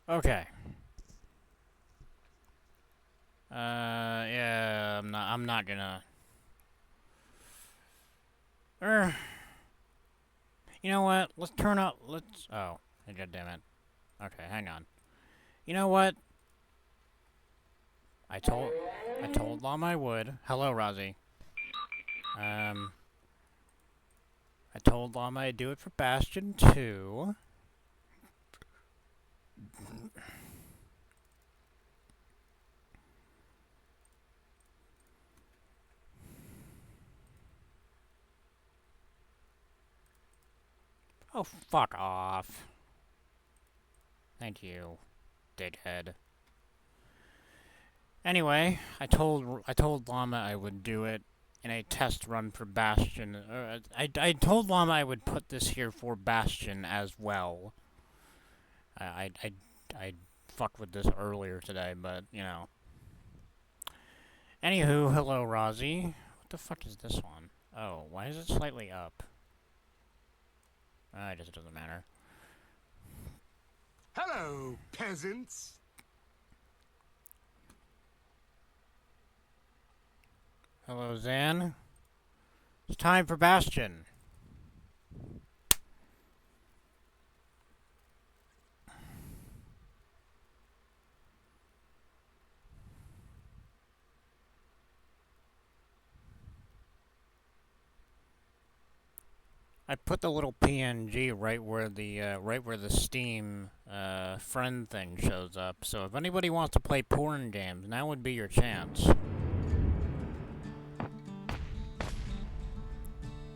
Okay. Yeah, I'm not gonna... You know what? Let's turn up, oh, god damn it. Okay, hang on. You know what? I told Llama I would. Hello, Rozzy. I told Llama I'd do it for Bastion 2. Oh, fuck off. Thank you, dickhead. Anyway, I told Llama I would do it in a test run for Bastion. I told Llama I would put this here for Bastion as well. I fucked with this earlier today, but you know. Anywho, hello, Rozzy. What the fuck is this one? Oh, why is it slightly up? I guess it doesn't matter. Hello, peasants. Hello, Zan. It's time for Bastion. I put the little PNG right where the Steam friend thing shows up. So if anybody wants to play porn games, now would be your chance.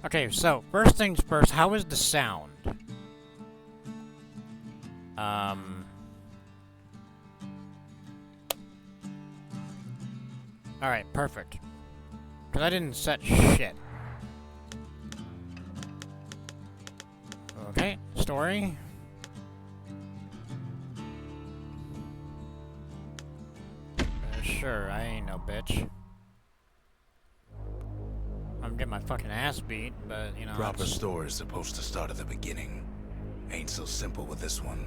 Okay, so first things first, how is the sound? Alright, perfect. Because I didn't set shit. Okay, story. Sure, I ain't no bitch. I'm getting my fucking ass beat, but, you know... Proper story is supposed to start at the beginning. Ain't so simple with this one.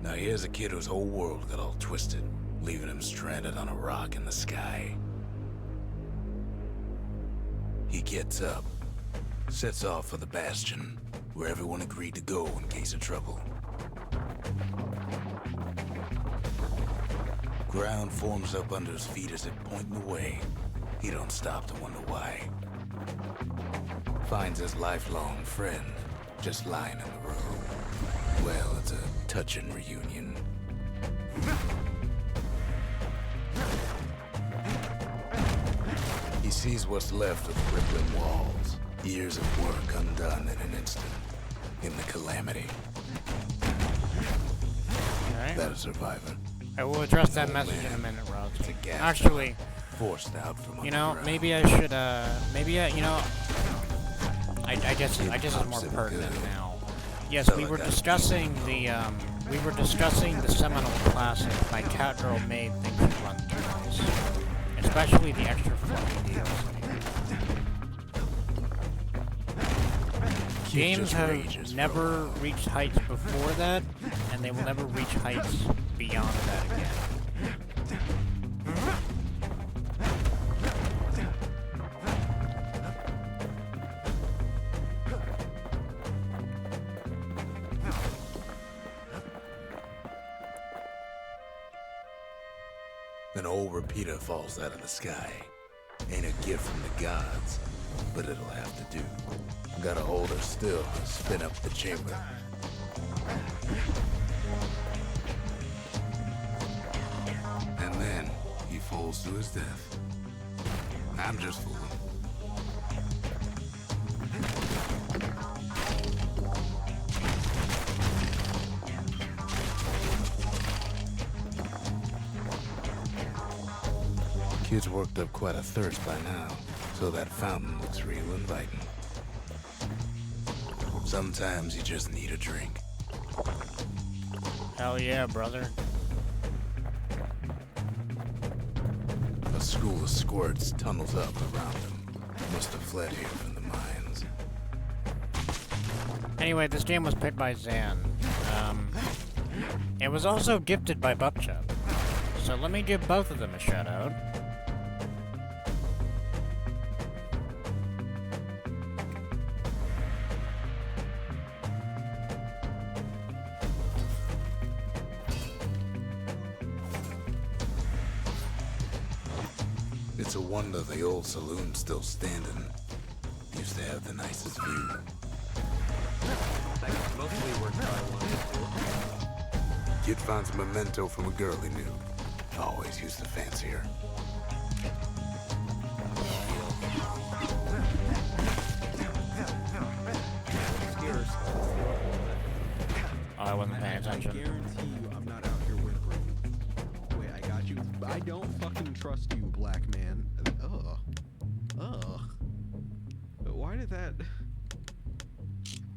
Now here's a kid whose whole world got all twisted, leaving him stranded on a rock in the sky. He gets up, sets off for the Bastion, where everyone agreed to go in case of trouble. Ground forms up under his feet as it pointing away. He don't stop to wonder why. Finds his lifelong friend just lying in the road. Well, it's a touching reunion. He sees what's left of the rippling walls. Years of work undone in an instant. In the calamity. Okay. That a survivor. I will address that message in a minute, Rob. gas Actually, forced out from you know, underground. maybe I should, you know, I guess it's more pertinent now. Yes, we were discussing the seminal classic by Catgirl Made Things Run Through This, especially the extra fucking DLC. Games have never reached heights before that, and they will never reach heights beyond that again. An old repeater falls out of the sky. Ain't a gift from the gods, but it'll have to do. Gotta hold her still to spin up the chamber. And then he falls to his death. I'm just fooling. Kid's worked up quite a thirst by now, so that fountain looks real inviting. Sometimes you just need a drink. Hell yeah, brother. A school of squirts tunnels up around him. Must have fled here from the mines. Anyway, this game was picked by Zan. It was also gifted by Bupchup. So let me give both of them a shout out. It's a wonder the old saloon's still standing. Used to have the nicest view. That mostly worked how I wanted it to. Kid finds a memento from a girl he knew. Always used to fancy her. Oh, I wasn't paying I attention. guarantee you I'm not out here whimpering. Wait, I got you. I don't fucking trust you, black man. Ugh. Ugh. But why did that...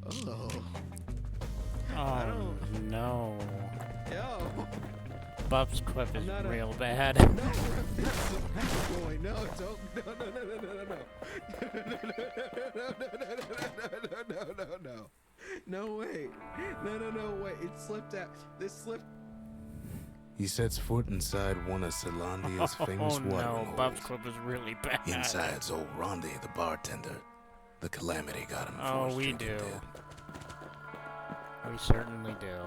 Ugh. Oh no. Yo. Bup's clip is not a- real bad. No, boy, no, don't. No. No, wait. No, wait. It slipped out. This slipped. He sets foot inside one of Celandia's famous Oh watering no, Bup's holes. clip is really bad. Inside's old Rondi, the bartender. The calamity got him. Oh, forced we drinking do. dead. We certainly do.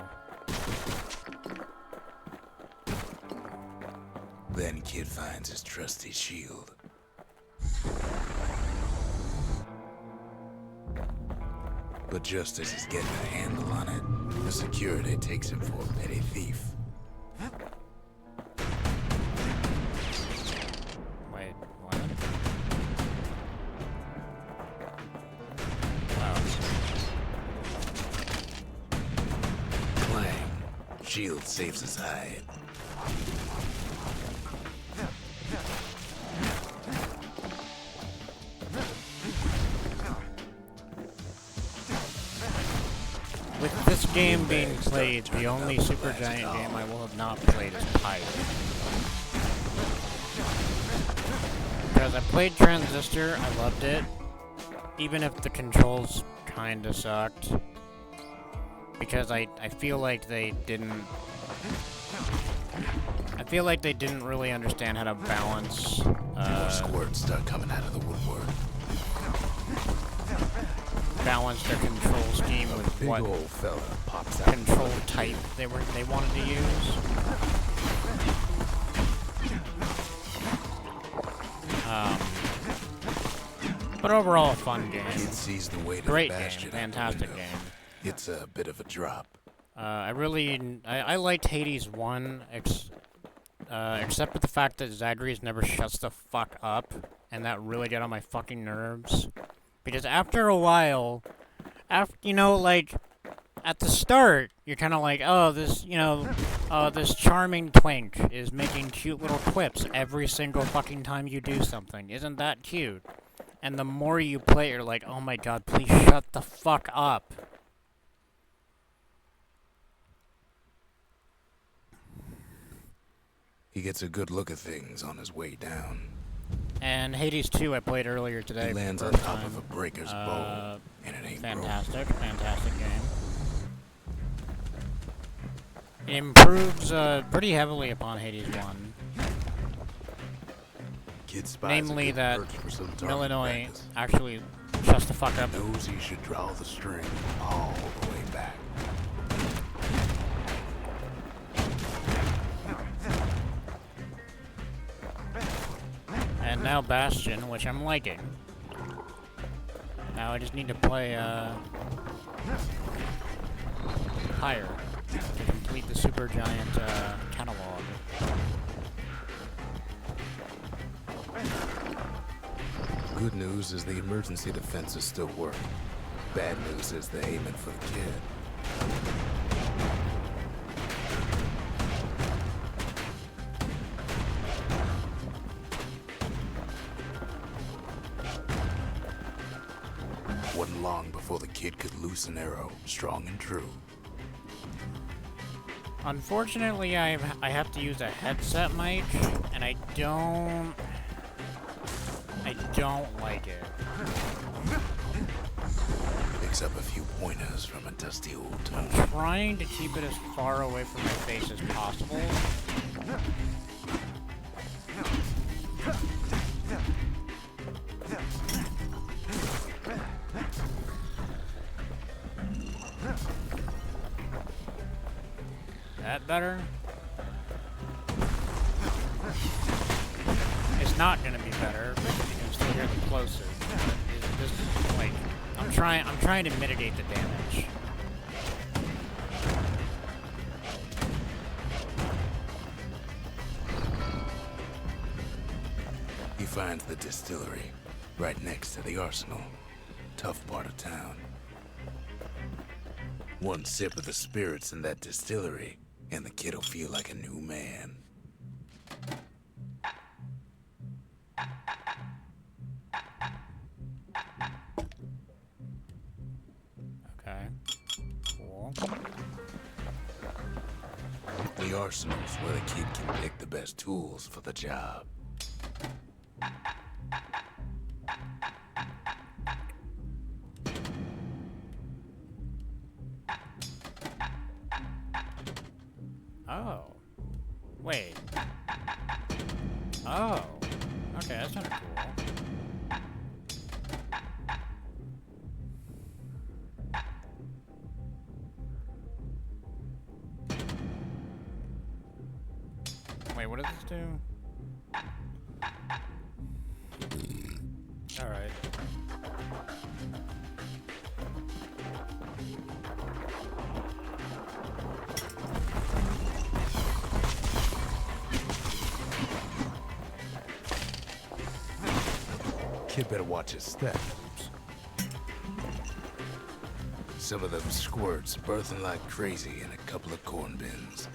Then Kid finds his trusty shield. But just as he's getting a handle on it, the security takes him for a petty thief. Wait, what? Oh. Clang. Shield saves his hide. With this game being played, the only Supergiant game I will have not played is Pyre. Because I played Transistor, I loved it, even if the controls kinda sucked. Because I feel like they didn't... I feel like they didn't really understand how to balance, More squirts start coming out of the woodwork. balance their control scheme with Big what old fella pops out. control type they wanted to use. But overall, a fun game. Kid sees the weight Great of the game, bastion. fantastic game. It's a bit of a drop. I liked Hades 1, except for the fact that Zagreus never shuts the fuck up, and that really got on my fucking nerves. Because after a while, like, at the start, you're kind of like, oh, this charming twink is making cute little quips every single fucking time you do something. Isn't that cute? And the more you play, you're like, oh my god, please shut the fuck up. He gets a good look at things on his way down. And Hades 2 I played earlier today. He for the lands on first top time. of a breaker's bowl, and it ain't Fantastic game. It improves pretty heavily upon Hades 1. Kid spies Namely a good that perch for some target Illinois practice. actually shuts the fuck up. Knows he should draw the string all the way back. And now Bastion, which I'm liking. Now I just need to play Higher to complete the Supergiant catalog. Good news is the emergency defenses still work. Bad news is they're aiming for the kid. Wasn't long before the kid could loose an arrow, strong and true. Unfortunately, I have to use a headset mic, and I don't like it. picks up a few pointers from a dusty old tome. Trying to keep it as far away from my face as possible. That better? It's not gonna be better because you can still hear the plosive. This is like I'm trying to mitigate the damage. He finds the distillery right next to the arsenal. Tough part of town. One sip of the spirits in that distillery, and the kid'll feel like a new man. Okay. Cool. The arsenal's where the kid can pick the best tools for the job. Oh. Wait. Oh. Okay, that's kind of cool. Wait, what does this do? Alright. Kid better watch his step. Some of them squirts birthing like crazy in a couple of corn bins.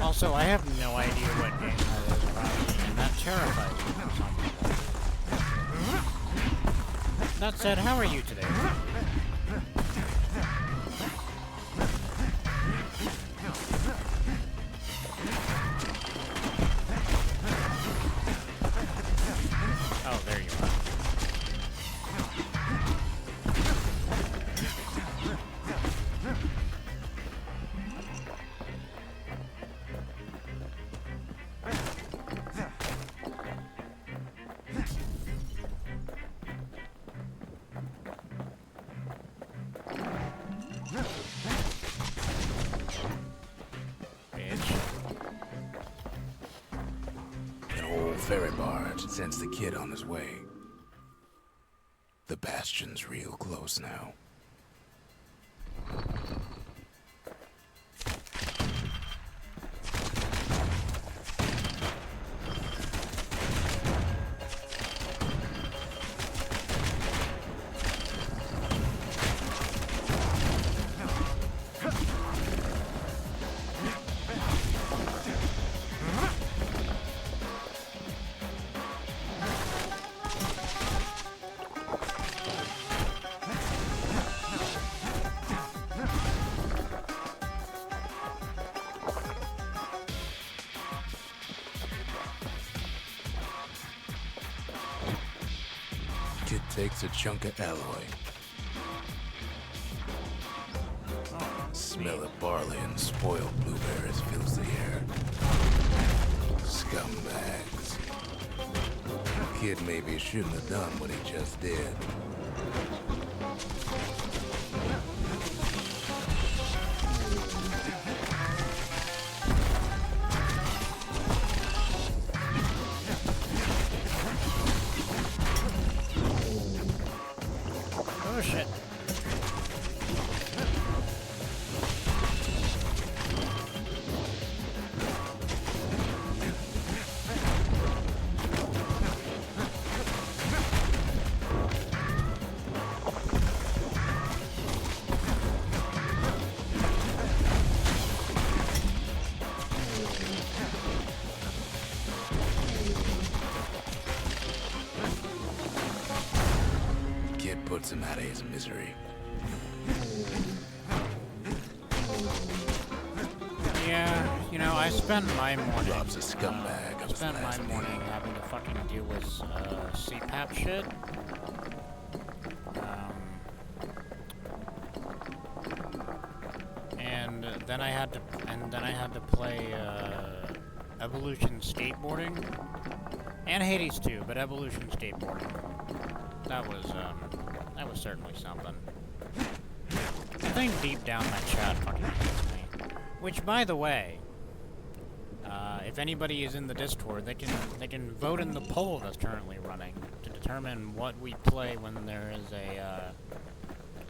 Also, I have no idea what game that is around me, and that terrifies me for some reason. That said, how are you today? Oh, there you are. An old ferry barge sends the kid on his way. The bastion's real close now. Kid takes a chunk of alloy. Smell of barley and spoiled blueberries fills the air. Scumbags. Kid maybe shouldn't have done what he just did. Oh shit. Kid puts him out of his misery. Yeah, you know, I spent my morning. Rob's a scumbag I of his spent my last meal. morning having to fucking deal with CPAP shit. And then I had to play Evolution skateboarding and Hades 2, but Evolution skateboarding. That was certainly something. I think deep down my chat fucking hates me. Which, by the way, if anybody is in the Discord, they can vote in the poll that's currently running to determine what we play when there is a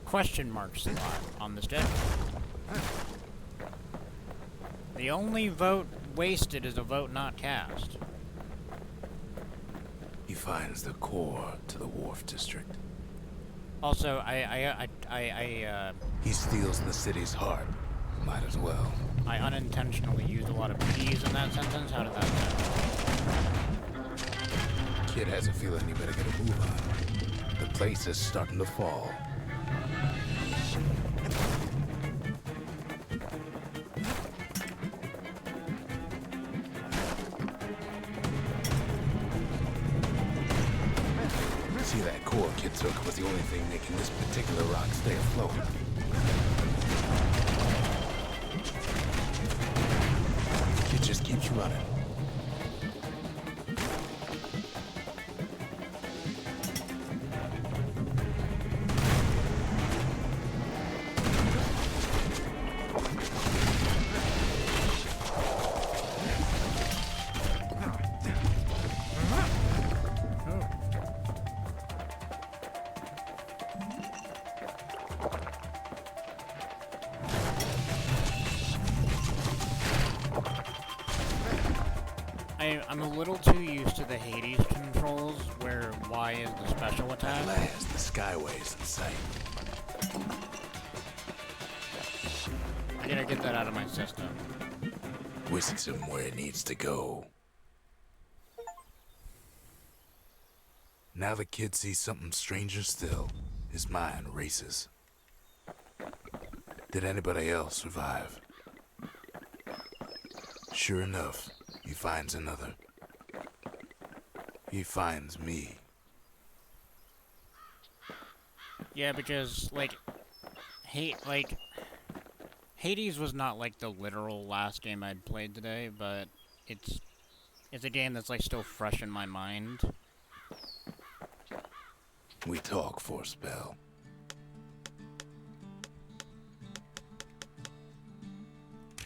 question mark slot on the schedule. The only vote wasted is a vote not cast. He finds the core to the Wharf District. Also, He steals the city's heart. Might as well. I unintentionally used a lot of P's in that sentence. How did that sound? Kid has a feeling he better get a move on. The place is starting to fall. See, that core kid took was the only thing making this particular rock stay afloat. Kid just keeps running. I'm a little too used to the Hades controls, where Y is the special At attack. last, the Skyway's in sight. I gotta get that out of my system. Whisks him where it needs to go. Now the kid sees something stranger still. His mind races. Did anybody else survive? Sure enough, he finds another. He finds me. Yeah, because Hades was not like the literal last game I'd played today, but it's a game that's like still fresh in my mind. We talk for a spell.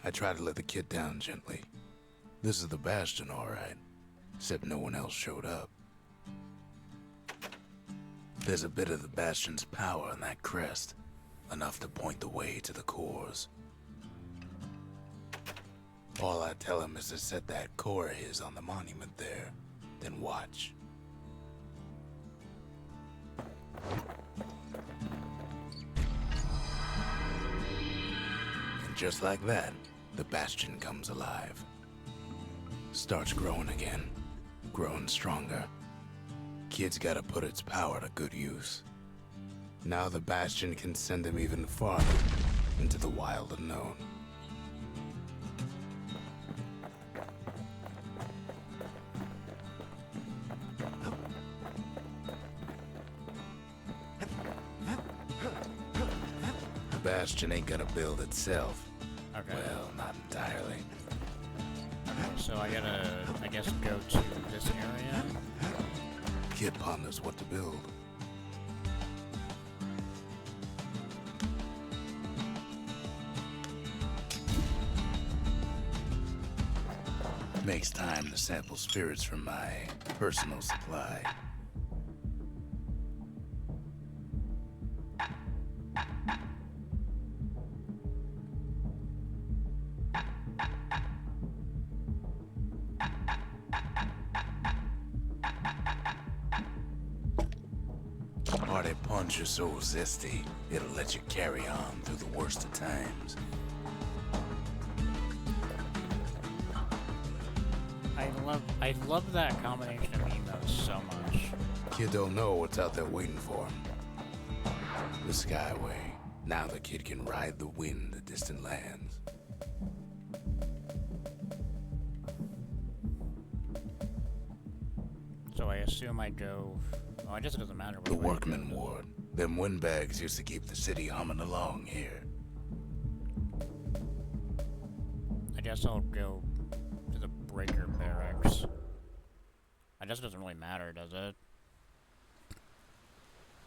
I try to let the kid down gently. This is the Bastion, all right. Except no one else showed up. There's a bit of the Bastion's power in that crest. Enough to point the way to the cores. All I tell him is to set that core of his on the monument there. Then watch. And just like that, the Bastion comes alive. Starts growing again. Growing stronger. Kid's gotta put its power to good use. Now the Bastion can send him even farther into the wild unknown. The Bastion ain't gonna build itself. Okay. Well, not entirely. So I gotta, I guess, go to this area. Kid ponders what to build. Makes time to sample spirits from my personal supply. Party punch is so zesty, it'll let you carry on through the worst of times. I love that combination of emos so much. Kid don't know what's out there waiting for him. The Skyway. Now the kid can ride the wind to distant lands. So I assume I go. Oh, I guess it doesn't matter. The workman ward. Them windbags used to keep the city humming along here. I guess I'll go to the breaker barracks. I guess it doesn't really matter, does it?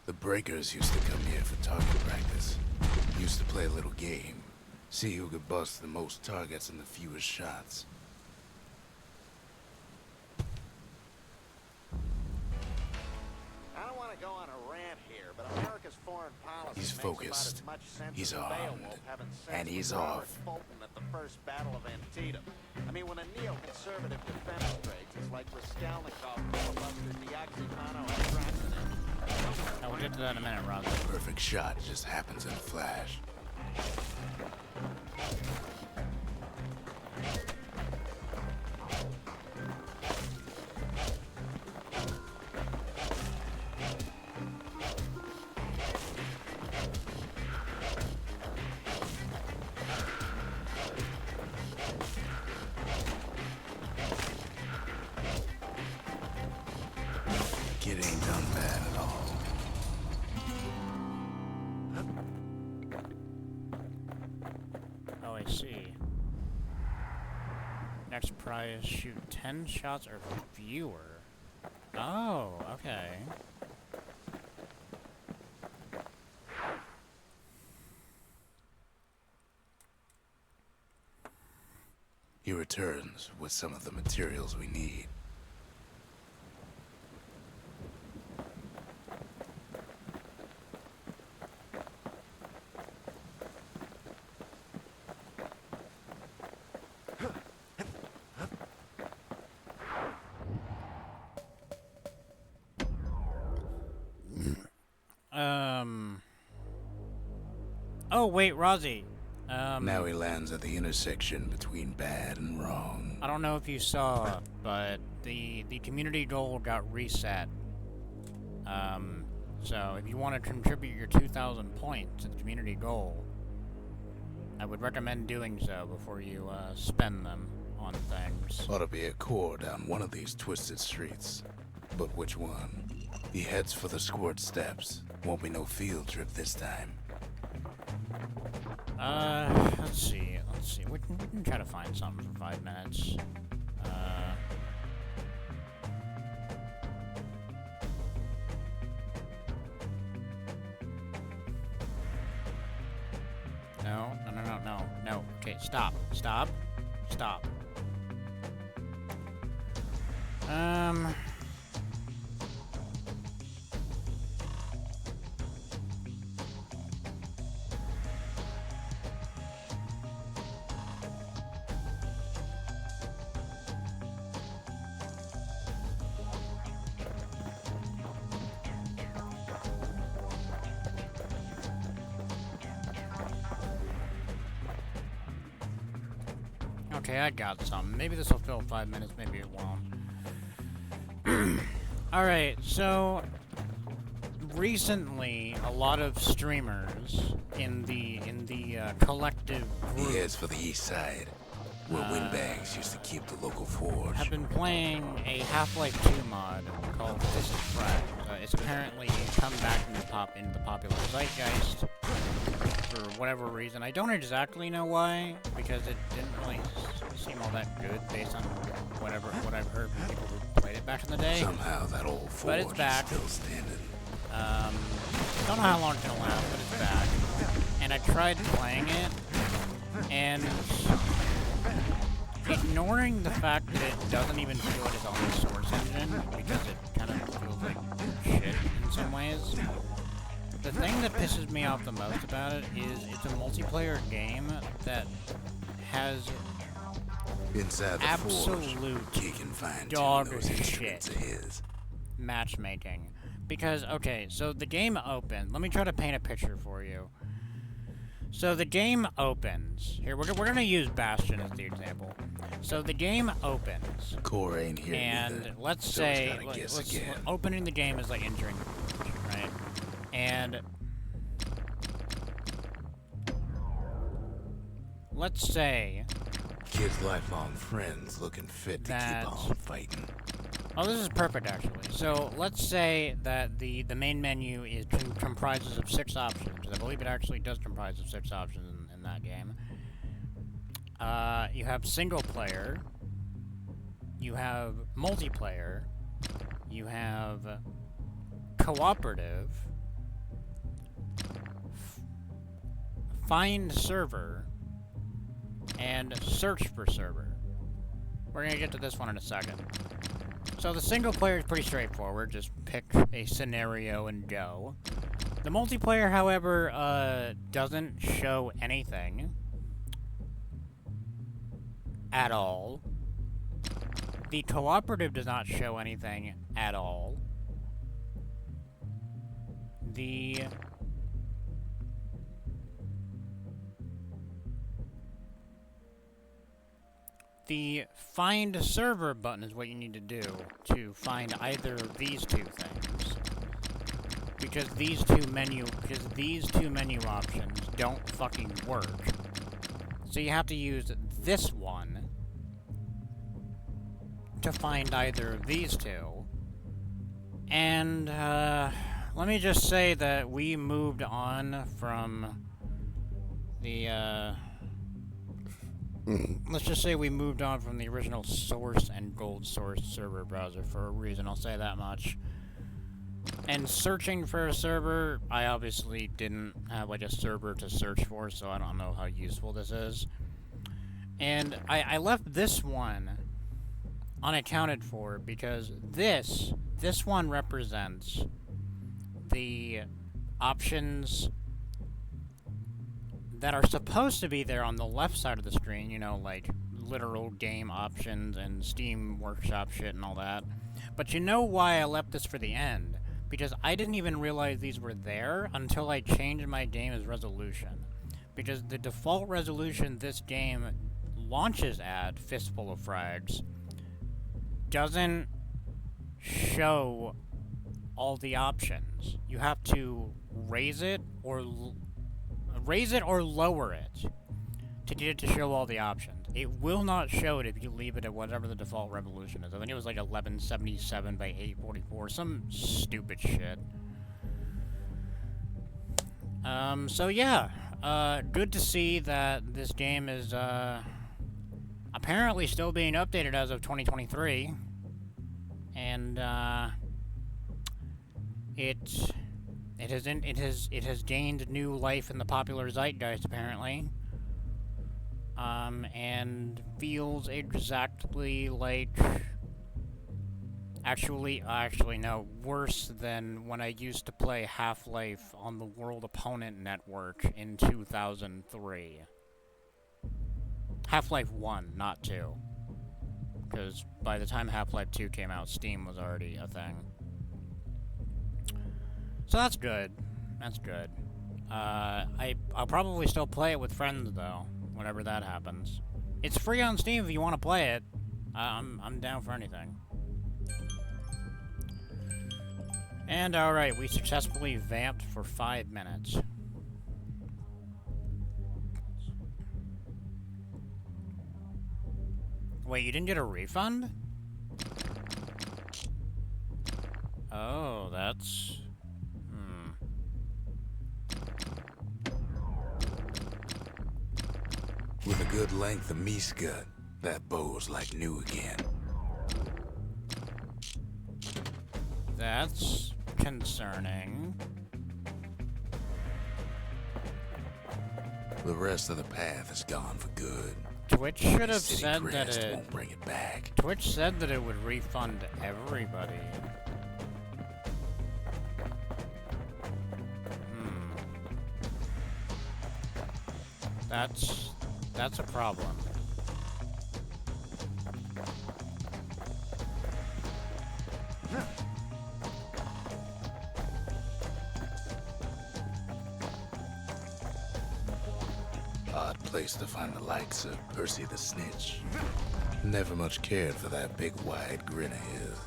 The breakers used to come here for target practice. Used to play a little game. See who could bust the most targets and the fewest shots. I don't want to go on a rant here, but America's foreign policy He's makes focused. about as much sense He's as armed. Beowulf having sex And he's with Robert off. Fulton at the first battle of Antietam. I mean, when a neoconservative demonstrates, it's like Raskolnikov, filibuster, Dioxymono, and Fraxinus. Oh, we'll get to that in a minute, Rob. Perfect shot just happens in a flash. Kid ain't done bad at all. Oh, I see. Next prize, shoot 10 shots or fewer. Oh, okay. He returns with some of the materials we need. Oh, wait, Rozzy. Now he lands at the intersection between bad and wrong. I don't know if you saw, but the community goal got reset. So if you want to contribute your 2,000 points to the community goal, I would recommend doing so before you spend them on things. Ought to be a core down one of these twisted streets. But which one? He heads for the squirt steps. Won't be no field trip this time. Let's see. We can try to find something for 5 minutes. No. Okay, stop. Okay, I got some. Maybe this will fill 5 minutes, maybe it won't. Alright, so recently a lot of streamers in the collective He group heads for the east side, where windbags used to keep the local forge. have been playing a Half-Life 2 mod called This is Frack. It's apparently come back into the popular zeitgeist for whatever reason. I don't exactly know why, because it didn't really seem all that good based on what I've heard from people who played it back in the day. Somehow that old But forge it's back. is still standing. Don't know how long it's gonna last, but it's back. And I tried playing it, and ignoring the fact that it doesn't even feel like its own source engine, because it kind of feels like shit in some ways. The thing that pisses me off the most about it is it's a multiplayer game that has Inside the forge, absolute he can find dog those instruments shit. of his. matchmaking. Because, okay, so the game opened. Let me try to paint a picture for you. So the game opens. Here, we're gonna use Bastion as the example. So the game opens. Core ain't here And neither, let's so say, he's gotta guess again. opening the game is like entering the forge, right? And let's say Kid's lifelong friends looking fit to That- keep on fighting. Oh, this is perfect, actually. So, let's say that the main menu comprises of 6 options. I believe it actually does comprise of 6 options in that game. You have single player. You have multiplayer. You have cooperative. Find server. And search for server. We're gonna get to this one in a second. So the single player is pretty straightforward. Just pick a scenario and go. The multiplayer, however, doesn't show anything at all. The cooperative does not show anything at all. The find server button is what you need to do to find either of these two things. Because these two menu options don't fucking work. So you have to use this one to find either of these two. And let me just say that we moved on from the let's just say we moved on from the original source and gold source server browser for a reason, I'll say that much. And searching for a server, I obviously didn't have like a server to search for, so I don't know how useful this is. And I left this one unaccounted for because this one represents the options that are supposed to be there on the left side of the screen, you know, like literal game options and Steam Workshop shit and all that. But you know why I left this for the end? Because I didn't even realize these were there until I changed my game's resolution. Because the default resolution this game launches at, Fistful of Frags, doesn't show all the options. You have to raise it or lower it to get it to show all the options. It will not show it if you leave it at whatever the default resolution is. I think it was like 1177 by 844, some stupid shit. So yeah, good to see that this game is apparently still being updated as of 2023, and it has gained new life in the popular zeitgeist, apparently. And feels exactly like... Actually, no, worse than when I used to play Half-Life on the World Opponent Network in 2003. Half-Life 1, not 2. Because by the time Half-Life 2 came out, Steam was already a thing. So that's good. That's good. I'll probably still play it with friends, though, whenever that happens. It's free on Steam if you want to play it. I'm down for anything. And alright, we successfully vamped for 5 minutes. Wait, you didn't get a refund? Oh, that's... With a good length of Miska, that bow's like new again. That's concerning. The rest of the path is gone for good. Twitch should have City said Crest that won't bring it back. Twitch said that it would refund everybody. That's a problem. Odd place to find the likes of Percy the Snitch. Never much cared for that big wide grin of his.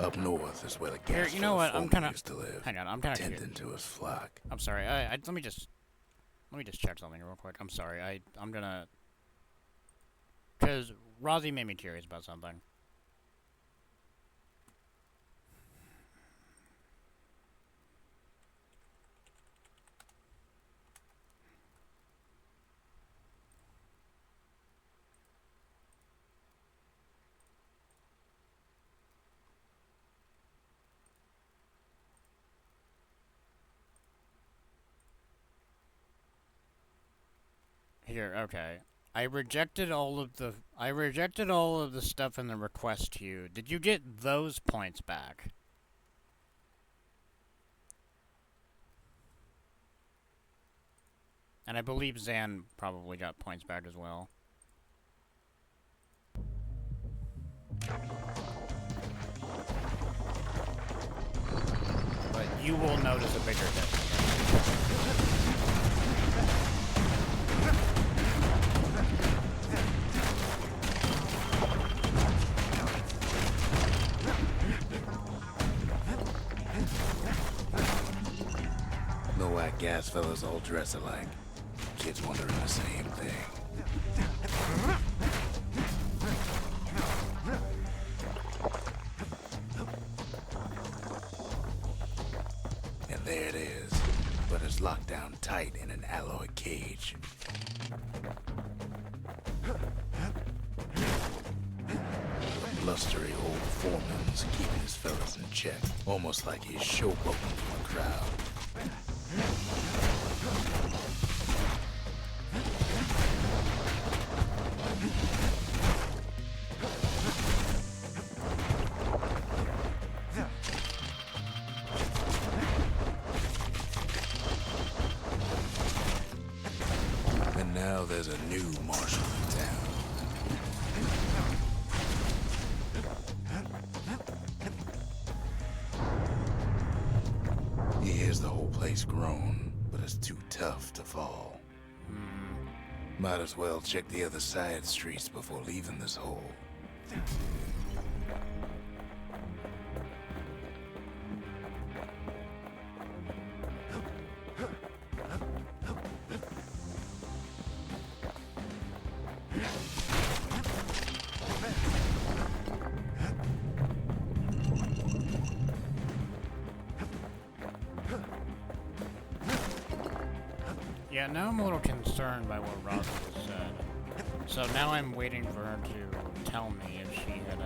Up north is where the Here, gas you know what? I'm kind of. used to live, Hang on, I'm kind of. tending to his flock. I'm sorry. Let me just check something real quick. I'm sorry. I'm gonna. Cause Rozzy made me curious about something. Here, okay. I rejected all of the stuff in the request queue. Did you get those points back? And I believe Zan probably got points back as well. But you will notice a bigger difference. The white gas fellas all dress alike. Kids wondering the same thing. And there it is, but it's locked down tight in an alloy cage. The blustery old foreman's keeping his fellas in check, almost like he's showboating from a crowd. And now there's a new marshal in town. He hears the whole place groan, but it's too tough to fall. Might as well check the other side streets before leaving this hole. Yeah, now I'm a little concerned by what Rozzy has said. So now I'm waiting for her to tell me if she had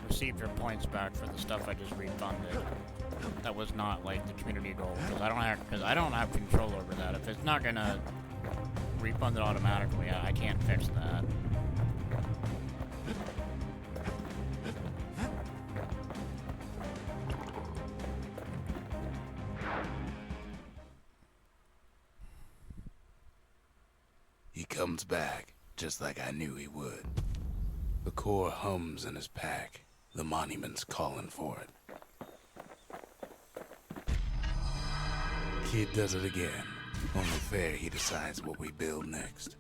received her points back for the stuff I just refunded. That was not like the community goal, because I don't have control over that. If it's not gonna refund it automatically, I can't fix that. He comes back, just like I knew he would. The core hums in his pack. The monument's calling for it. Kid does it again. Only fair he decides what we build next.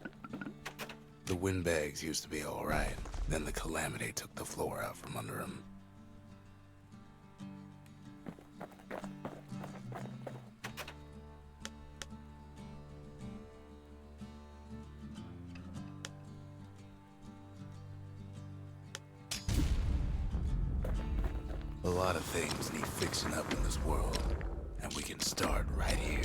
The windbags used to be alright. Then the calamity took the floor out from under him. A lot of things need fixing up in this world, and we can start right here.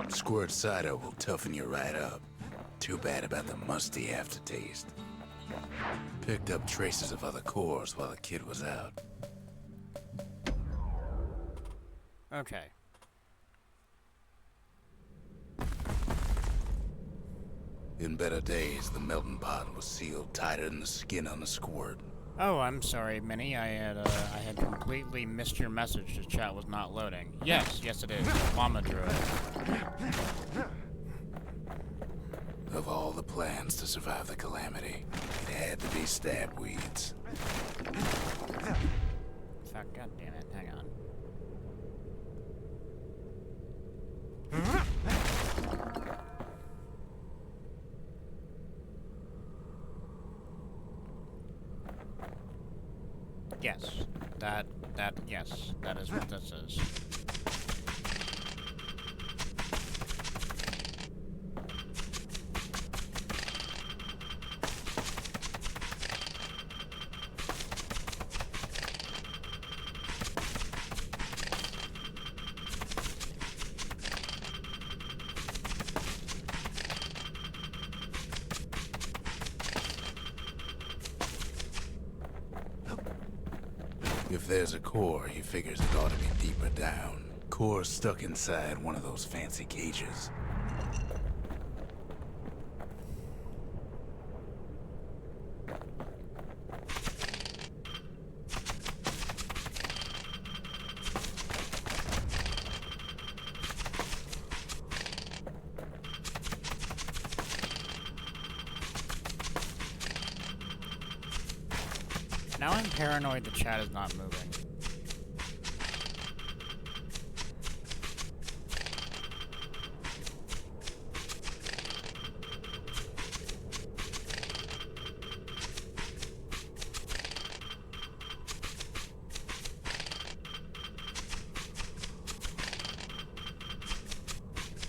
Squirt cider will toughen you right up. Too bad about the musty aftertaste. Picked up traces of other cores while the kid was out. Okay. In better days, the melting pot was sealed tighter than the skin on a squirt. Oh, I'm sorry, Minnie. I had completely missed your message. The chat was not loading. Yes, it is. Mama drew it. Of all the plans to survive the calamity, it had to be stab weeds. Fuck, god damn it. Hang on. Yes. Yes. That is what this is. If there's a core, he figures it ought to be deeper down. Core's stuck inside one of those fancy cages. Now I'm paranoid the chat is not moving.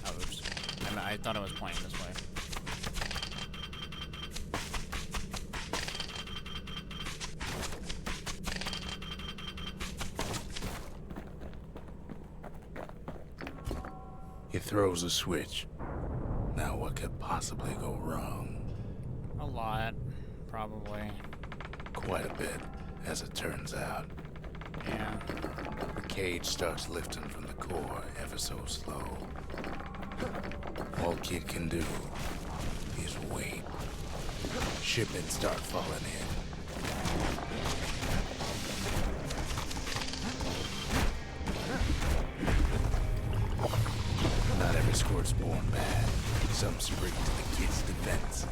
Oh, oops. I thought it was pointing this way. He throws a switch. Now what could possibly go wrong? A lot, probably. Quite a bit, as it turns out. Yeah. The cage starts lifting from the core ever so slow. All Kid can do is wait. Shipments start falling in. Not every squirt's born bad. Some spring to the kid's defense.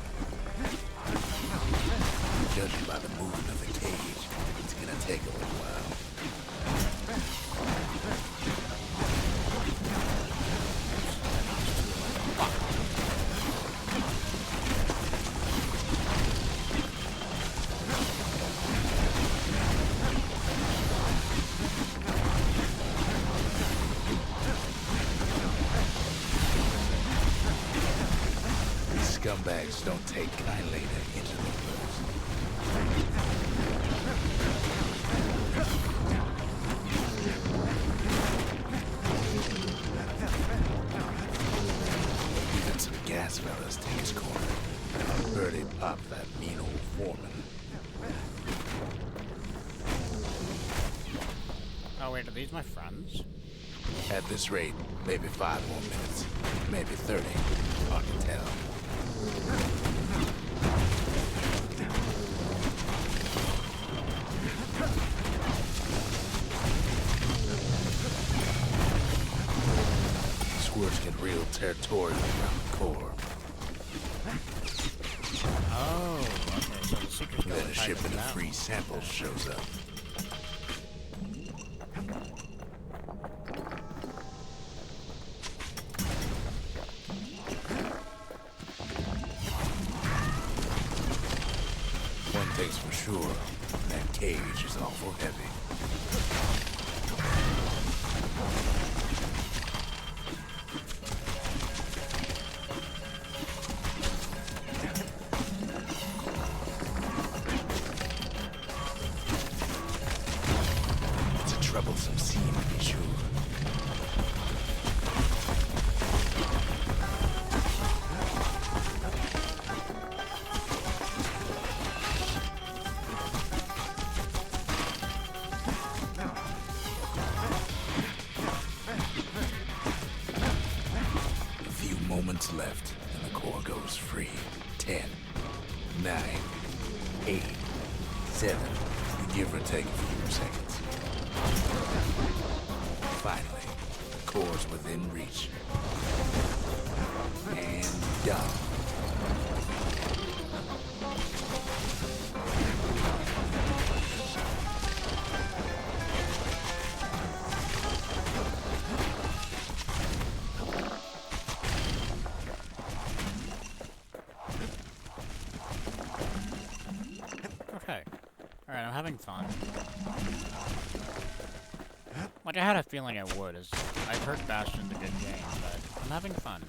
Judging by the movement of the cage, it's gonna take a little while. These scumbags don't take kindly to interlopers. Even some gas fellas take his corner. Birdie popped that mean old foreman. Oh wait, are these my friends? At this rate, maybe 5 more minutes. Maybe 30. Hard to tell. Squirts get real territorial around the core. Oh, okay, so the secret's Then a going shipment of free samples shows up. One thing's for sure, that cage is awful heavy. It's a troublesome scene to be sure. A few moments left, and the core goes free. 10, 9, 8, 7. You give or take a few seconds. Finally, the core's within reach. And done. Okay. Alright, I'm having fun. Like, I had a feeling I would, as I've heard Bastion's a good game, but I'm having fun.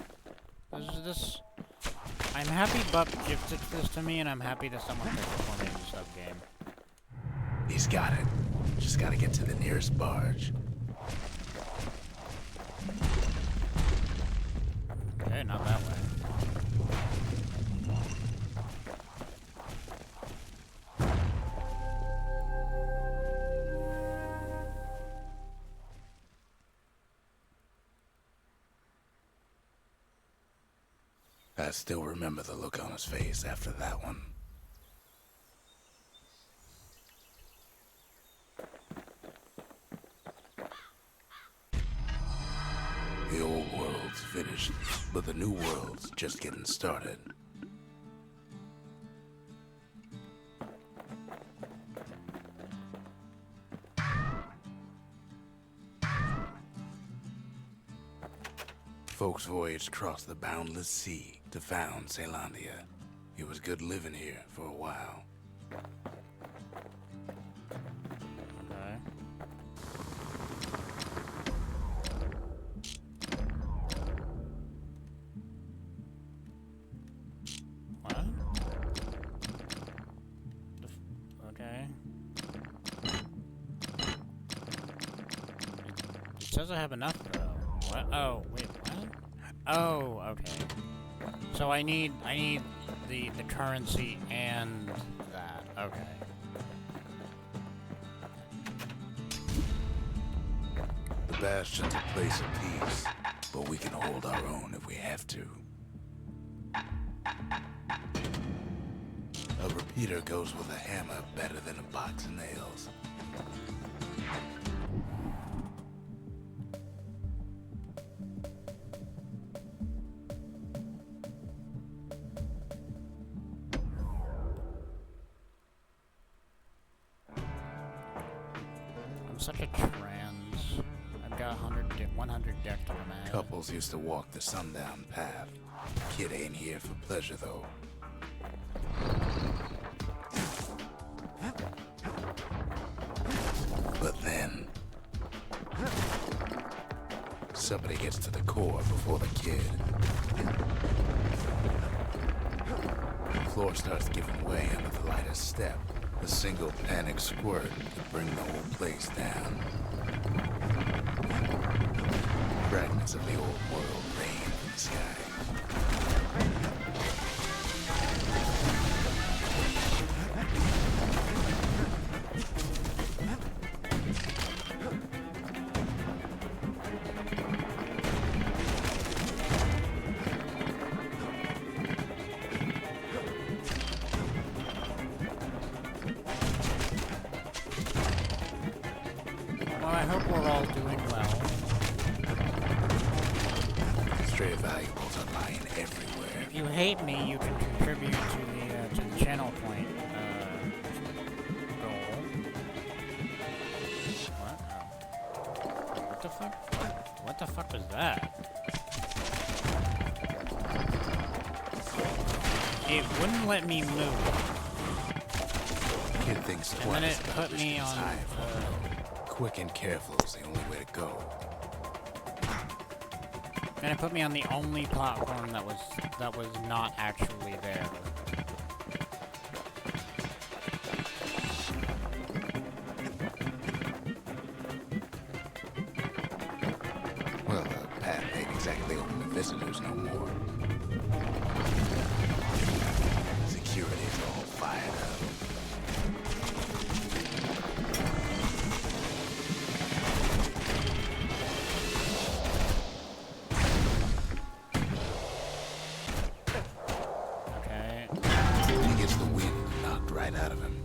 I'm happy Bup gifted this to me, and I'm happy that someone picked it for me in the sub-game. He's got it. Just gotta get to the nearest barge. Okay, not that way. I still remember the look on his face after that one. The old world's finished, but the new world's just getting started. Folks voyaged across the boundless sea to found Caelondia. It was good living here for a while. Okay. What? Okay. It says I have enough, though. What? Oh, wait, what? Oh, okay. So I need the currency and that. Okay. The Bastion's a place of peace, but we can hold our own if we have to. A repeater goes with a hammer better than a box of nails. I'm such a trans. I've got 100 decked on my head. Couples used to walk the sundown path. Kid ain't here for pleasure, though. But then... somebody gets to the core before the kid. The floor starts giving way under the lightest step. A single panic squirt could bring the whole place down. Fragments of the old world rain from the sky. Well, I hope we're all doing well. Stray valuables are lying everywhere. If you hate me, you can contribute to the channel point goal. What? Oh. What the fuck? What the fuck was that? It wouldn't let me move, Kid thinks and then twice it about put risking me his on. hide. Quick and careful is the only way to go. And it put me on the only platform that was not actually there. Well, the path ain't exactly open to visitors no more. Security's all fired up. Okay. He gets the wind knocked right out of him.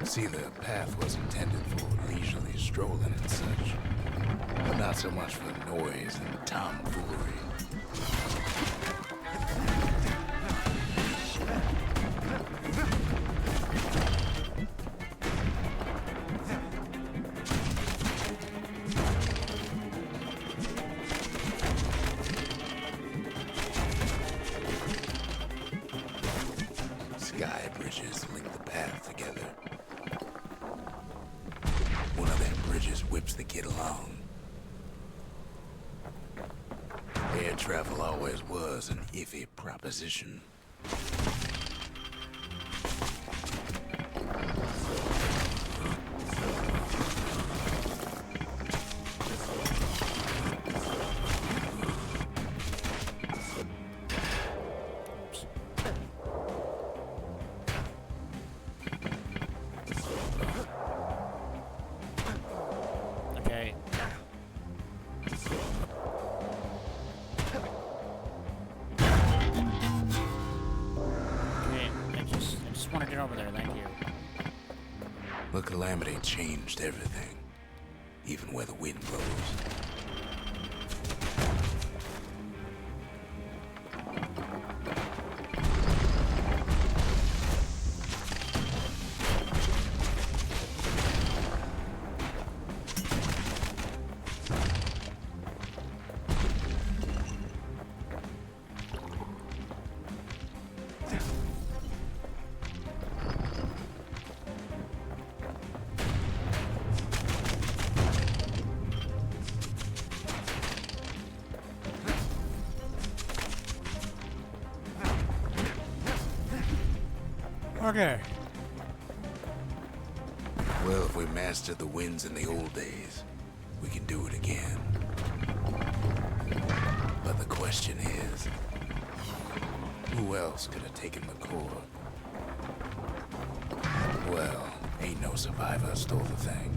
See, the path was intended for leisurely strolling and such, but not so much for noise and tomfoolery. Sky bridges link the travel always was an iffy proposition. Oops. Okay. Okay, I just want to get over there, thank you. The calamity changed everything, even where the wind blows. Okay. Well, if we mastered the winds in the old days, we can do it again. But the question is, who else could have taken the core? Well, ain't no survivor stole the thing.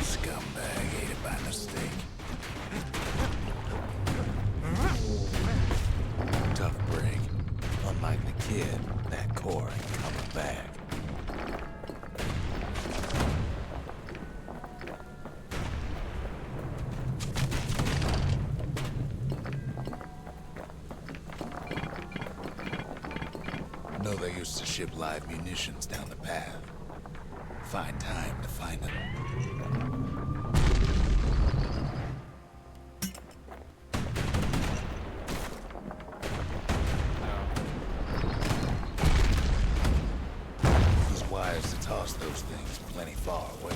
Scumbag ate it by mistake. Tough break. Unlike the kid, that core ain't coming back. Know they used to ship live munitions down the path. Find time to find them. It was wise to toss those things plenty far away.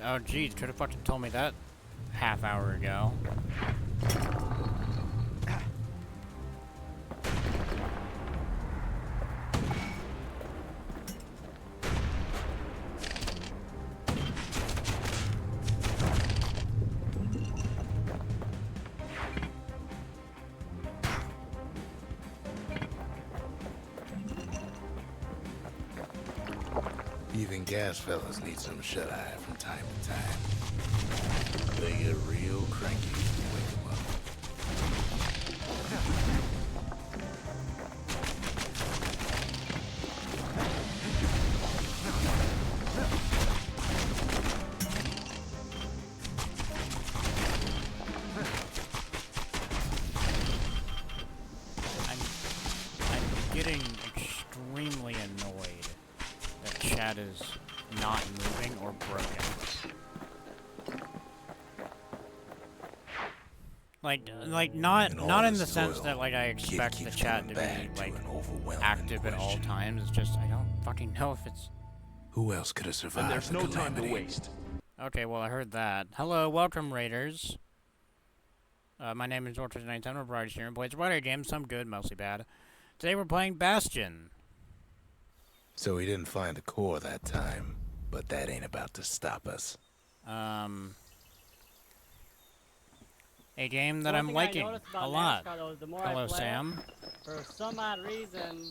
Oh, geez, could have fucking told me that half hour ago. Even gas fellas need some shut-eye from time to time. They get real cranky when you wake 'em up. I'm getting extremely annoyed that chat is not moving or broken. Like not And all not in the this sense oil, that like I kid expect the keeps chat coming to back be to like an overwhelming active at all question. times. It's just I don't fucking know if it's Who else could have survived And there's the no time to calamity? waste. okay. Well, I heard that. Hello, welcome Raiders. My name is Orchard97. I'm a variety streamer. Plays a variety of games, some good, mostly bad. Today we're playing Bastion. So he didn't find the core that time, but that ain't about to stop us. A game that One I'm thing I liking noticed a about lot. NASCAR, though, is the more Hello, I play Sam. it, for some odd reason,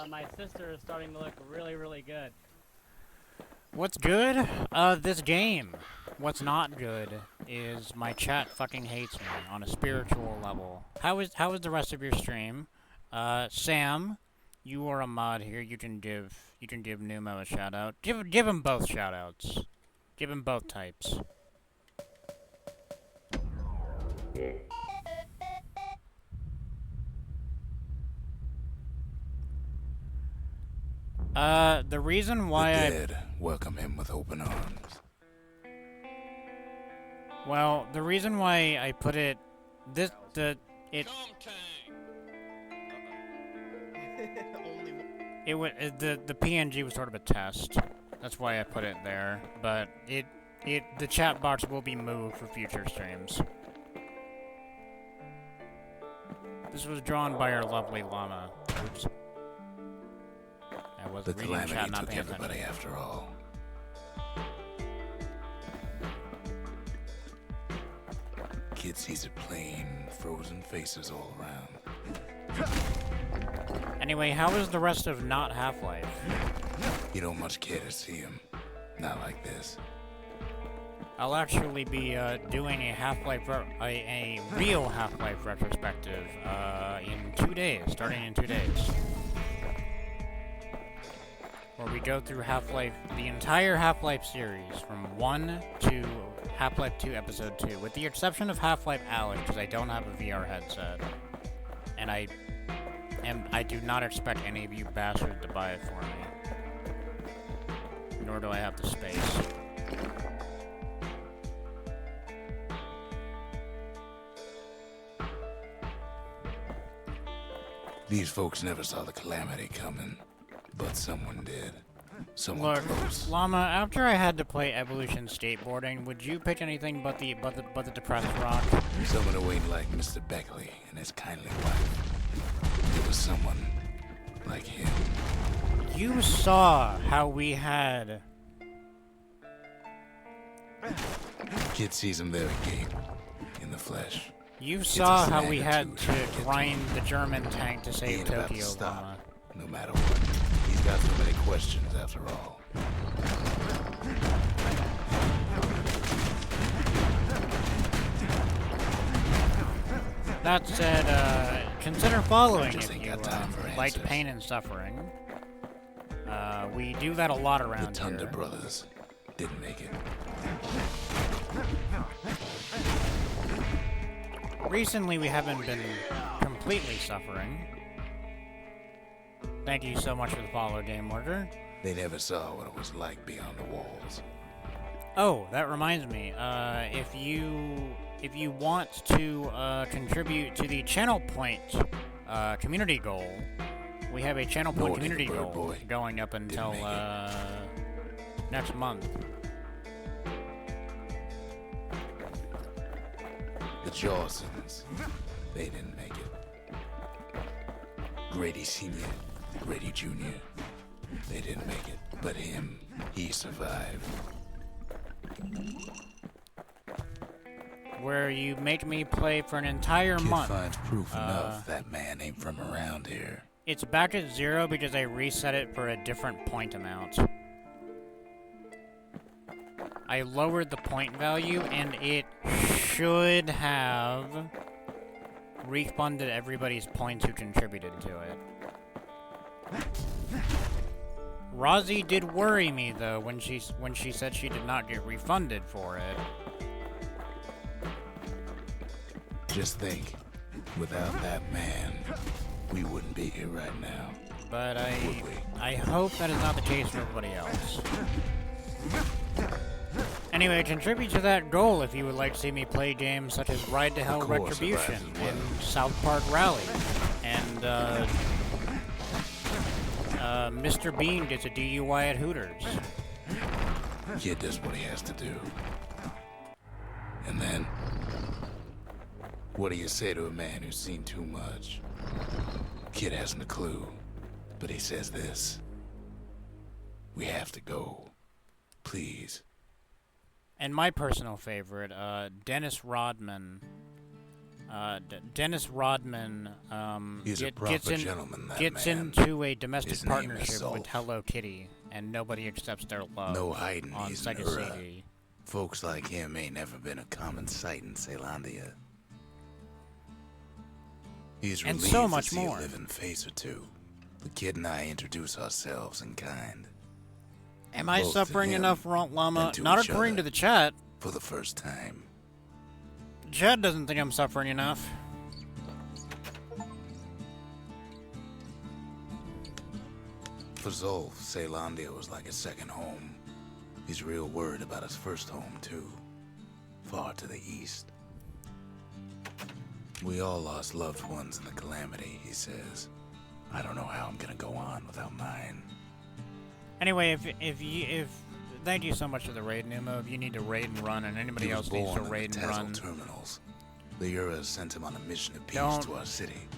my sister is starting to look really, really good. What's good? This game. What's not good is my chat fucking hates me on a spiritual level. How is the rest of your stream? Sam, You are a mod here. You can give Numo a shout out. Give him both shout outs. Give him both types. The reason why The dead welcome him with open arms. Well, the reason why I put it Only it was the PNG was sort of a test. That's why I put it there. But the chat box will be moved for future streams. This was drawn by our lovely llama. Oops. I was The reading calamity chat, not took paying everybody attention. after all. Kid sees it plain, frozen faces all around. Anyway, how is the rest of not Half-Life? You don't much care to see him. Not like this. I'll actually be doing a a real Half-Life retrospective in 2 days, starting in 2 days. Where we go through Half-Life, the entire Half-Life series, from 1 to Half-Life 2 Episode 2, with the exception of Half-Life Alyx, because I don't have a VR headset. And I do not expect any of you bastards to buy it for me. Nor do I have the space. These folks never saw the calamity coming, but someone did. Someone Look, close. Llama, after I had to play Evolution Skateboarding, would you pick anything but the depressed rock? Someone who ain't like Mr. Beckley and his kindly wife. It was someone like him. You saw how we had... Kid sees him there again, in the flesh. You It's saw a how we had attitude. to Get to grind the German tank to He save ain't about to Tokyo, stop, Llama. no matter what. He's got so many questions after all. That said, consider following Just if ain't you got time for like answers. pain and suffering. We do that a lot The around Thunder here. Brothers didn't make it. Recently, we haven't been completely suffering. Thank you so much for the follow, Game Worker. They never saw what it was like beyond the walls. Oh, that reminds me. If you want to contribute to the Channel Point community goal, we have a Channel Point Nordic community Bird goal Boy going up until make it. next month. The Jawsons, they didn't make it. Grady Sr., Grady Jr., they didn't make it. But him, he survived. Where you make me play for an entire Kid month. finds proof enough that man ain't from around here. It's back at 0 because I reset it for a different point amount. I lowered the point value and it should have refunded everybody's points who contributed to it. Rozzy did worry me though when she said she did not get refunded for it. Just think, without that man, we wouldn't be here right now. But Would we? I hope that is not the case for everybody else. Anyway, contribute to that goal if you would like to see me play games such as Ride to Hell Of course, Retribution it rises and South Park Rally. And Mr. Bean gets a DUI at Hooters. Kid does what he has to do. And then, what do you say to a man who's seen too much? Kid hasn't a clue, but he says this. We have to go. Please. And my personal favorite, Dennis Rodman. Dennis Rodman He's a gets proper gentleman, that gets man. into a domestic His name is partnership with Zulf. Hello Kitty, and nobody accepts their love No hiding, on he's an Sega Ura. CD. Folks like him ain't never been a common sight in Ceylondia. He's And relieved so to much see more. a living face or two. The kid and I introduce ourselves in kind. Am I Both to suffering him enough, Llama? and to Not each according other. to the chat. For the first time. Chat doesn't think I'm suffering enough. For Zolf, Ceylandia was like a second home. He's real worried about his first home, too. Far to the east. We all lost loved ones in the calamity, he says. I don't know how I'm gonna go on without mine. Anyway, thank you so much for the raid, Numo. If you need to raid and run, and anybody He was else needs to born in raid the and Tassel run, terminals. The Uras sent him on a mission of peace Don't- to our city,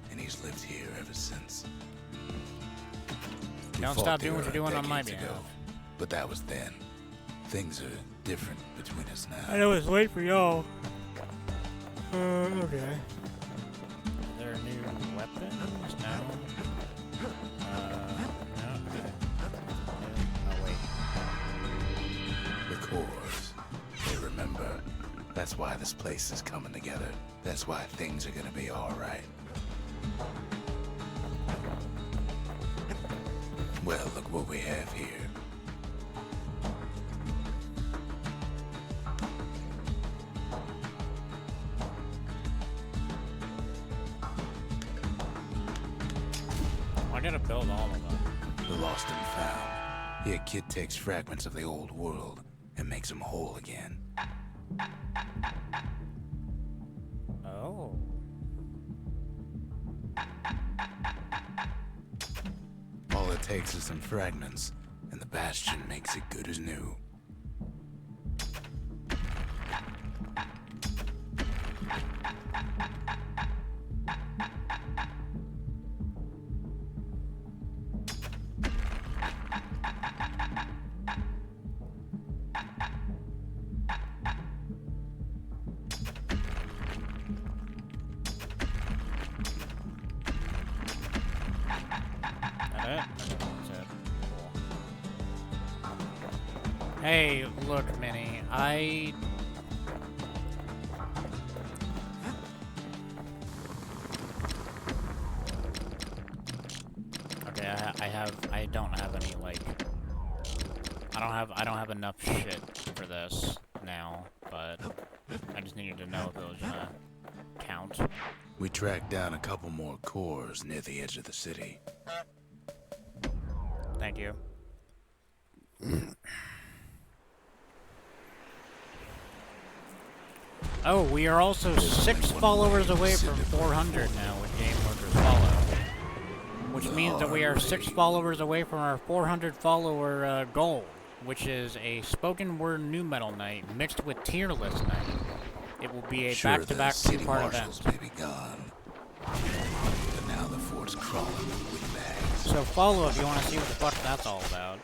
and he's lived here ever since. We Don't fought stop the doing what you're Ura doing on my decades behalf. ago, but that was then. Things are different between us now. I know it's late for y'all. Okay. Is there a new weapon? No. No. Okay. Oh wait. The cores. They remember. That's why this place is coming together. That's why things are gonna be alright. Well, look what we have here. I gotta build all of them. The lost and found. Here, kid takes fragments of the old world and makes them whole again. Oh. All it takes is some fragments, and the Bastion makes it good as new. That it? That's it. Cool. Hey, look, Minnie. Okay, I don't have any, like... I don't have enough shit for this now, but I just needed to know if it was gonna count. We tracked down a couple more cores near the edge of the city. Thank you. Oh, we are also 6 followers away from 400 now with Game Workers Follow. Which means that we are 6 followers away from our 400 follower goal, which is a spoken word new metal night mixed with tier list night. It will be a Sure, back-to-back the city two-part marshals event. may be gone, but now the fort's crawling with bags. So follow if you want to see what the fuck that's all about.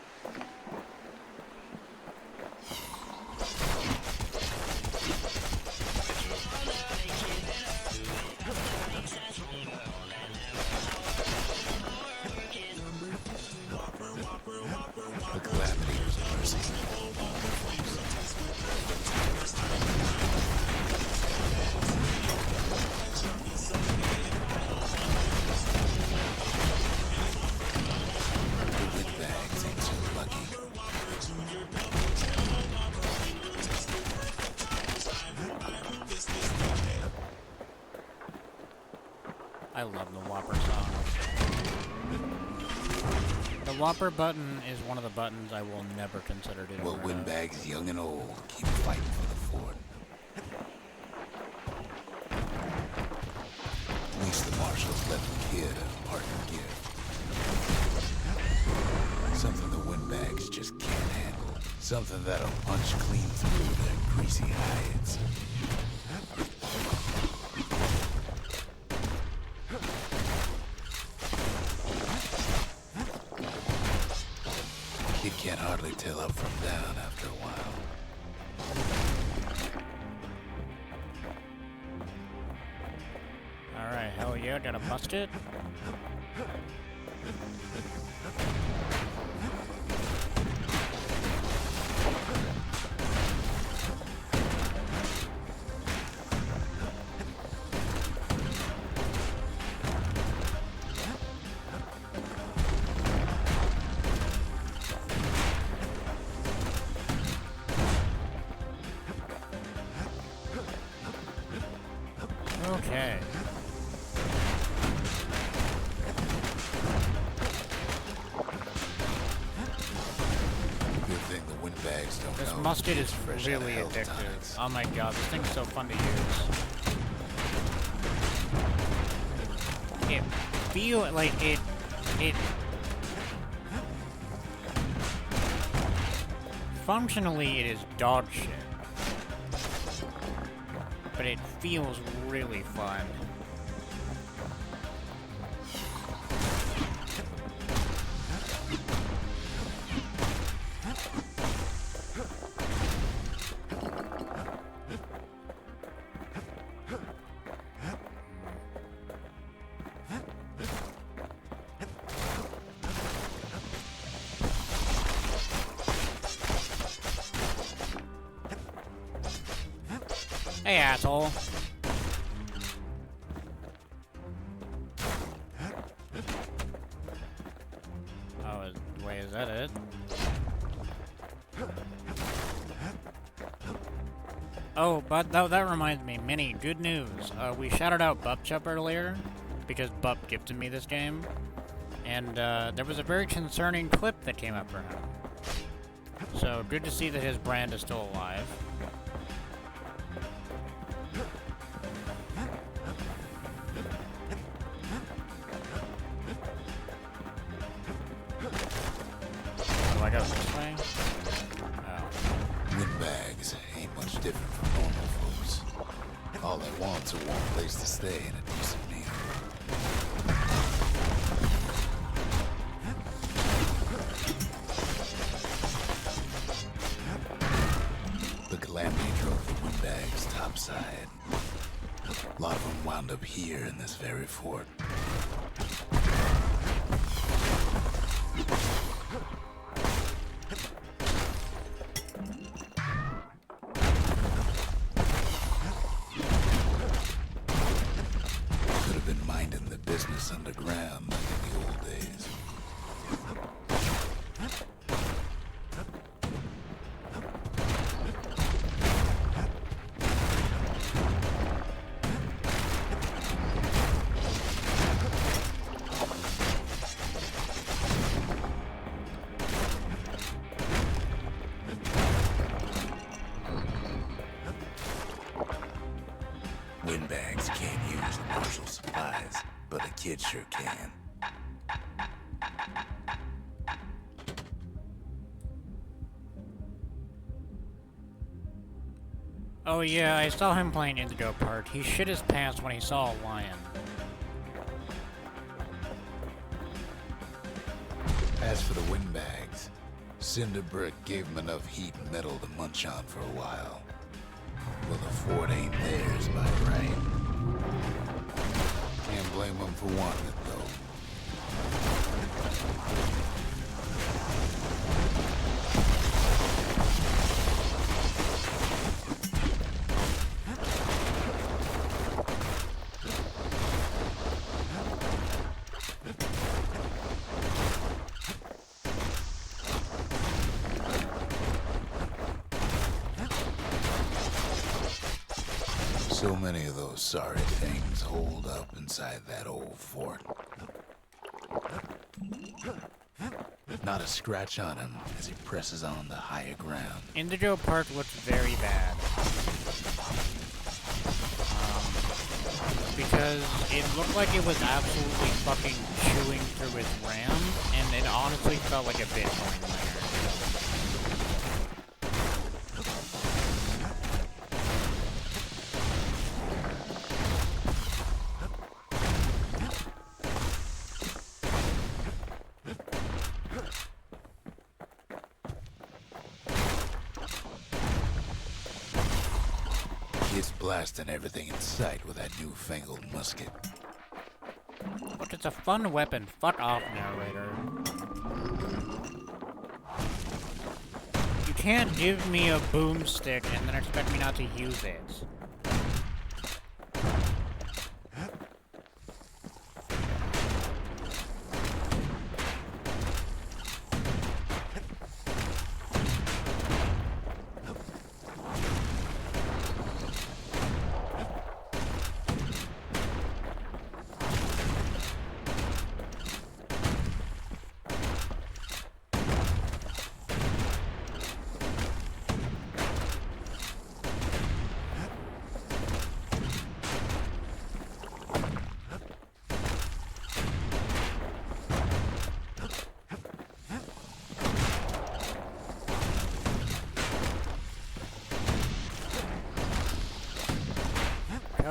The calamity was a mercy. The windbags ain't so lucky. I love the Whopper song. The Whopper button is one of the buttons I will never consider getting Well, rid of. windbags, young and old, keep fighting for the fort. At least the marshals let the kid a partner gift. Something the windbags just can't handle. Something that'll punch clean through their greasy hides. Kid can't hardly tell up from down after a while. Alright, hell yeah, gotta bust it. Okay. Good thing the windbags don't This know. musket is It's fresh out of really health addictive. tonics. Oh my god, this thing's so fun to use. It feel like it functionally it is dog shit. But it feels really fun. Hey, asshole. Oh, wait, is that it? Oh, but that reminds me, Minnie, good news. We shouted out Bupchup earlier, because Bup gifted me this game. And, there was a very concerning clip that came up for him. So, good to see that his brand is still alive. Do I go this way? Oh. Windbags ain't much different from normal folks. All they want's a warm place to stay and a decent meal. The calamity drove the windbags topside. A lot of them wound up here in this very fort. Could have been minding the business underground like in the old days. Windbags can't use the marshal supplies, but a kid sure can. Oh yeah, I saw him playing Indigo Park. He shit his pants when he saw a lion. As for the windbags, Cinderbrick gave them enough heat and metal to munch on for a while. Well, the fort ain't theirs by right. Can't blame them for wanting it, though. So many of those sorry things holed up inside that old fort. Not a scratch on him as he presses on to higher ground. Indigo Park looks very bad. Because it looked like it was absolutely fucking chewing through its RAM, and it honestly felt like a Bitcoin miner. Kid's blasting everything in sight with that newfangled musket. But it's a fun weapon. Fuck off, narrator. You can't give me a boomstick and then expect me not to use it.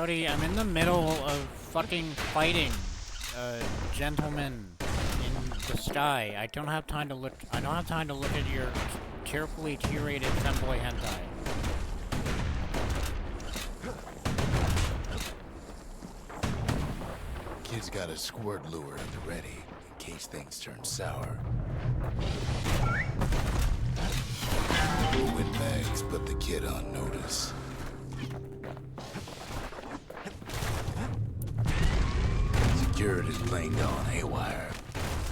Cody, I'm in the middle of fucking fighting a gentleman in the sky. I don't have time to look. I don't have time to look at your carefully curated femboy hentai. Kid's got a squirt lure at the ready in case things turn sour. The windbags put the kid on notice. Security's playing gone haywire.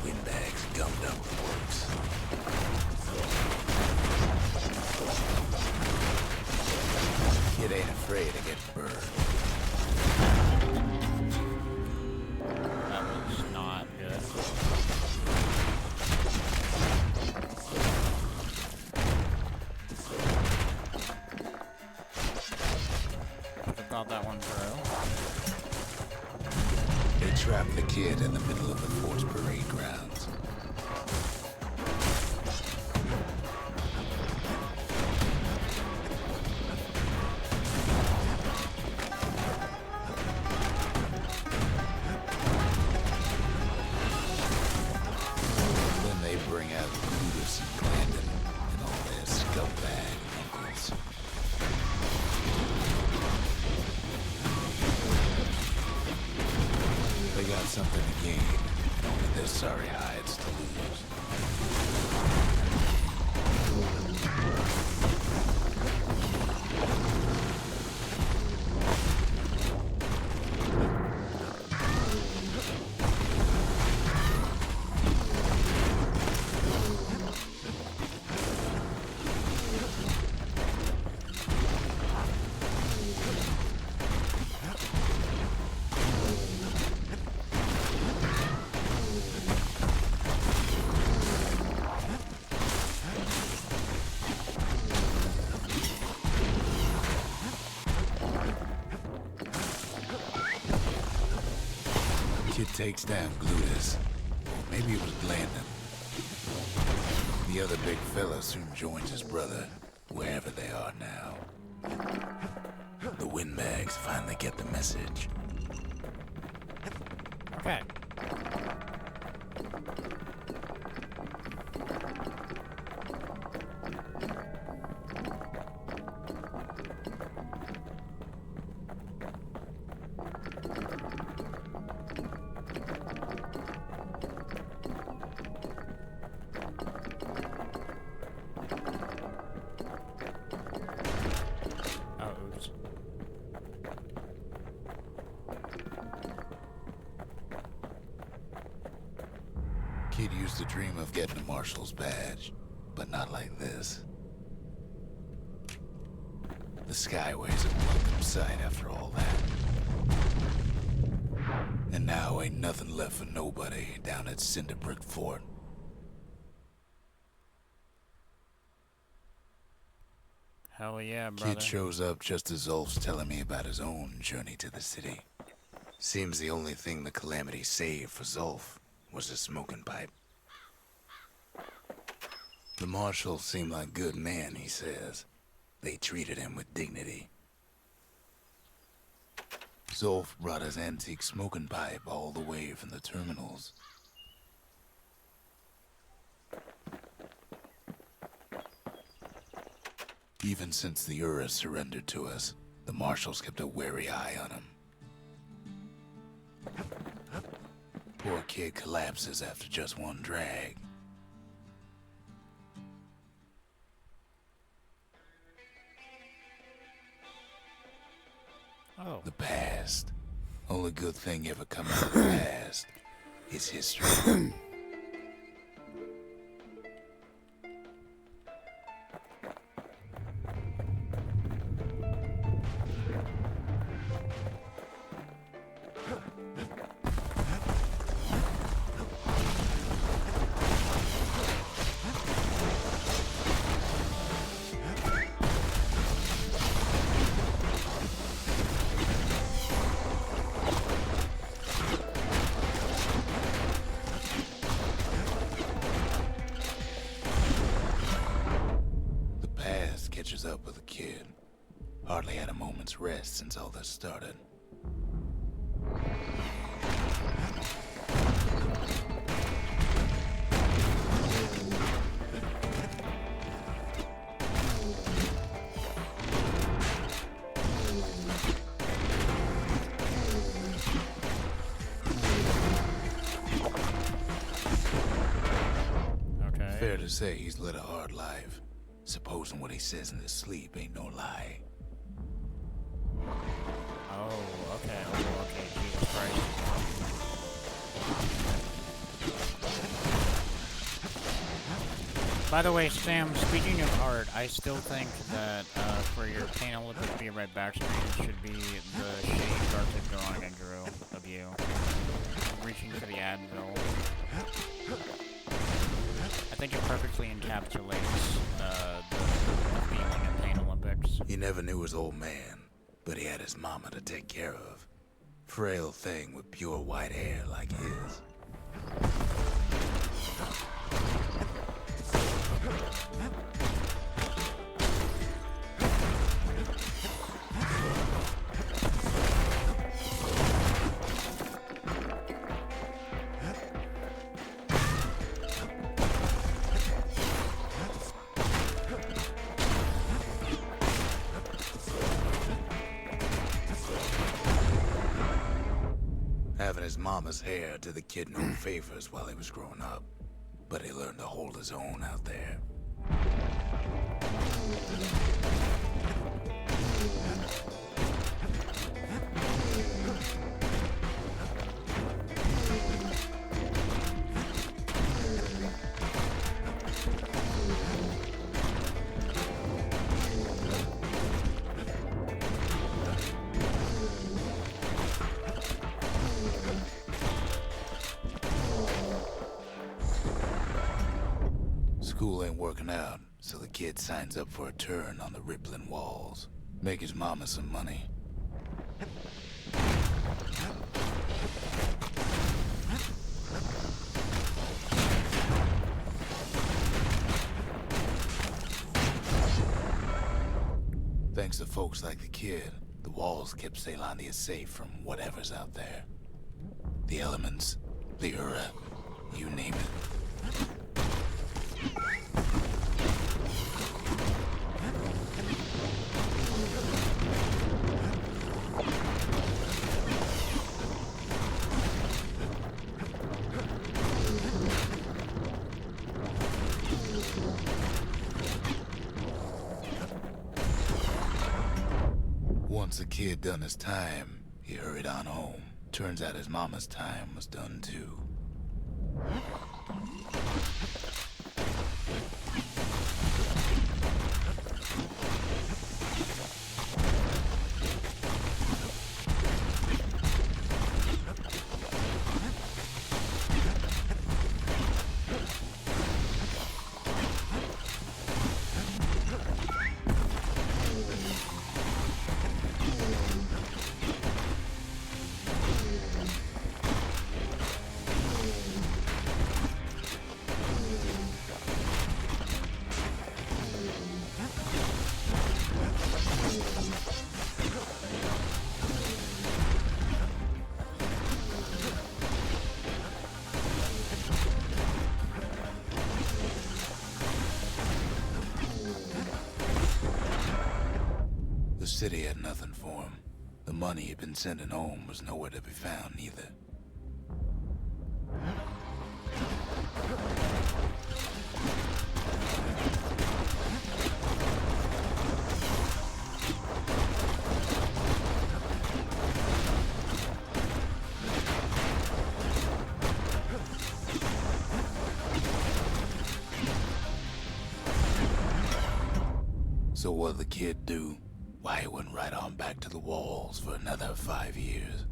Windbags gummed up the works. Kid ain't afraid to get burned. That was not good. I thought that one through. They trapped the kid in the middle of the fort's parade grounds. Then they bring out Brutus and Glandon and all their scumbag uncles. They got something to gain, and only their sorry hides to lose. Kid takes down Glutus. Or maybe it was Glandon. The other big fella soon joins his brother, wherever they are now. The windbags finally get the message. Okay. Oh, oops. Kid used to dream of getting a marshal's badge, but not like this. The Skyway's a welcome sight after all that. And now ain't nothing left for nobody down at Cinderbrick Fort. Hell yeah, brother. Kid shows up just as Ulf's telling me about his own journey to the city. Seems the only thing the Calamity saved for Zulf was a smoking pipe. The marshals seem like good men, he says. They treated him with dignity. Zulf brought his antique smoking pipe all the way from the terminals. Even since the Urus surrendered to us, the marshals kept a wary eye on him. Poor kid collapses after just one drag. Oh. The past. Only good thing ever come out of the past is history. Catches up with the kid. Hardly had a moment's rest since all this started. Fair to say he's led a hard life. Supposing what he says in his sleep ain't no lie. Oh, okay. Oh, okay. Jesus Christ. By the way, Sam, speaking of art, I still think that for your Painolympic Be Right Back screen, it should be the shade Arctic drawing I drew of you. Reaching for the Advil. I think it perfectly encapsulates the feeling of Painolympics. He never knew his old man, but he had his mama to take care of. Frail thing with pure white hair like his. Having his mama's hair did the kid no favors while he was growing up, but he learned to hold his own out there. School ain't working out, so the kid signs up for a turn on the rippling walls. Make his mama some money. Thanks to folks like the kid, the walls kept Ceylondia safe from whatever's out there. The elements, the Ura, you name it. Once the kid done his time, he hurried on home. Turns out his mama's time was done too. The city had nothing for him. The money he'd been sending home was nowhere to be found either. So what'd the kid do? Why, he went right on back to the walls for another 5 years.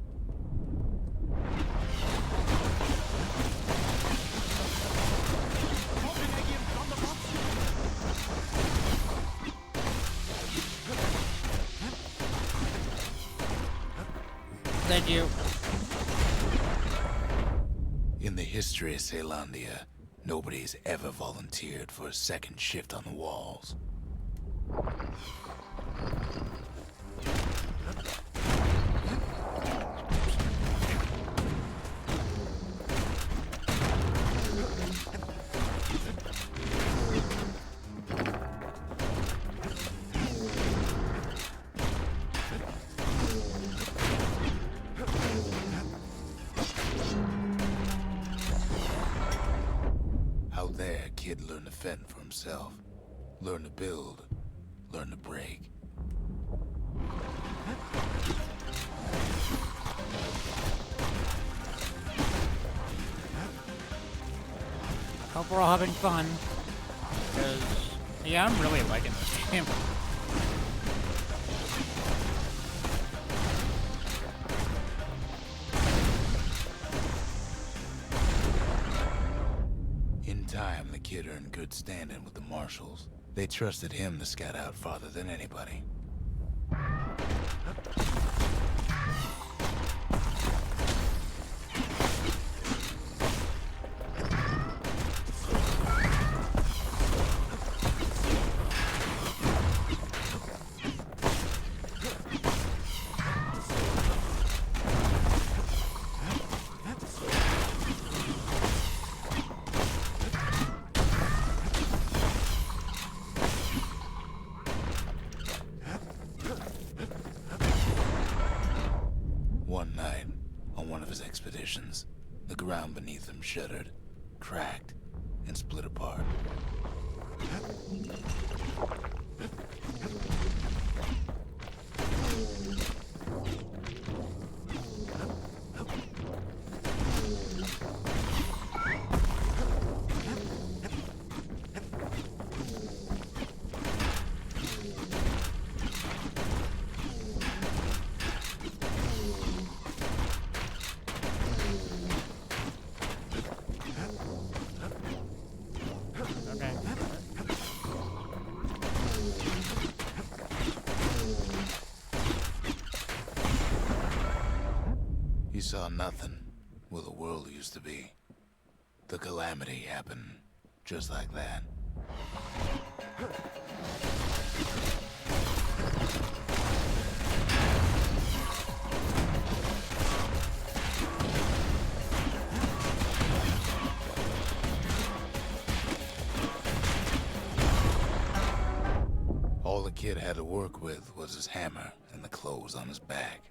Thank you. In the history of Ceylondia, nobody's ever volunteered for a second shift on the walls. How there, kid learned to fend for himself. Learn to build. Learn to break. Hope we're all having fun. Because, yeah, I'm really liking this game. In time, the kid earned good standing with the marshals. They trusted him to scout out farther than anybody. One night, on one of his expeditions, the ground beneath him shuddered, cracked, and split apart. Okay. He saw nothing where the world used to be. The calamity happened just like that. All the kid had to work with was his hammer and the clothes on his back.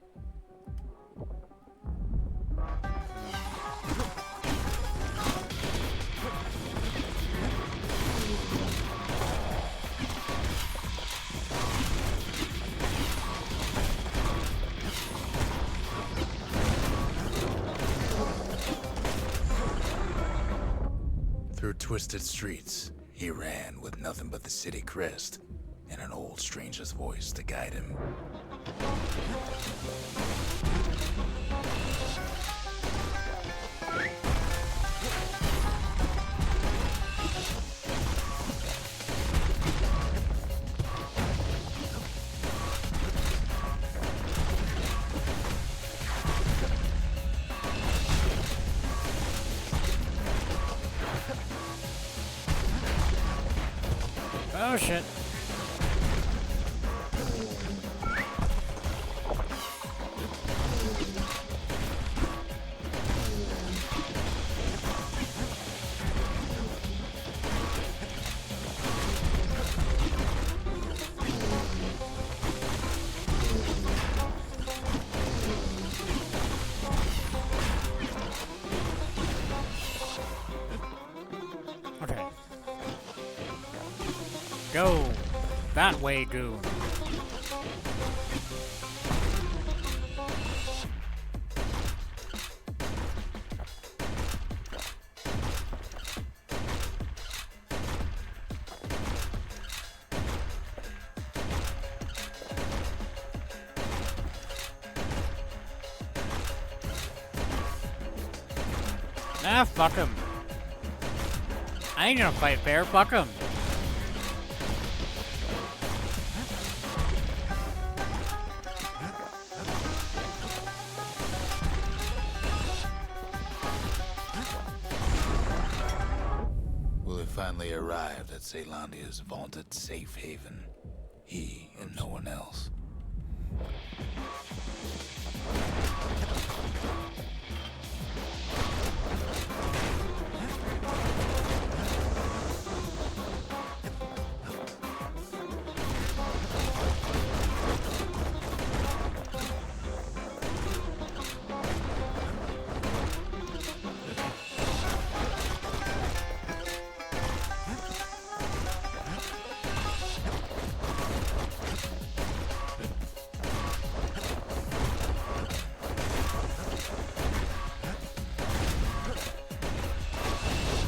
Through twisted streets, he ran with nothing but the city crest and an old stranger's voice to guide him. Oh shit. Okay. Go that way, goon. Nah, fuck him. I ain't gonna fight fair, fuck him. Well, he finally arrived at Caelandia's vaunted safe haven. He and no one else.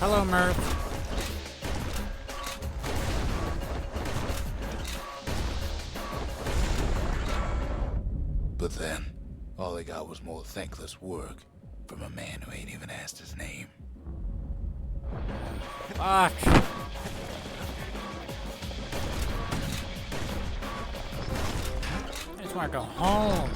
Hello, Murph. But then, all I got was more thankless work from a man who ain't even asked his name. Fuck. I just want to go home.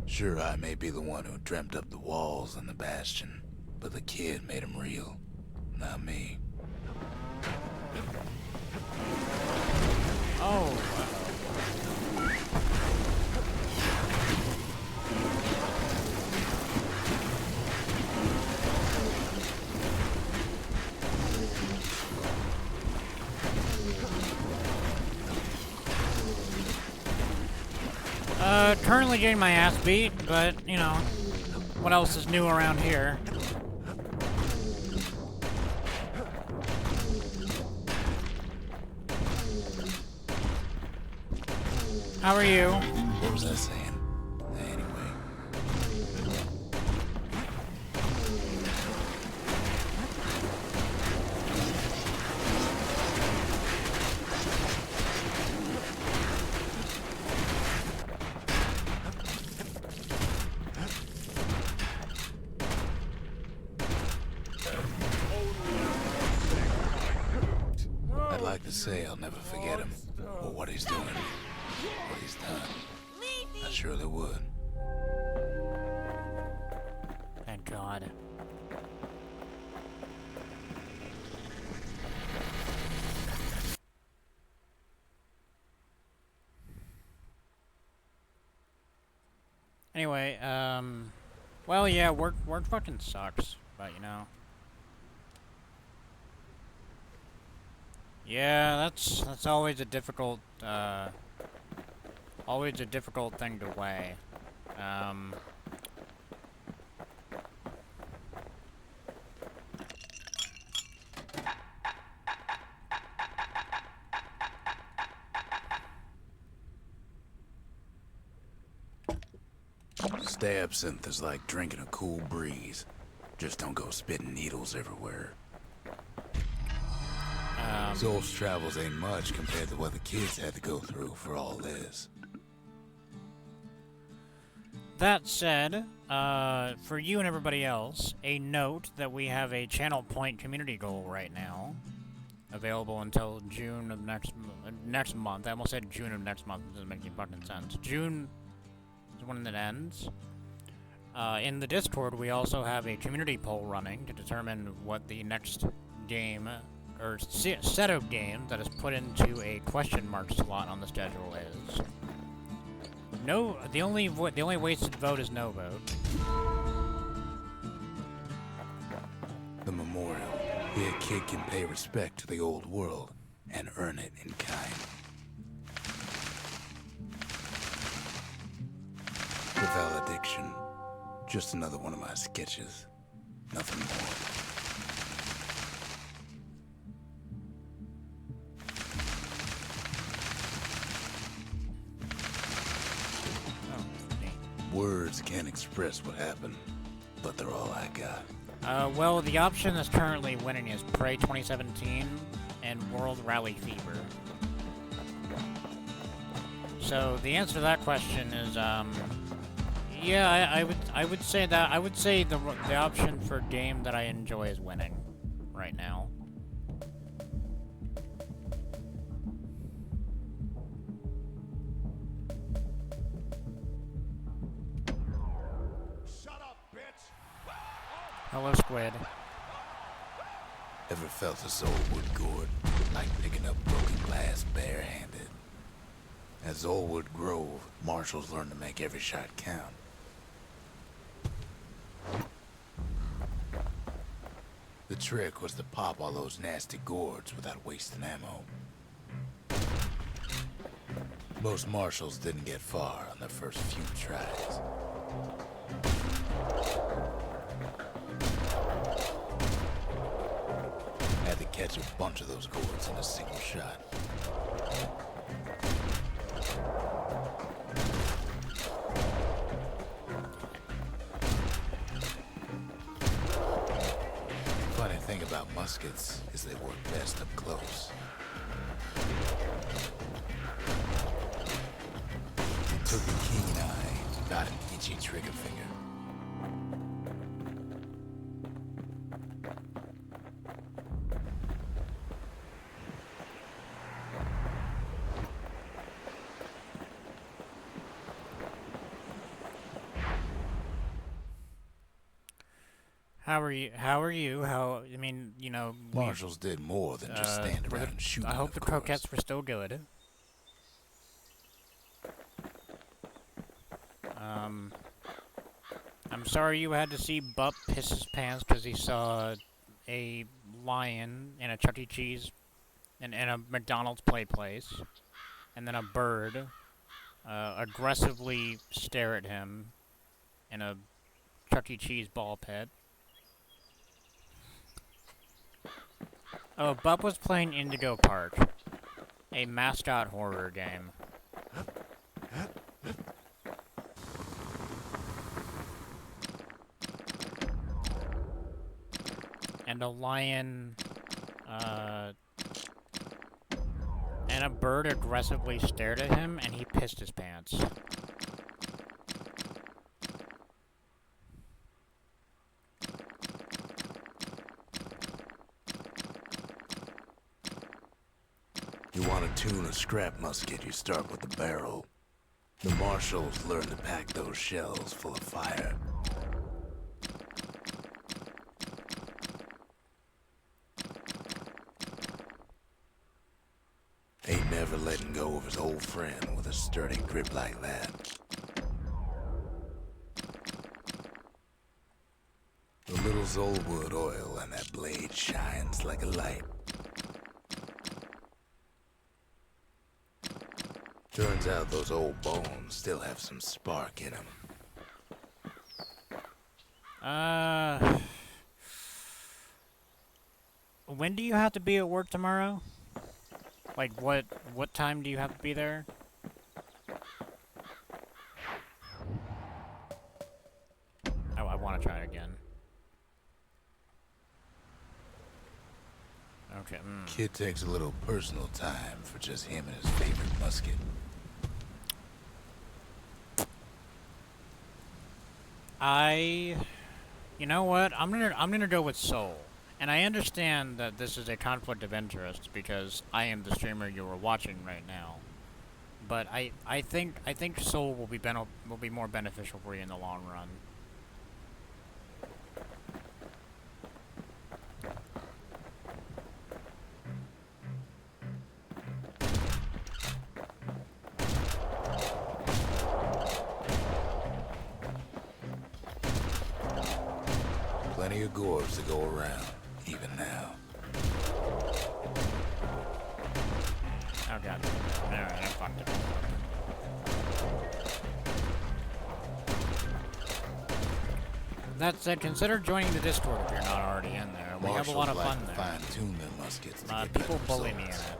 Sure, I may be the one who dreamt up the walls and the bastion, but the kid made them real, not me. Oh. Currently getting my ass beat, but, you know, what else is new around here? How are you? What was I saying? Anyway. I'd like to say I'll never forget him, or what he's doing, what he's done. I surely would. Thank God. Anyway, well, yeah, work fucking sucks, but you know. Yeah, that's always a difficult thing to weigh. Stay absinthe is like drinking a cool breeze. Just don't go spitting needles everywhere. Soul's travels ain't much compared to what the kids had to go through for all this. That said, for you and everybody else, a note that we have a Channel Point community goal right now, available until June of next month. I almost said June of next month. It doesn't make any fucking sense. June is when it ends. In the Discord, we also have a community poll running to determine what the next game or set of games that is put into a question mark slot on the schedule is. No, the only wasted vote is no vote. The memorial. Here a kid can pay respect to the old world and earn it in kind. The valediction. Just another one of my sketches. Nothing more. Words can't express what happened, but they're all I got. Well, the option that's currently winning is Prey 2017 and World Rally Fever. So the answer to that question is, yeah, I would say that the option for game that I enjoy is winning right now. Hello, Squid. Ever felt a soul wood gourd, like picking up broken glass barehanded? At Zolwood Grove, marshals learned to make every shot count. The trick was to pop all those nasty gourds without wasting ammo. Most marshals didn't get far on their first few tries. Had to catch a bunch of those gourds in a single shot. Funny thing about muskets is they work best up close. It took a keen eye, not an itchy trigger finger. How are you? I mean, you know, Marshals did more than just stand around and shoot. I hope of the course. croquettes were still good. I'm sorry you had to see Bup piss his pants because he saw a lion in a Chuck E. Cheese and in a McDonald's play place, and then a bird aggressively stare at him in a Chuck E. Cheese ball pit. Oh, Bub was playing Indigo Park, a mascot horror game. And a lion, and a bird aggressively stared at him, and he pissed his pants. You want to tune a scrap musket, you start with the barrel. The marshals learn to pack those shells full of fire. Ain't never letting go of his old friend with a sturdy grip like that. The little Zolwood oil and that blade shines like a light. Turns out those old bones still have some spark in them. When do you have to be at work tomorrow? Like, what time do you have to be there? Oh, I want to try it again. Okay, Kid takes a little personal time for just him and his favorite musket. You know what? I'm gonna go with Soul. And I understand that this is a conflict of interest because I am the streamer you are watching right now. But I think Soul will be more beneficial for you in the long run. Plenty of gourds to go around, even now. Oh god. Alright, I fucked it. That said, consider joining the Discord if you're not already in there. We have a lot of fun there. Fine-tune their muskets to get People better bully me in results.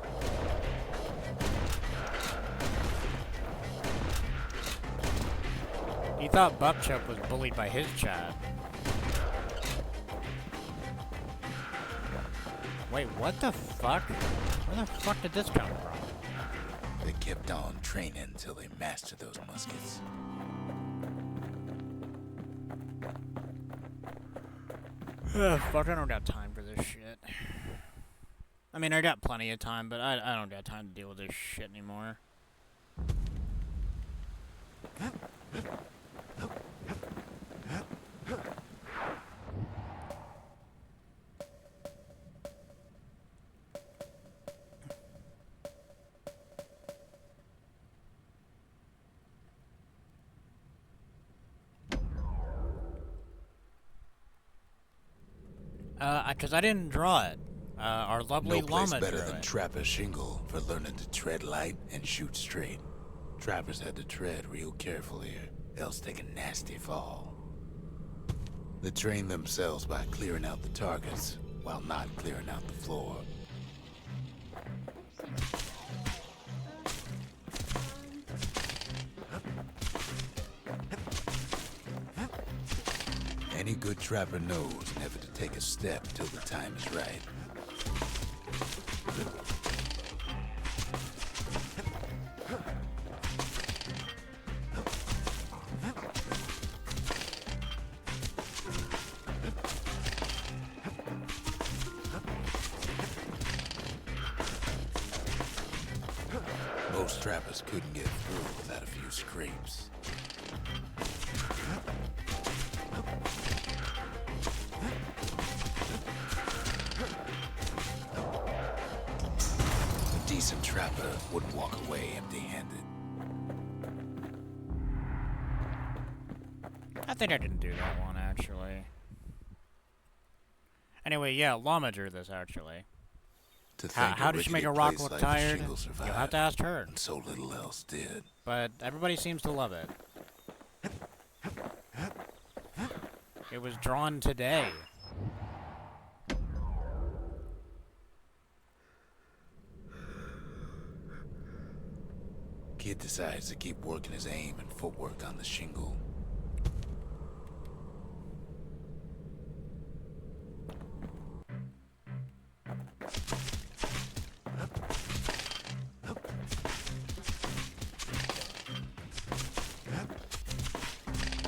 it. He thought Bupchuck was bullied by his chat. Wait, what the fuck? Where the fuck did this come from? They kept on training until they mastered those muskets. Fuck, I don't got time for this shit. I mean, I got plenty of time, but I don't got time to deal with this shit anymore. Because I didn't draw it. Our lovely No place llama better drew than it. Trapper Shingle for learning to tread light and shoot straight. Trappers had to tread real careful here, else take a nasty fall. They train themselves by clearing out the targets, while not clearing out the floor. Any good trapper knows never to take a step till the time is right. Most trappers couldn't get through without a few scrapes. A decent trapper wouldn't walk away empty-handed. I think I didn't do that one, actually. Anyway, yeah, Llama drew this, actually. To think How did she make a rock look tired? You'll You'll have to ask her. and so little else did. But everybody seems to love it. It was drawn today. Kid decides to keep working his aim and footwork on the shingle.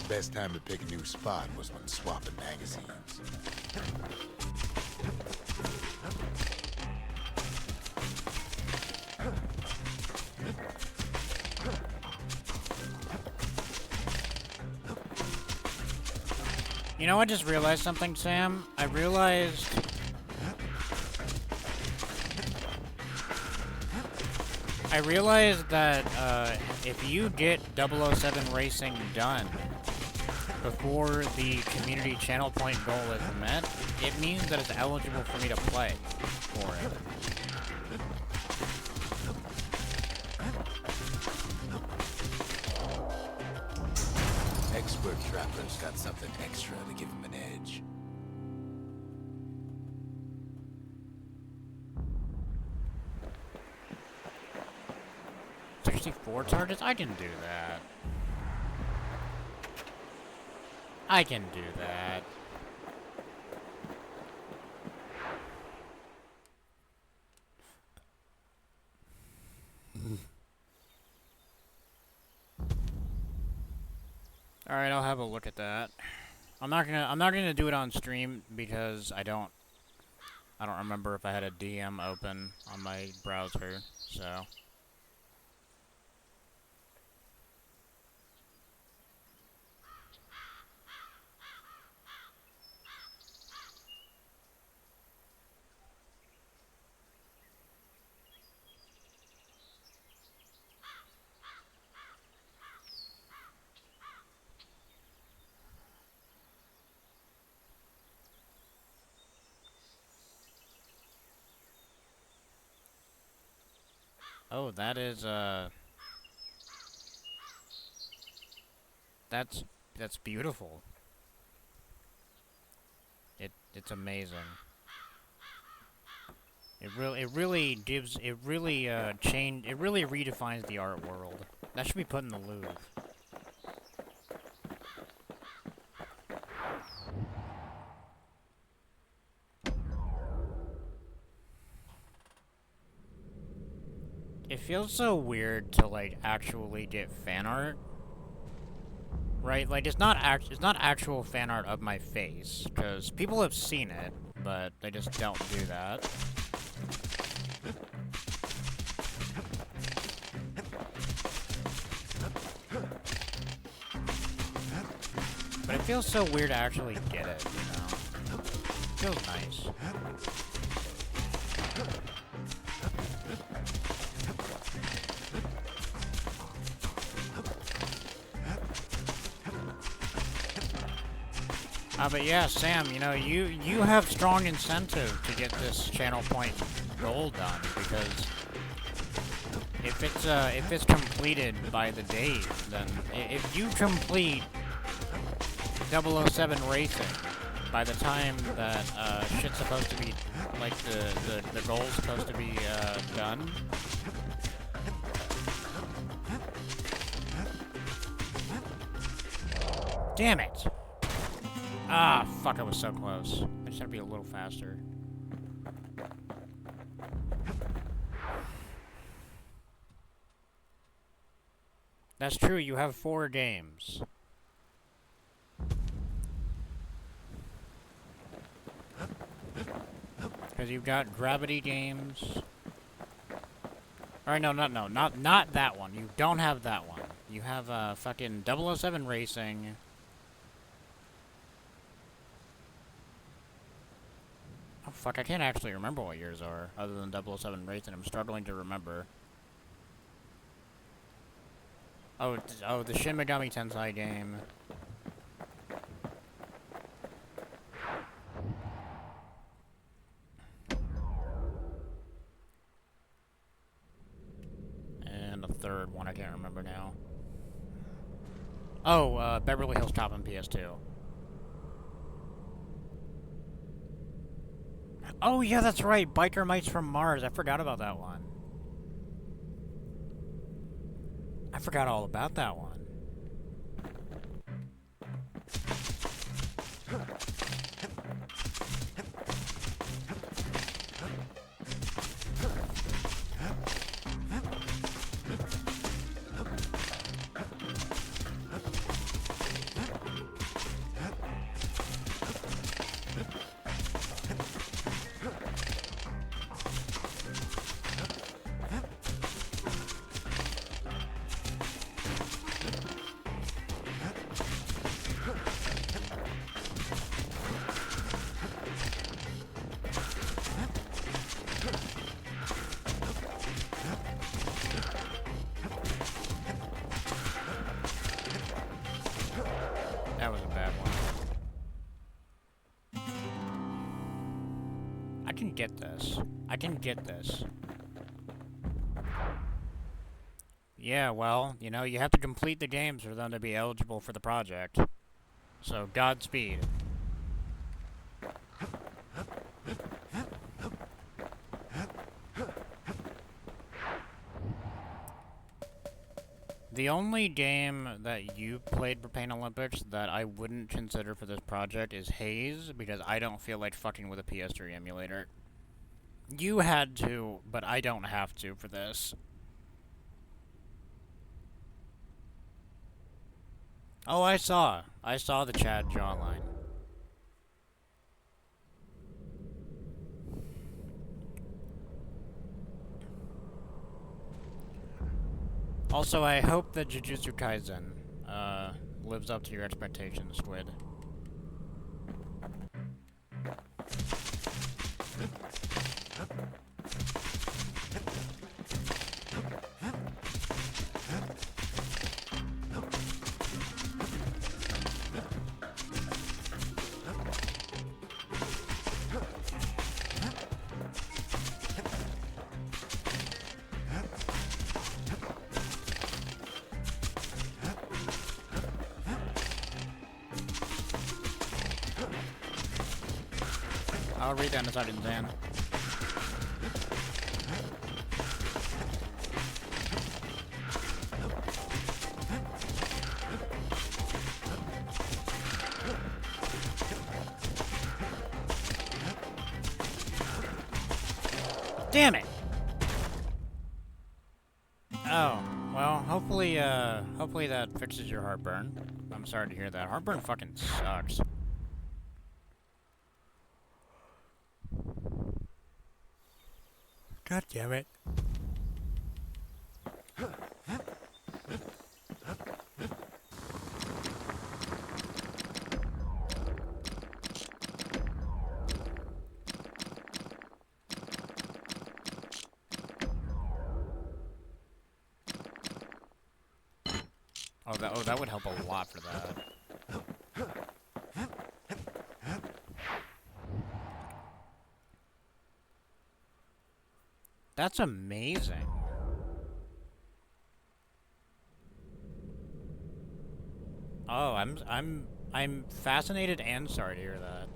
Best time to pick a new spot was when swapping magazines. You know, I just realized something, Sam. I realized that if you get 007 Racing done before the community channel point goal is met, it means that it's eligible for me to play for it. Expert trappers got something extra to give him an edge. Four targets? I can do that. I can do that. All right, I'll have a look at that. I'm not gonna do it on stream because I don't remember if I had a DM open on my browser, so. Oh, that is, that's beautiful. It's amazing. It really redefines the art world. That should be put in the Louvre. It feels so weird to, like, actually get fan art. Right? Like, it's not actual fan art of my face, because people have seen it, but they just don't do that. But it feels so weird to actually get it, you know? It feels nice. But yeah, Sam, you know, you have strong incentive to get this channel point goal done, because if it's completed by the date, then if you complete 007 Racing by the time that shit's supposed to be, like the goal's supposed to be done. Damn it! Ah, fuck, I was so close. I just had to be a little faster. That's true, you have 4 games. Because you've got Gravity Games. Alright, not that one. You don't have that one. You have fucking 007 Racing. Oh fuck, I can't actually remember what yours are, other than 007 Racing. I'm struggling to remember. Oh, the Shin Megami Tensei game. And a third one, I can't remember now. Oh, Beverly Hills Cop on PS2. Oh yeah, that's right, Biker Mice from Mars. I forgot about that one. I forgot all about that one. That was a bad one. I can get this. I can get this. Yeah, well, you know, you have to complete the games for them to be eligible for the project. So, Godspeed. The only game that you played for Pain Olympics that I wouldn't consider for this project is Haze, because I don't feel like fucking with a PS3 emulator. You had to, but I don't have to for this. Oh, I saw the Chad jawline. Also, I hope that Jujutsu Kaisen, lives up to your expectations, Squid. I'll read that in a second, Dan. Damn it! Oh, well, hopefully that fixes your heartburn. I'm sorry to hear that. Heartburn fucking sucks. God damn it. Oh, that would help a lot for that. That's amazing. Oh, I'm fascinated and sorry to hear that.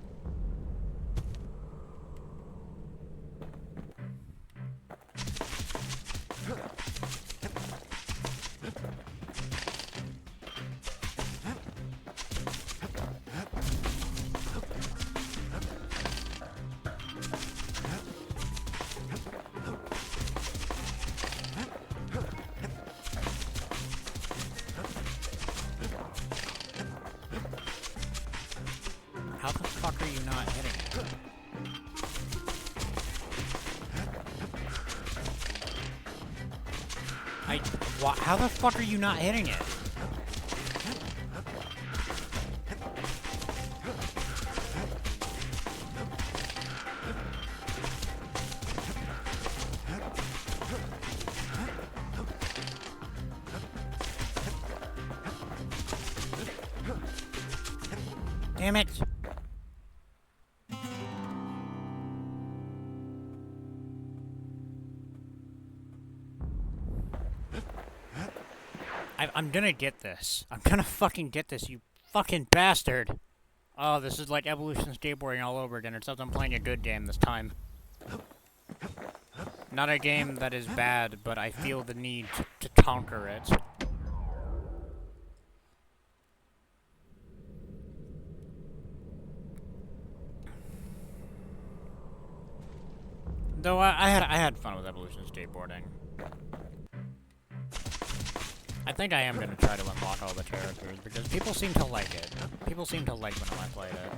How the fuck are you not hitting it? How the fuck are you not hitting it? Damn it! I'm gonna get this. I'm gonna fucking get this, you fucking bastard! Oh, this is like Evolution Skateboarding all over again, except I'm playing a good game this time. Not a game that is bad, but I feel the need to conquer it. Though I had fun with Evolution Skateboarding. I think I am gonna try to unlock all the characters because people seem to like it. People seem to like when I played it.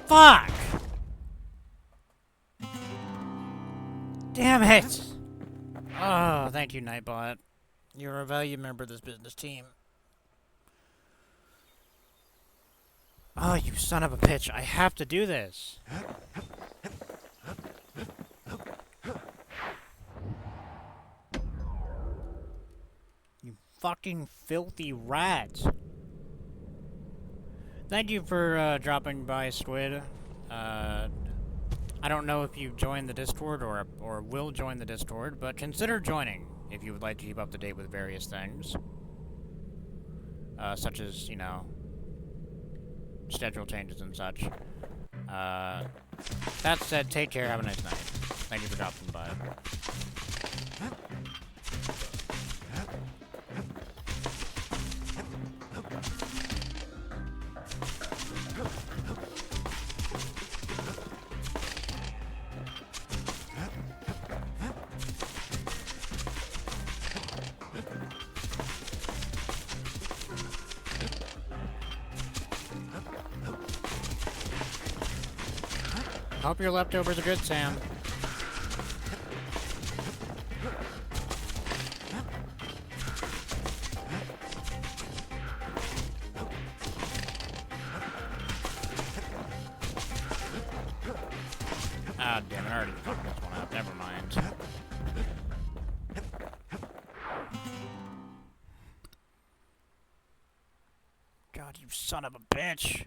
Fuck! Damn it! Oh, thank you, Nightbot. You're a valued member of this business team. Oh, you son of a bitch. I have to do this. You fucking filthy rats. Thank you for dropping by, Squid. I don't know if you've joined the Discord or will join the Discord, but consider joining if you would like to keep up to date with various things. Such as, you know, schedule changes and such. That said, take care, have a nice night. Thank you for dropping by. Hope your leftovers are good, Sam. Ah, damn it, I already fucked this one up. Never mind. God, you son of a bitch.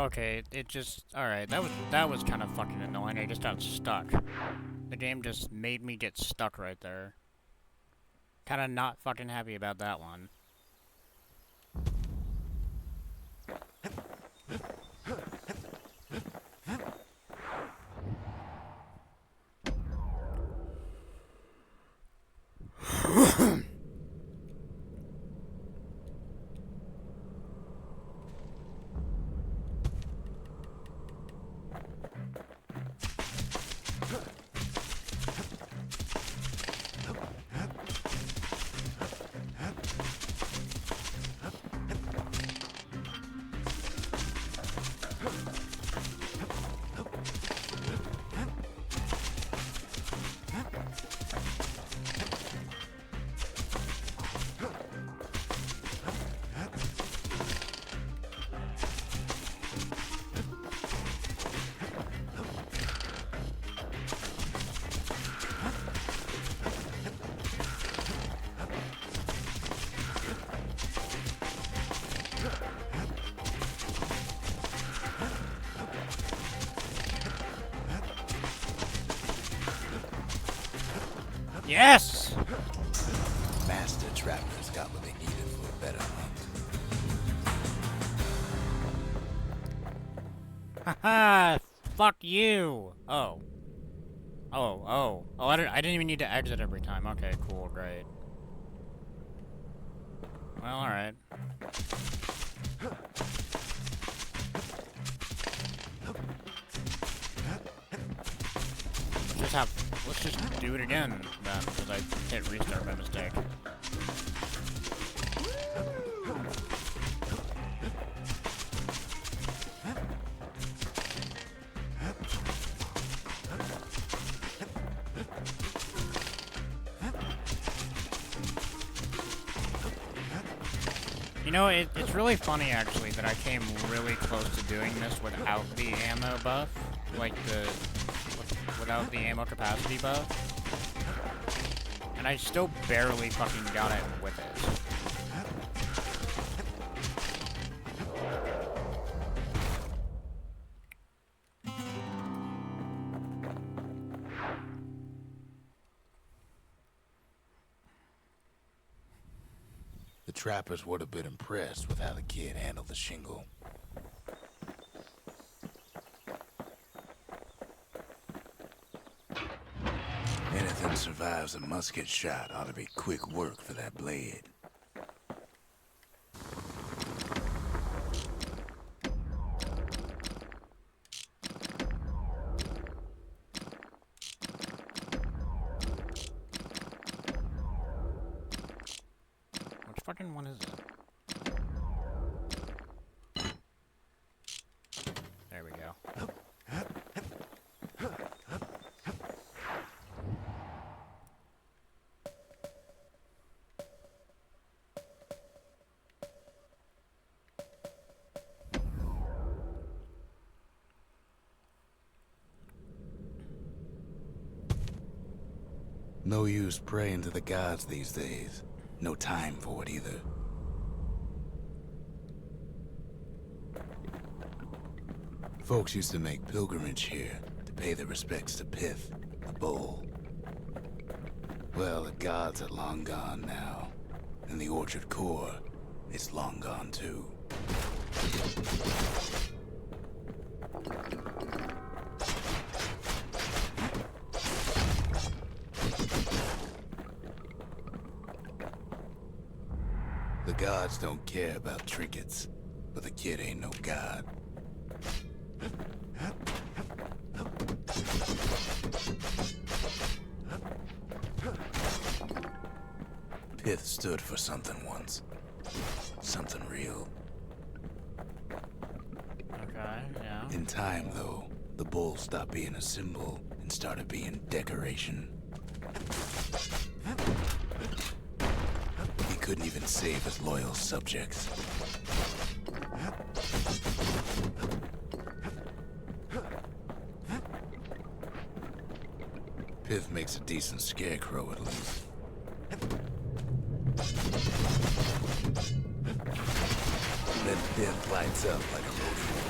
Okay, it just... Alright, that was kind of fucking annoying. I just got stuck. The game just made me get stuck right there. Kinda not fucking happy about that one. Yes! Master trappers got what they needed for a better hunt. Haha! Fuck you! Oh. Oh, I didn't even need to exit every time. Okay, cool, great. Well, alright. Let's just do it again, then, because I hit restart by mistake. You know, it's really funny, actually, that I came really close to doing this without the ammo buff. Like, without the ammo capacity buff. And I still barely fucking got it with it. The trappers would have been impressed with how the kid handled the shingle. Anything survives a musket shot ought to be quick work for that blade. Which fucking one is it? There we go. No use praying to the gods these days. No time for it either. Folks used to make pilgrimage here to pay their respects to Pith, the bull. Well, the gods are long gone now, and the orchard core is long gone too. The gods don't care about trinkets, but the kid ain't no god. Pith stood for something once. Something real. Okay, yeah. In time, though, the bull stopped being a symbol and started being decoration. He couldn't even save his loyal subjects. Pith makes a decent scarecrow, at least. Then Pith lights up like a rodeo.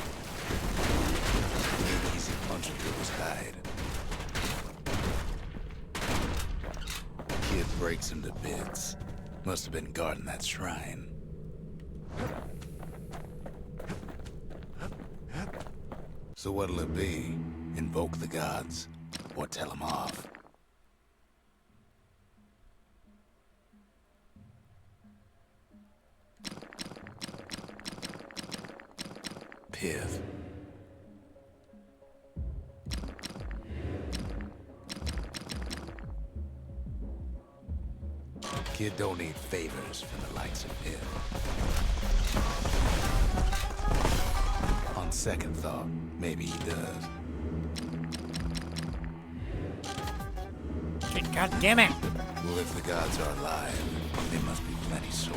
punching through his hide. Kid breaks him to bits. Must have been guarding that shrine. So what'll it be? Invoke the gods? Or tell them off? Piv. Kid don't need favors from the likes of Piv. On second thought, maybe he does. Shit, God damn it! Well, if the gods are alive, they must be plenty sore.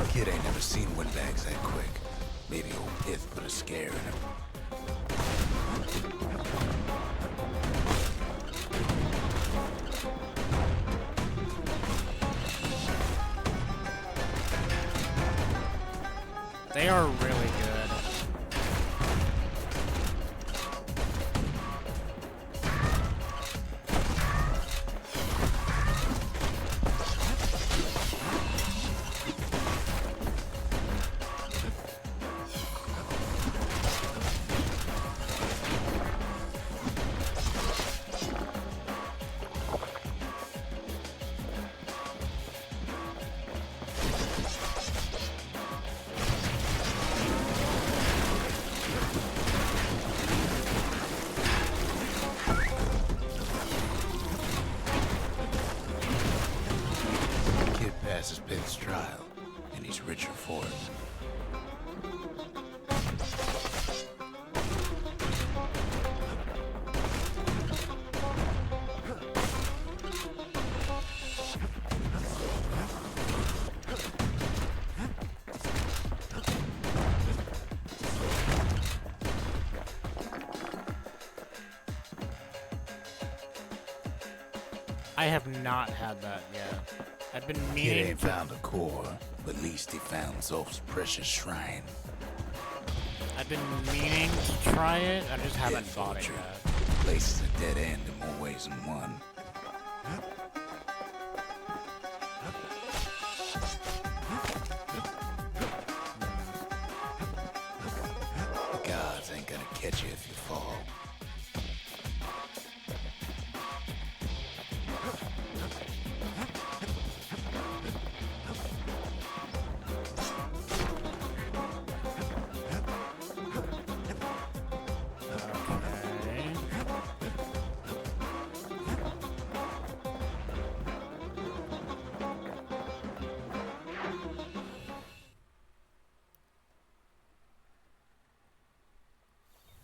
Kid ain't never seen windbags that quick. Maybe old Pith put a scare in him. They are really good. Passes Pith's trial, and he's richer for it. I have not had that yet. I've been Kid meaning ain't found a core, but at least he found Zolf's precious shrine. I've been meaning to try it. I just haven't Dead bought it vulture. yet. Place is a dead end in more ways than one. The gods ain't gonna catch you if you fall. Okay.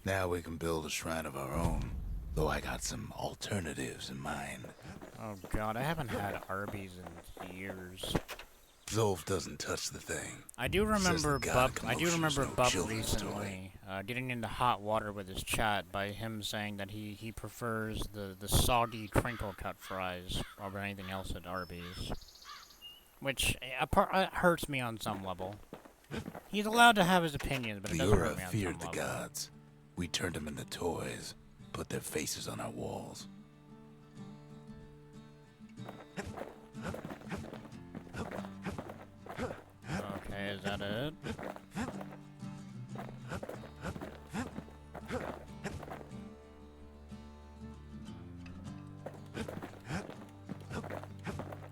Now we can build a shrine of our own, though I got some alternatives in mind. Oh god, I haven't had Arby's in years. Zolf doesn't touch the thing. I do Says remember the god Bub. I do commotion's remember no Bub children's recently getting into hot water with his chat by him saying that he prefers the soggy crinkle cut fries over anything else at Arby's, which hurts me on some level. He's allowed to have his opinions, but it The doesn't Ura hurt me on feared some the level. gods. We turned them into toys, put their faces on our walls. Okay, is that it?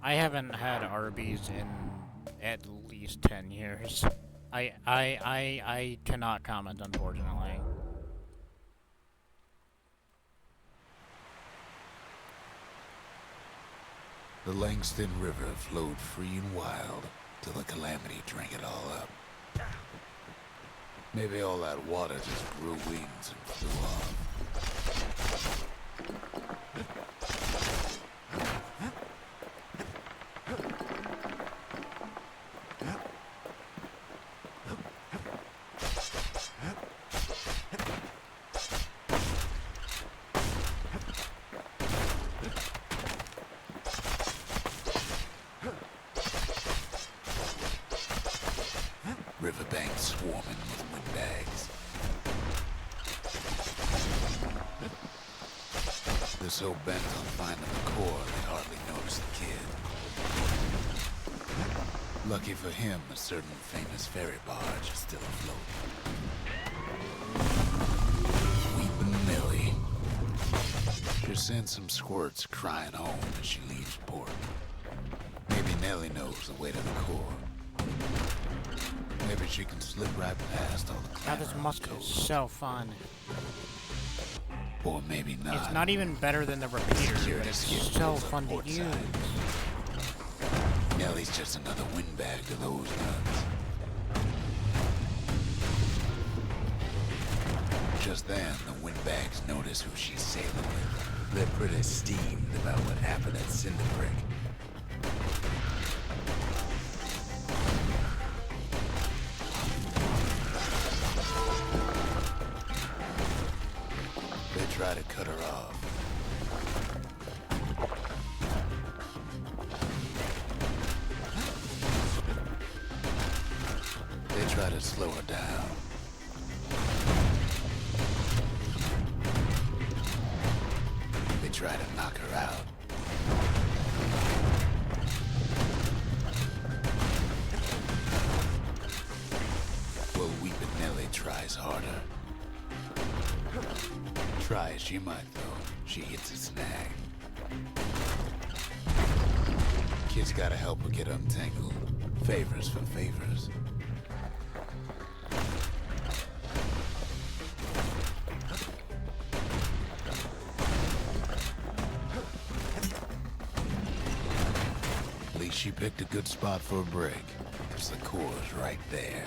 I haven't had Arby's in at least 10 years. I cannot comment, unfortunately. The Langston River flowed free and wild till the calamity drank it all up. Maybe all that water just grew wings and flew off. riverbank swarming with windbags. They're so bent on finding the core, they hardly notice the kid. Lucky for him, a certain famous ferry barge is still afloat. Weepin' Millie. She sends some squirts crying home as she leaves port. Maybe Nellie knows the way to the core. Maybe she can slip right past all the God, clamor this on musk is coast. so fun. Or maybe not. It's not even better than the repeater, but it's so fun to use. Nellie's just another windbag to those guns. Just then, the windbags notice who she's sailing with. They're pretty steamed about what happened at Cinderbrick. They try to cut her off. They try to slow her down. They try to knock her out. Well, Weepin' Nellie tries harder. Try as she might, though, she hits a snag. Kid's gotta help her get untangled. Favors for favors. At least she picked a good spot for a break, 'cause the core's right there.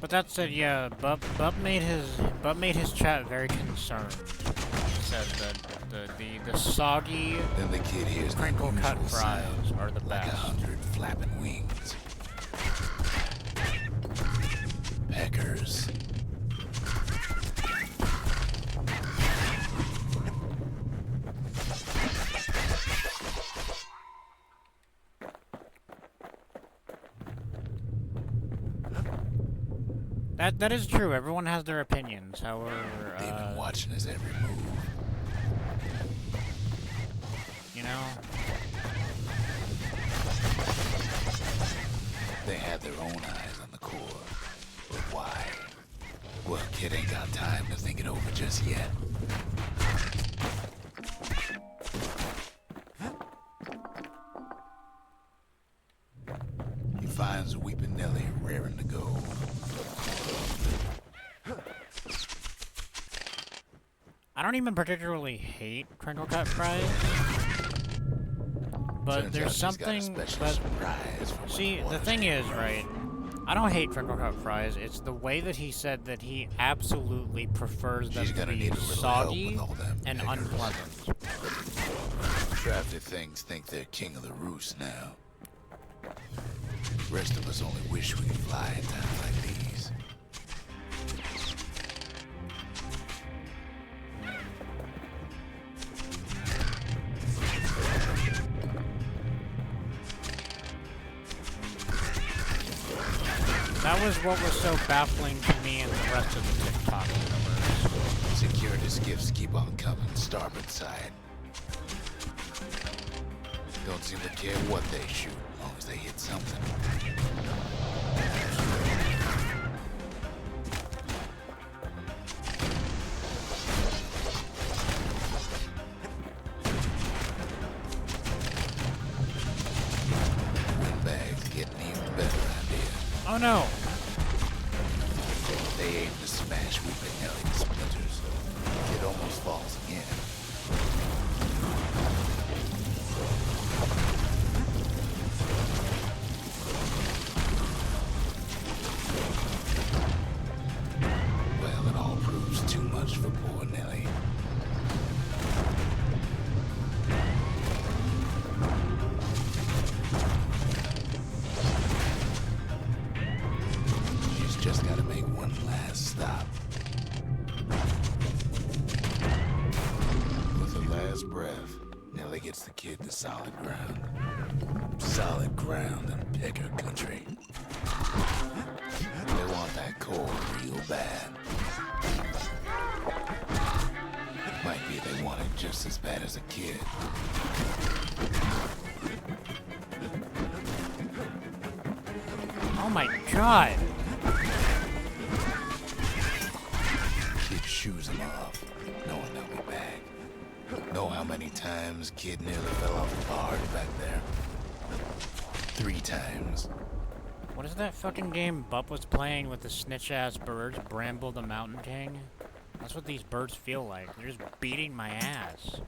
But that said, yeah, Bub made his chat very concerned. He said that the soggy Then the kid hears the crinkle cut unusual fries sound, are the like best. 100 flapping wings. Peckers. That is true. Everyone has their opinions. However, They've been watching his every move. you know, They had their own eyes on the core. But why? Well, kid ain't got time to think it over just yet. He finds Weepin' Nellie raring to go. I don't even particularly hate crinkle cut fries, but Turns there's out he's got a something. special But surprise for when see, the water's thing getting is, rough. right? I don't hate crinkle cut fries. It's the way that he said that he absolutely prefers them She's to gonna be need a little soggy help with all them and peckers. unpleasant. Crafty things think they're king of the roost now. Rest of us only wish we could fly in times like these. That was what was so baffling to me and the rest of the TikTok universe. Security skiffs keep on coming, starboard side. Don't seem to care what they shoot, as long as they hit something. Windbags getting even better around here. Oh no! They aim to smash Weepin' Nellie to splinters. It almost falls again. kid to solid ground. Solid ground in picker country. They want that core real bad. Might be they want it just as bad as a kid. Oh my god! Kid shoes him off, knowing they'll be back. Know how many times kid nearly fell off the bars back there? 3 times. What is that fucking game Bup was playing with the snitch-ass birds, Bramble the Mountain King? That's what these birds feel like. They're just beating my ass.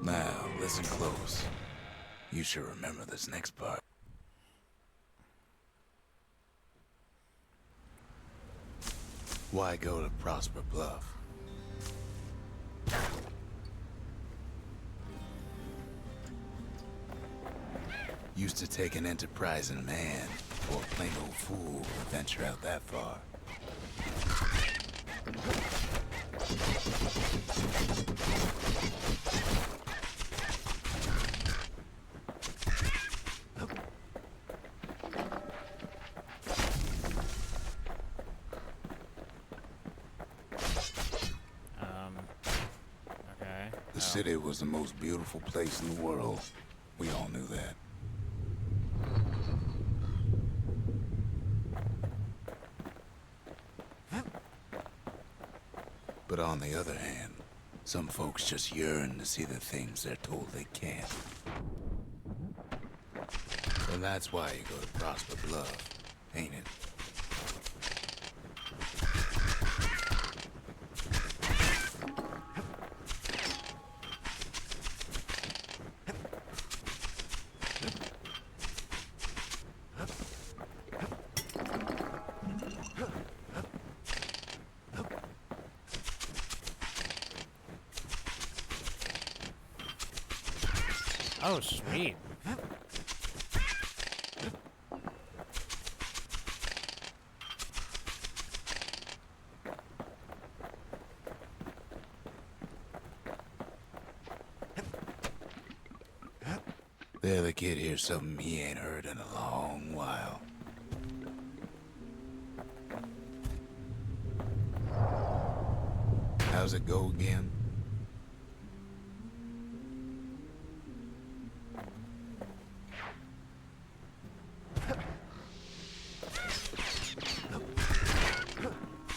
Now, listen close. You should remember this next part. Why go to Prosper Bluff? Used to take an enterprising man or a plain old fool to venture out that far. Okay. The city was the most beautiful place in the world. We all knew that. But on the other hand, some folks just yearn to see the things they're told they can't. And that's why you go to Prosper Bluff, ain't it? Oh, sweet. The other kid hears something he ain't heard in a long while. How's it go again?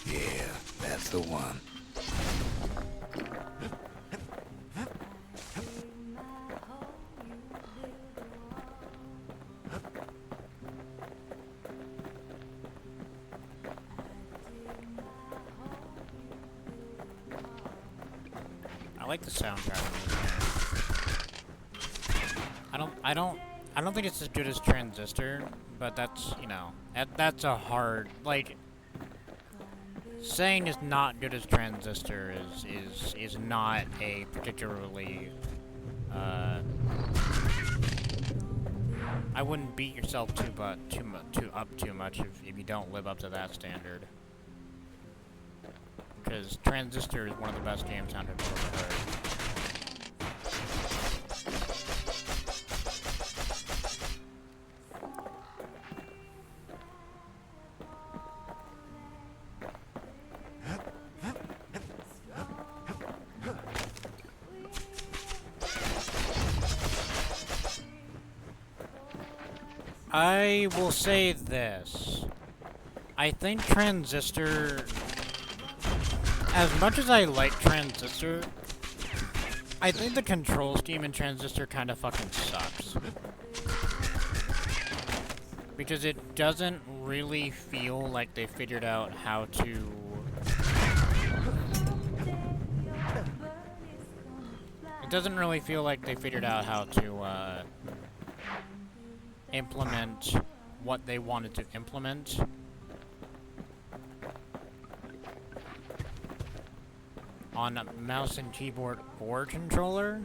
Yeah, that's the one. I like the soundtrack of this game. I don't think it's as good as Transistor, but that's, you know, that's a hard, like, saying it's not good as Transistor is not a particularly, I wouldn't beat yourself too much if you don't live up to that standard. Because Transistor is one of the best game soundtracks I've ever heard. I will say this. I think Transistor, as much as I like Transistor, I think the control scheme in Transistor kind of fucking sucks. Because it doesn't really feel like they figured out how to... It doesn't really feel like they figured out how to, implement what they wanted to implement. On a mouse and keyboard or controller.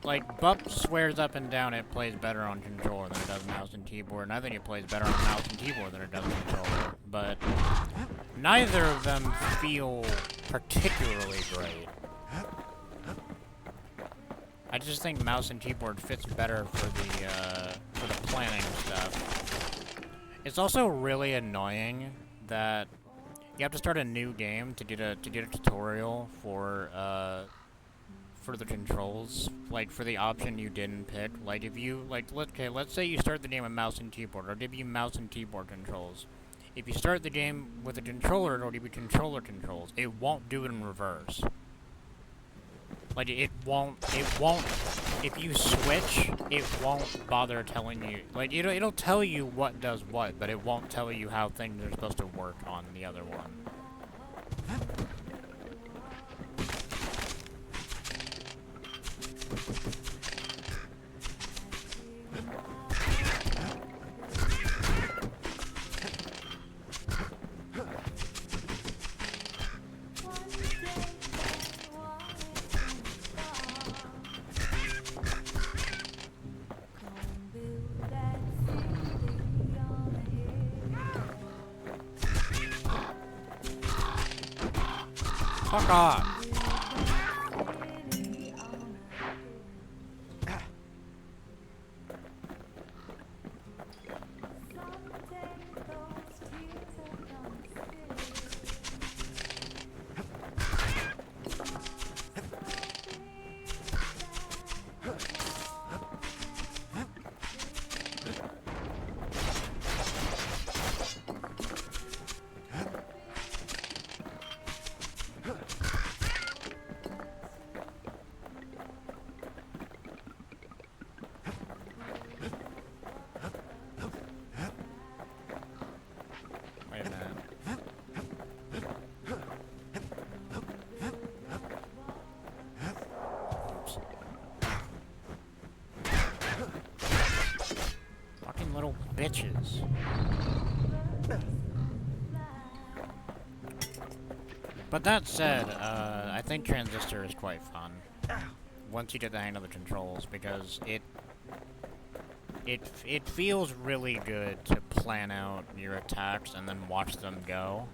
like, Bup swears up and down it plays better on controller than it does mouse and keyboard, and I think it plays better on mouse and keyboard than it does controller. But neither of them feel particularly great. I just think mouse and keyboard fits better for the planning stuff. It's also really annoying that you have to start a new game to get a tutorial for the controls, like for the option you didn't pick. Like if you let's say you start the game with mouse and keyboard, or give you mouse and keyboard controls. If you start the game with a controller, it'll give you controller controls. It won't do it in reverse. Like, it won't, if you switch, it won't bother telling you, like, it'll tell you what does what, but it won't tell you how things are supposed to work on the other one. Fuck off. Wait a minute. Oops. Fucking little bitches. But that said, I think Transistor is quite fun. Once you get the hang of the controls, because it feels really good to plan out your attacks and then watch them go.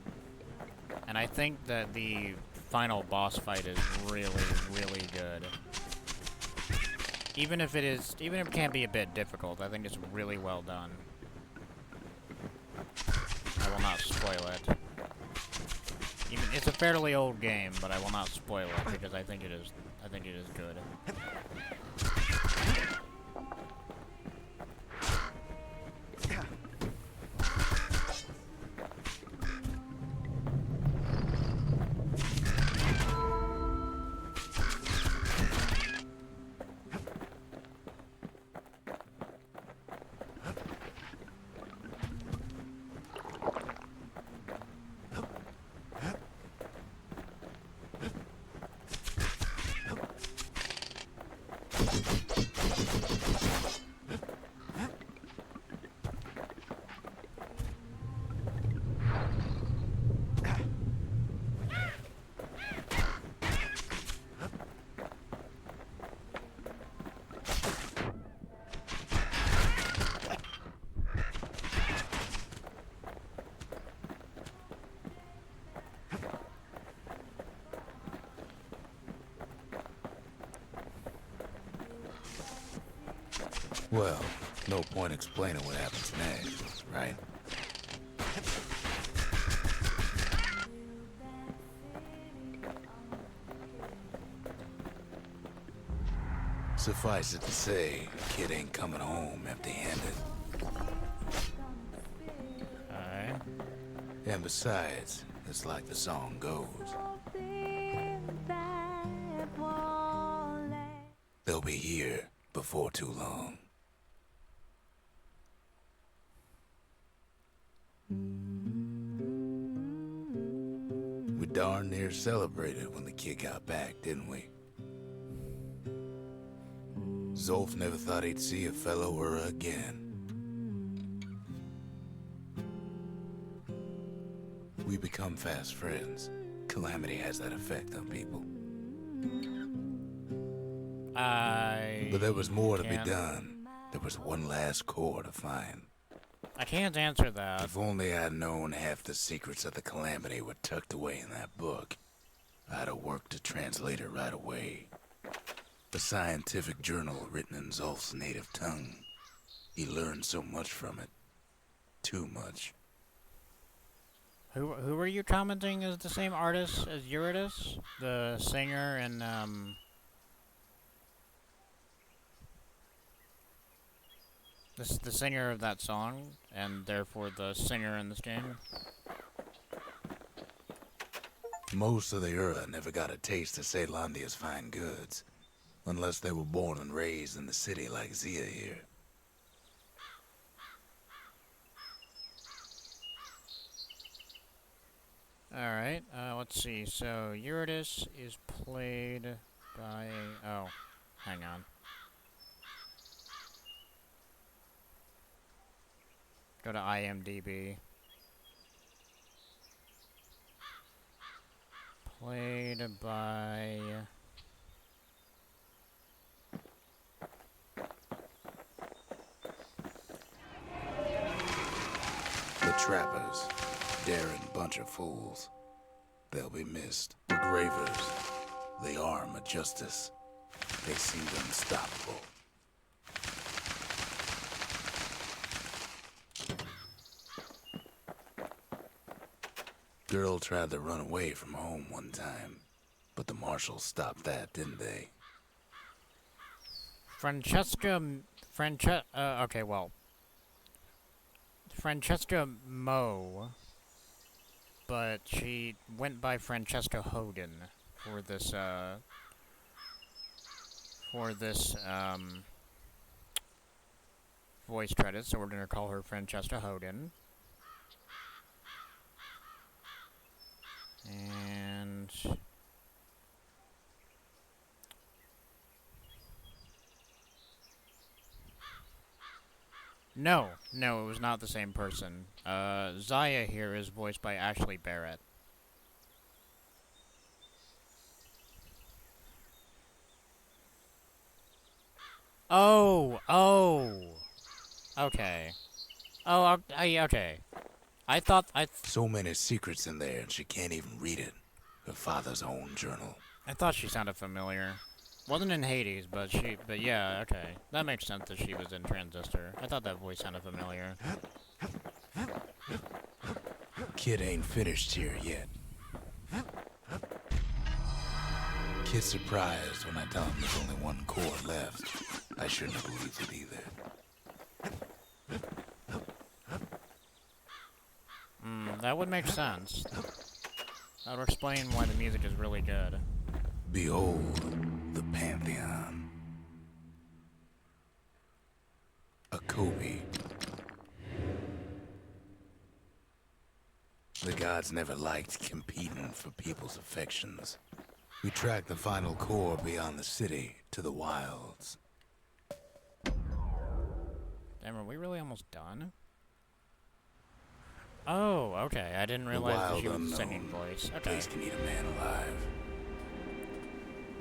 And I think that the final boss fight is really, really good. Even if it can be a bit difficult, I think it's really well done. I will not spoil it. It's a fairly old game, but I will not spoil it because I think it is good. Well, no point explaining what happens next, right? Suffice it to say, kid ain't coming home empty-handed. Alright. And besides, it's like the song goes. They'll be here before too long. We darn near celebrated when the kid got back, didn't we? Zolf never thought he'd see a fellow her again. We become fast friends. Calamity has that effect on people. But there was more to be can't- done. There was one last core to find. I can't answer that. If only I'd known half the secrets of the Calamity were tucked away in that book, I'd have worked to translate it right away. A scientific journal written in Zolf's native tongue. He learned so much from it. Too much. Who were you commenting is the same artist as Eurydice? The singer and, the singer of that song, and therefore the singer in this game? Most of the Ura never got a taste of Caelondia's fine goods, unless they were born and raised in the city like Zia here. Alright, let's see. So, Eurydice is played by... Oh, hang on. Go to IMDb. Played by... The Trappers. Daring bunch of fools. They'll be missed. The Gravers. The arm of justice. They seemed unstoppable. Girl tried to run away from home one time, but the marshals stopped that, didn't they? Francesca Mo, but she went by Francesca Hoden for this voice credits, so we're gonna call her Francesca Hoden. And no, it was not the same person. Zaya here is voiced by Ashley Barrett. Oh, okay. Okay. So many secrets in there and she can't even read it. Her father's own journal. I thought she sounded familiar. Wasn't in Hades, but yeah, okay. That makes sense that she was in Transistor. I thought that voice sounded familiar. Kid ain't finished here yet. Kid's surprised when I tell him there's only one core left. I shouldn't have believed it either. That would make sense. That would explain why the music is really good. Behold, the Pantheon. A Kobe. The gods never liked competing for people's affections. We tracked the final core beyond the city to the wilds. Damn, are we really almost done? Oh, okay. I didn't The realize that wild she was a unknown. singing voice. Okay. Place can eat a man alive.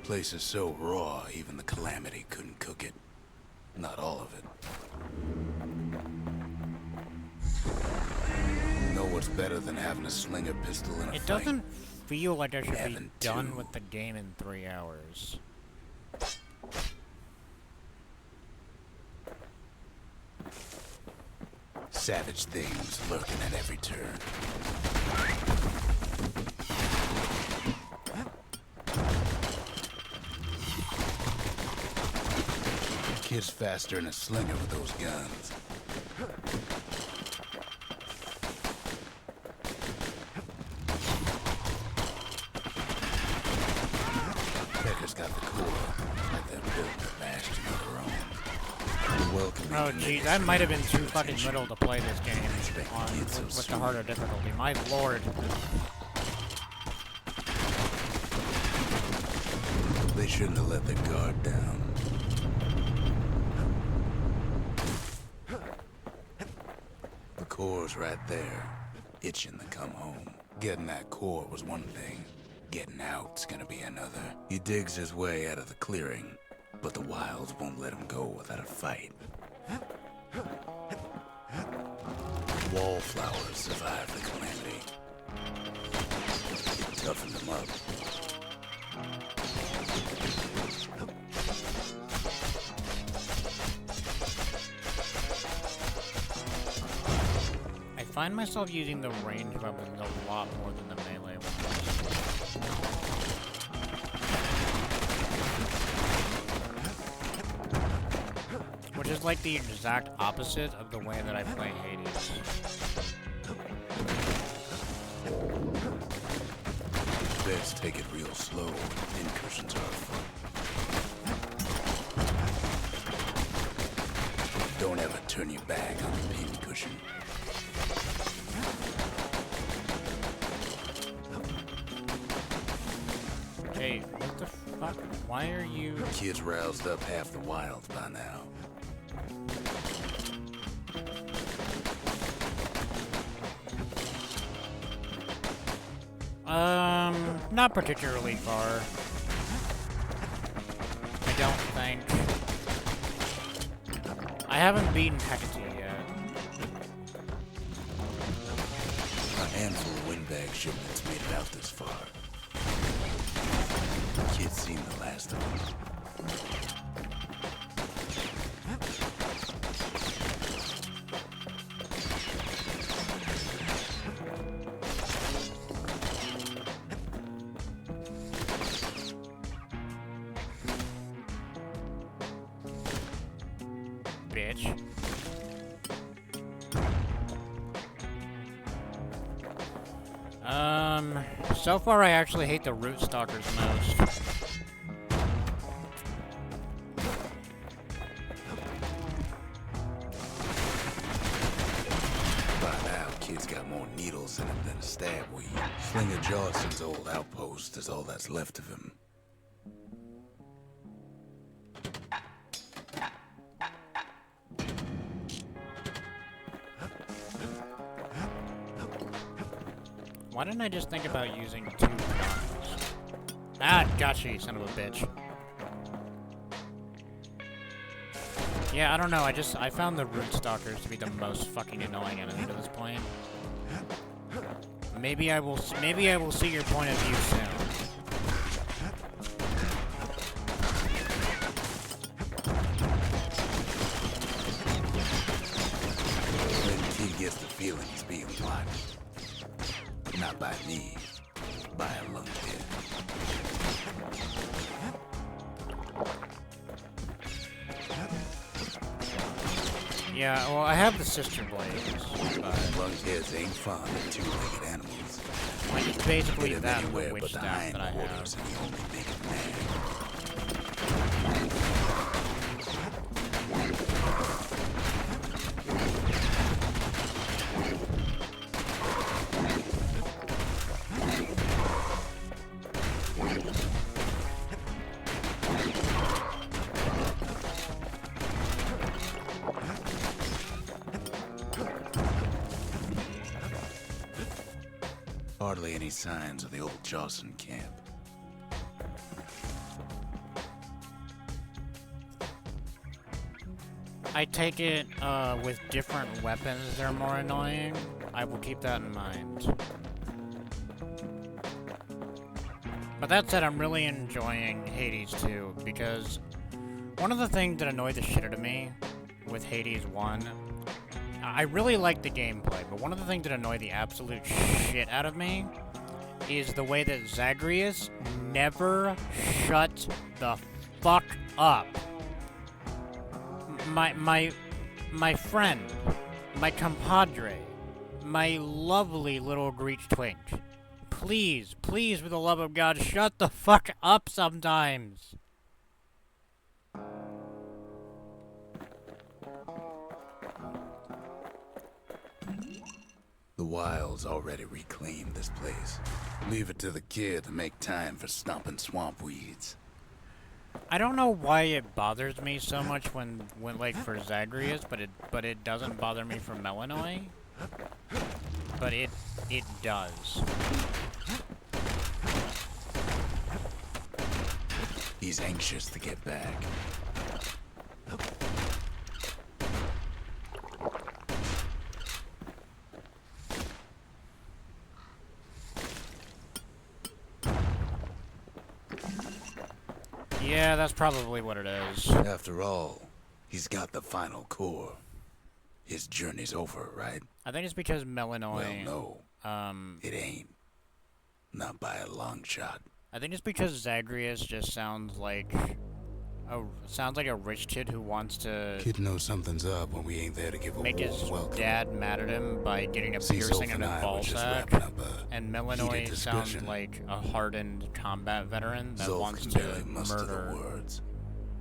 Place is so raw, even the Calamity couldn't cook it. Not all of it. Know what's better than having a slinger pistol in a It fight? doesn't feel like I should be Having done two. with the game in 3 hours. Savage things lurking at every turn. Kid's faster than a slinger with those guns. Pecker's got the core, like they're built to bastion of their own. You're welcome. Oh, geez, that might have been too fucking little to play this game on with the harder difficulty. My lord. They shouldn't have let their guard down. The core's right there, itching to come home. Getting that core was one thing. Getting out's gonna be another. He digs his way out of the clearing, But the wilds won't let him go without a fight. Wallflowers survived the calamity. It toughened them up. I find myself using the range weapons a lot more than the melee ones. Which is like the exact opposite of the way that I play Hades. Best take it real slow. Incursions are fun. Don't ever turn your back on the pincushion. Hey, what the fuck? Why are you... Kids roused up half the wilds by now. Not particularly far. I don't think. I haven't beaten Hecate yet. A handful of windbag shipments made it out this far. Kids seen the last of them. Bitch. So far I actually hate the root stalkers most. By now, kids got more needles in him than a stab weed. Slinger Jawson's old outpost is all that's left of him. Why didn't I just think about using 2 guns? Ah, gotcha, you son of a bitch. Yeah, I don't know, I found the root stalkers to be the most fucking annoying enemy to this point. Maybe I will see your point of view soon. When the kid gets the feeling he's being watched. Not by me, by a lunkhead. Yeah, well, I have the sister blades, but Lunkheads ain't fond of two-legged animals. like, it's basically Get 'em that anywhere the witch but the staff that I have. hindquarters, and you only make 'em mad. Hardly any signs of the old Jawson camp. I take it, with different weapons they're more annoying. I will keep that in mind. But that said, I'm really enjoying Hades 2, because one of the things that annoyed the shit out of me with Hades 1, I really like the gameplay, but one of the things that annoyed the absolute shit out of me is the way that Zagreus never shut the fuck up. My friend, my compadre, my lovely little Greek twink. Please, please, for the love of God, shut the fuck up sometimes. The wilds already reclaimed this place. Leave it to the kid to make time for stomping swamp weeds. I don't know why it bothers me so much when like for Zagreus, but it doesn't bother me for Melanoi. But it does. He He's anxious to get back. Yeah, that's probably what it is. After all, he's got the final core. His journey's over, right? I think it's because Melanoy. Well, no, it ain't. Not by a long shot. I think it's because Zagreus just sounds like a rich kid who wants to Kid knows something's up when we ain't there to give a make his warm welcome. dad mad at him by getting a See, piercing Zolf in and his I ball were just sack. wrapping up a And heated Melanoy sounds discussion. like a hardened combat veteran that Zolf wants can to barely muster the murder, words.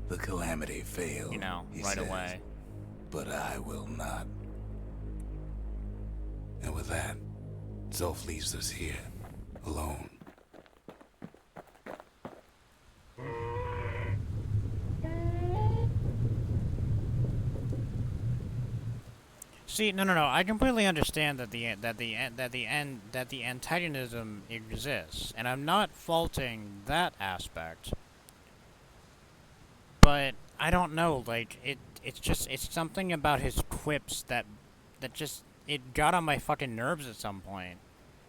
The calamity failed, you know, he right says. away. But I will not. And with that, Zolf leaves us here, alone. See, no. I completely understand that the antagonism exists, and I'm not faulting that aspect. But I don't know, like it's something about his quips that just it got on my fucking nerves at some point.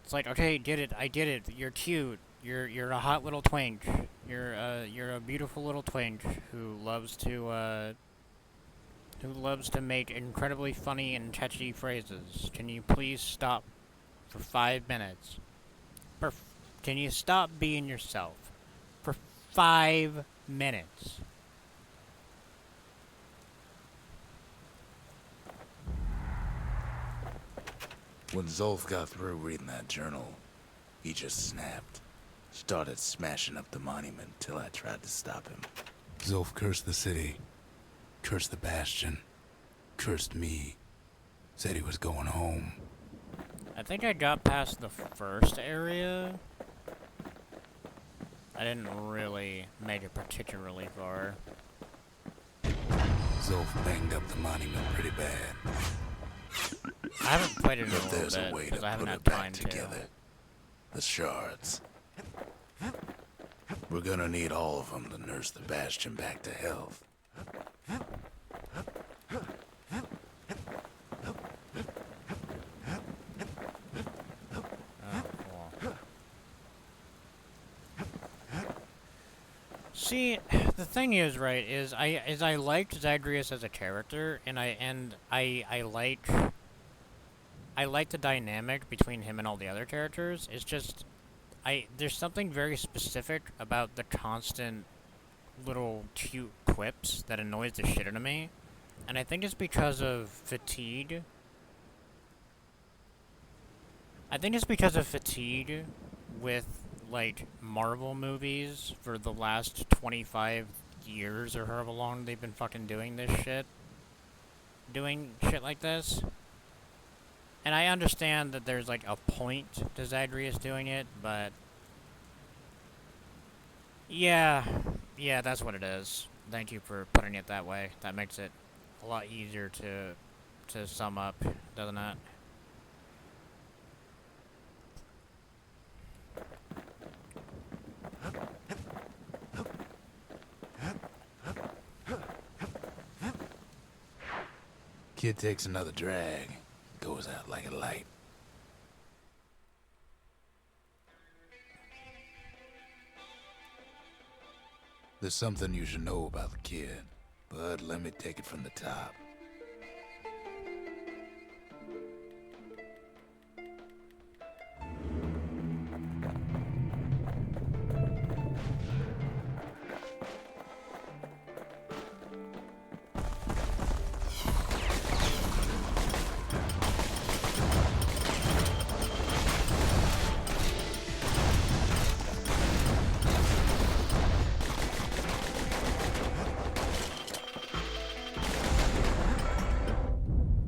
It's like, okay, I get it. You're cute. You're a hot little twink. You're a beautiful little twink who loves to make incredibly funny and catchy phrases. Can you please stop for 5 minutes? Can you stop being yourself for 5 minutes? When Zolf got through reading that journal, he just snapped. Started smashing up the monument till I tried to stop him. Zolf cursed the city, cursed the Bastion, cursed me, said he was going home. I think I got past the first area. I didn't really make it particularly far. Zolf banged up the monument pretty bad. I haven't played it in a But little there's a bit way because to I haven't put had it back time to. together. The shards. We're gonna need all of them to nurse the Bastion back to health. See, the thing is, right, is I liked Zagreus as a character, and I like the dynamic between him and all the other characters. It's just there's something very specific about the constant little cute quips that annoys the shit out of me, and I think it's because of fatigue. I think it's because of fatigue with, like, Marvel movies for the last 25 years or however long they've been fucking doing this shit. Doing shit like this. And I understand that there's, like, a point to Zagreus doing it, but... Yeah, that's what it is. Thank you for putting it that way. That makes it a lot easier to sum up, doesn't it? Kid takes another drag, goes out like a light. There's something you should know about the kid, but let me take it from the top.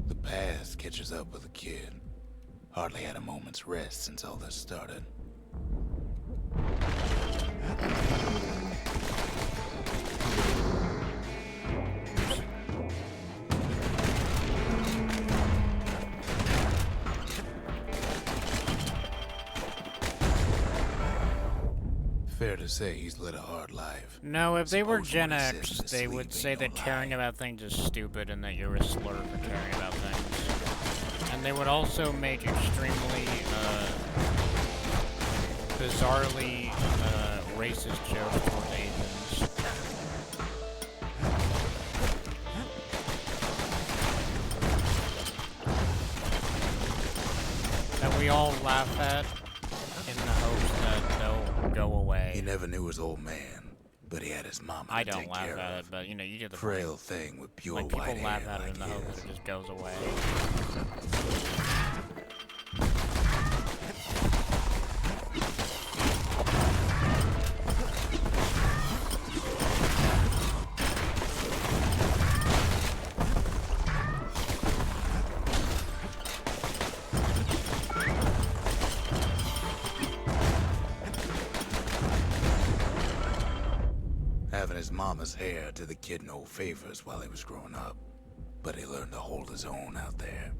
The past catches up with the kid. Hardly had a moment's rest since all this started. Fair to say he's led a hard life. No, if they were Suppose Gen what he says X, in his they sleep would ain't say no that caring lie. about things is stupid and that you're a slur for caring about things. And they would also make extremely, bizarrely, racist jokes towards Asians. That we all laugh at in the hopes that they'll go away. He never knew his old man, but he had his mama I to don't take laugh care at of. it, but you know, you get the Frail point. thing with pure Like, people white laugh hair at it like in the hope that his. it just goes away. Having his mama's hair did the kid no favors while he was growing up, but he learned to hold his own out there.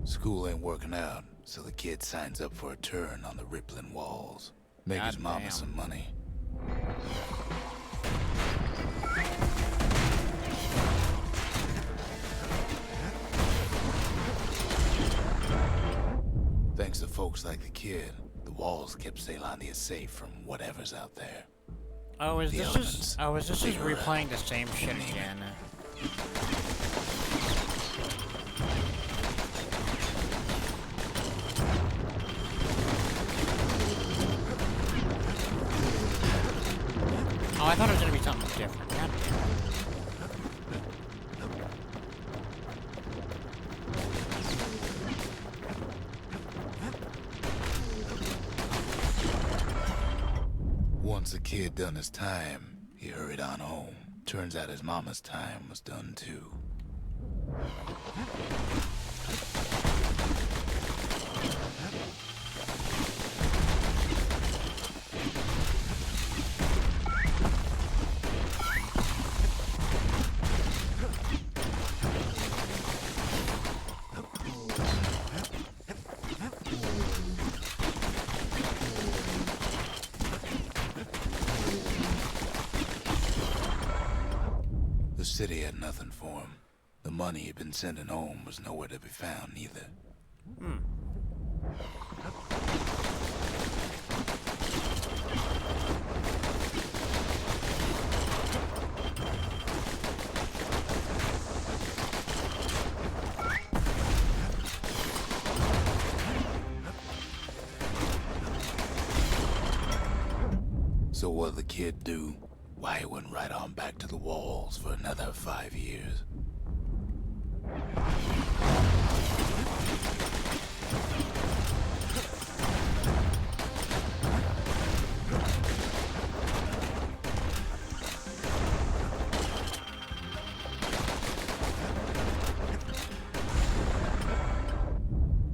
School ain't working out, so the kid signs up for a turn on the rippling walls. Make his mama Goddamn. some money. Thanks to folks like the kid, the walls kept Ceylondia safe from whatever's out there. Oh, is The this elements, just? Oh, is this just they were, replaying the same shit again? Oh, I thought it was gonna be something different. God damn. Once the kid done his time, he hurried on home. Turns out his mama's time was done too. The city had nothing for him. The money he'd been sending home was nowhere to be found either. So what'd the kid do? Why, he went right on back to the walls for another 5 years.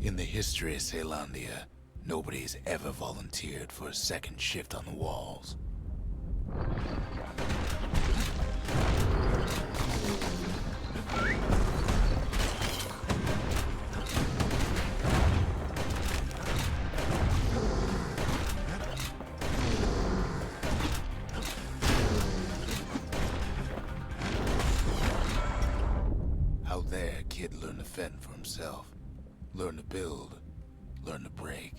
In the history of Ceylondia, nobody's ever volunteered for a second shift on the walls. Out there, kid learned to fend for himself. Learn to build. Learn to break.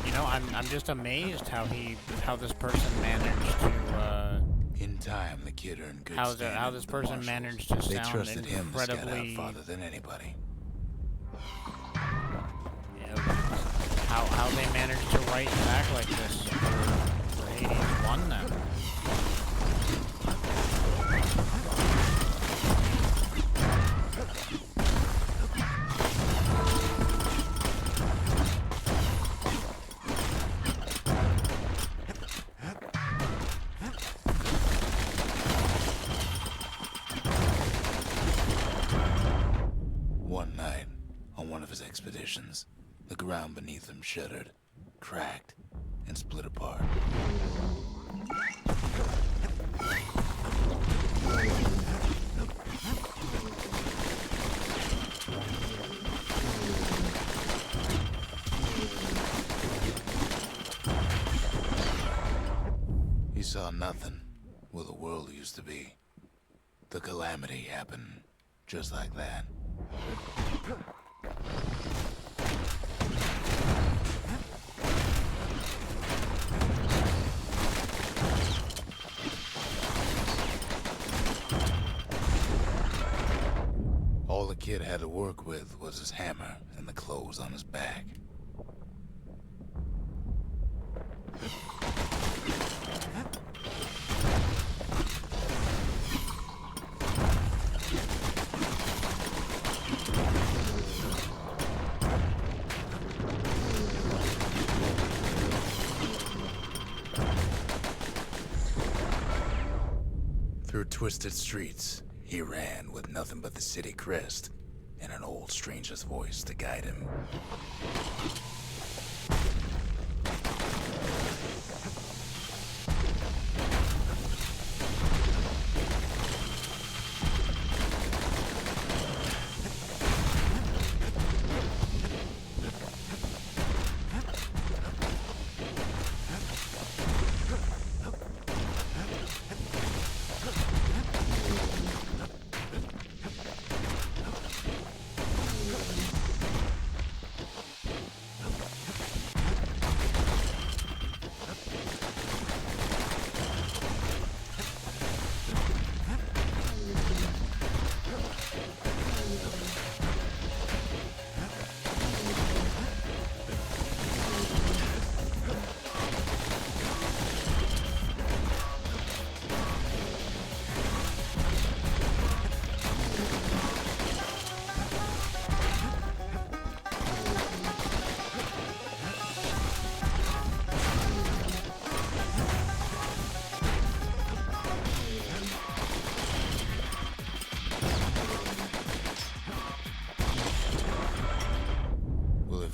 You know, I'm just amazed how this person managed to, In time, the kid earned good how standing this with the person marshals. managed to They sound trusted him to scout out incredibly, farther than anybody. you know, how they managed to write and act like this for Hades won them. One night, on one of his expeditions, the ground beneath him shuddered, cracked, and split apart. He saw nothing where the world used to be. The calamity happened just like that. All the kid had to work with was his hammer and the clothes on his back. Through twisted streets, he ran with nothing but the city crest and an old stranger's voice to guide him.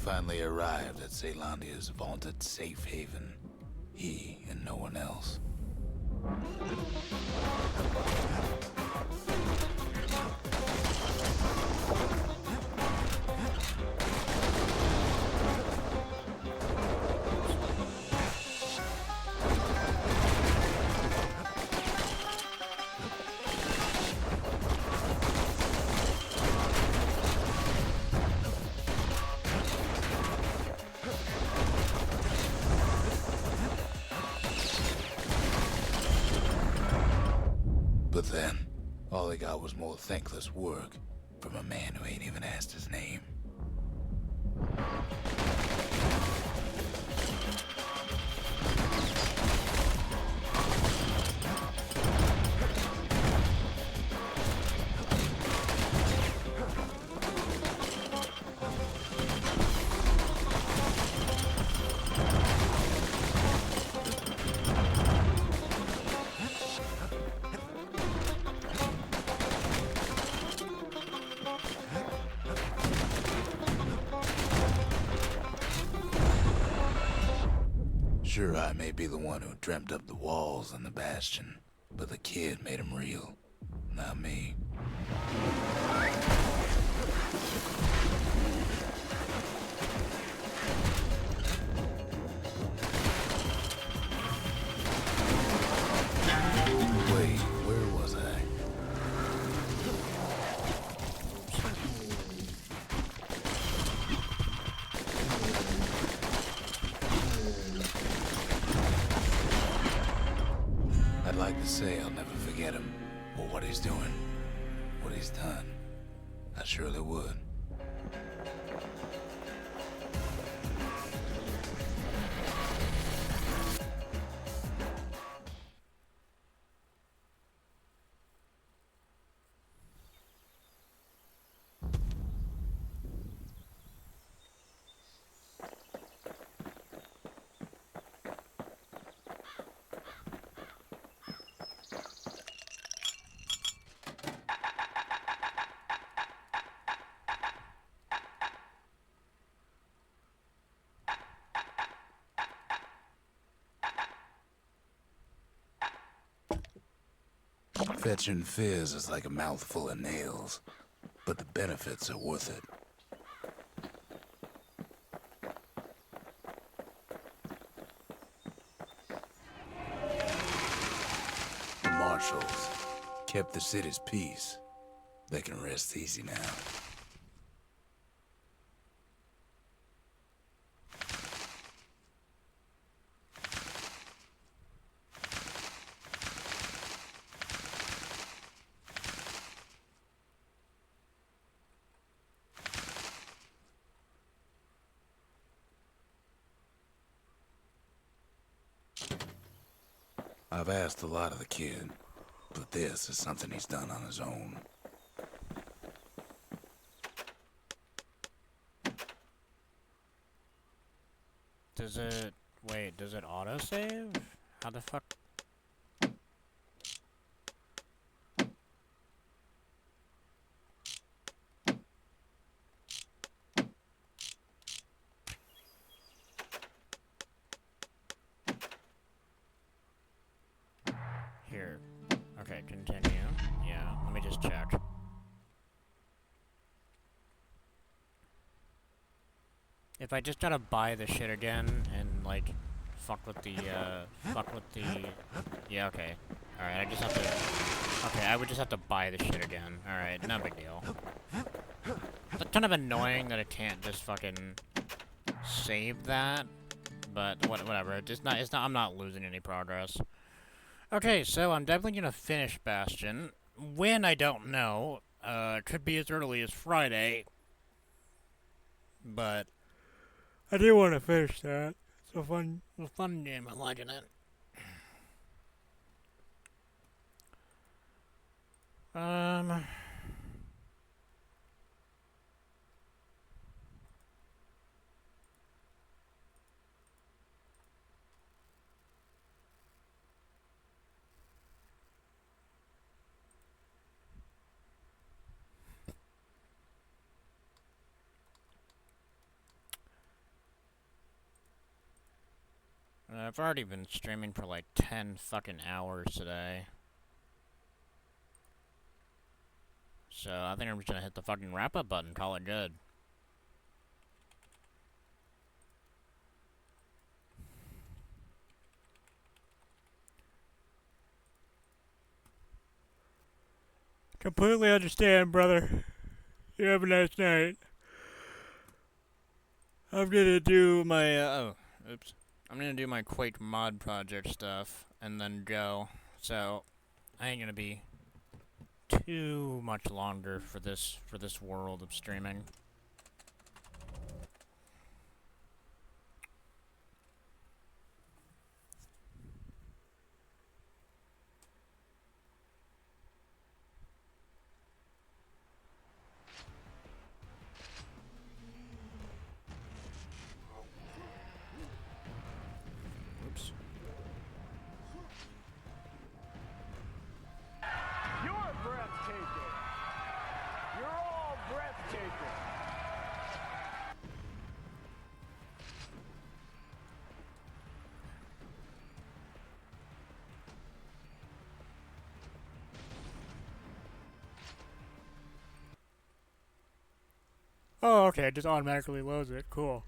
Finally arrived at Caelondia's vaunted safe haven. He and no one else. But then, all he got was more thankless work from a man who ain't even asked his name. Sure, I may be the one who dreamt up the walls and the bastion, but the kid made them real, not me. Wait, where was I? I'd like to say I'll never forget him, or what he's doing, what he's done. I surely would. Fetching fizz is like a mouthful of nails, but the benefits are worth it. The marshals kept the city's peace. They can rest easy now. I've asked a lot of the kid, but this is something he's done on his own. Does it... Wait, does it autosave? How the fuck... Here. Okay, continue. Yeah, let me just check. If I just gotta buy the shit again and, like, fuck with the, yeah, okay. Alright, I just have to... Okay, I would just have to buy the shit again. Alright, no big deal. It's kind of annoying that I can't just fucking save that, but whatever. It's not, I'm not losing any progress. Okay, so I'm definitely gonna finish Bastion. When, I don't know. Could be as early as Friday. But I do want to finish that. It's a fun game. I'm liking it. I've already been streaming for like 10 fucking hours today. So I think I'm just gonna hit the fucking wrap up button, call it good. Completely understand, brother. You have a nice night. I'm gonna do my, oops. I'm gonna do my Quake mod project stuff, and then go. So, I ain't gonna be too much longer for this world of streaming. Oops. You're breathtaking. You're all breathtaking. Oh, okay, it just automatically loads it. Cool.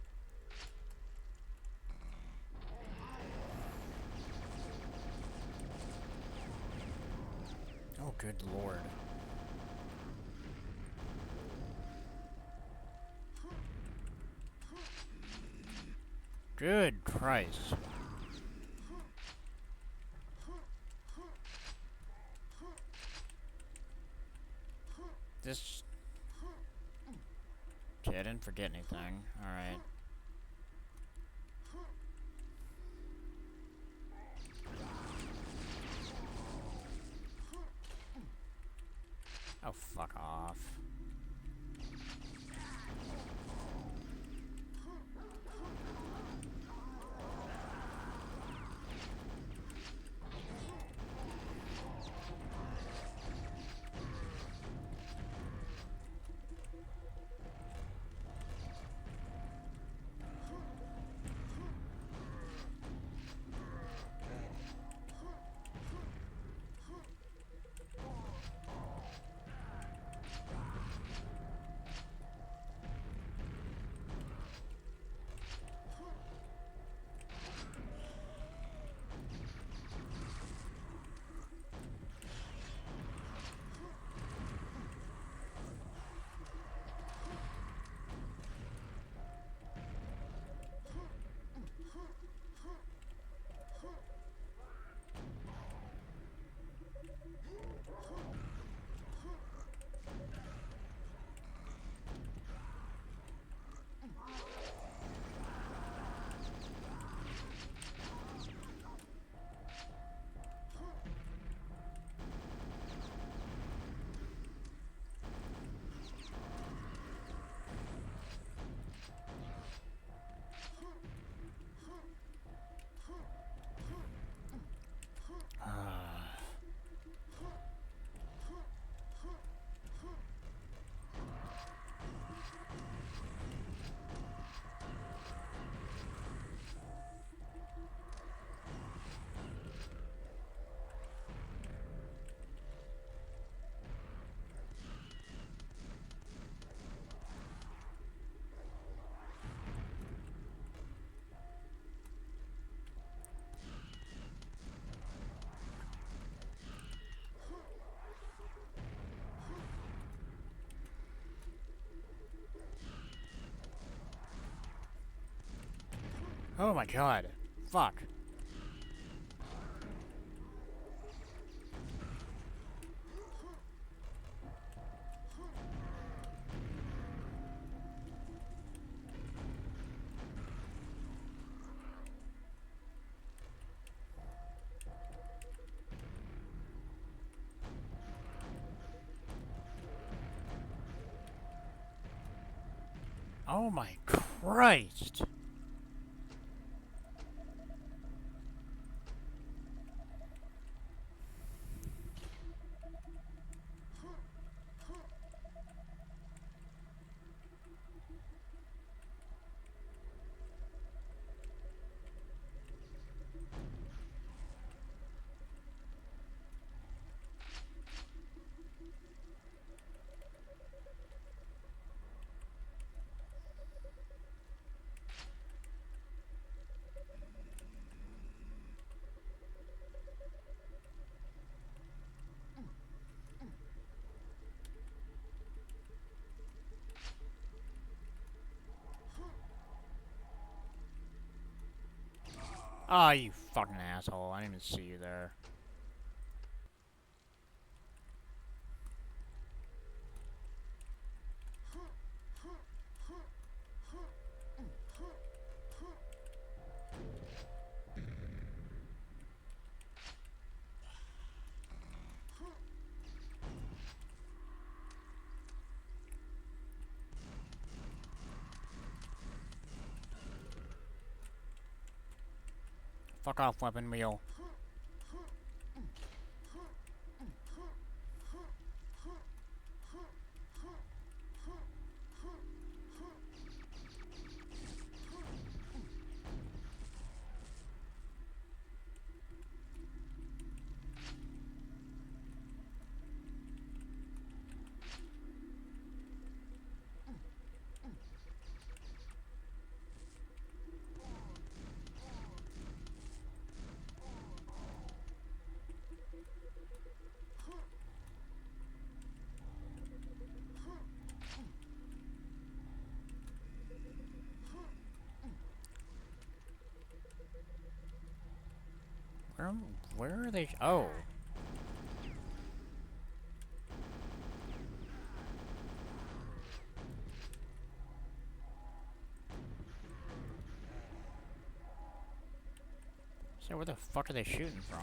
Oh, good lord. Good Christ. This... Okay, I didn't forget anything. Alright. Oh, fuck off. Oh my god. Fuck. Oh my Christ. Oh, you fucking asshole. I didn't even see you there. Fuck off, weapon wheel. Where, where are they? Oh. So where the fuck are they shooting from?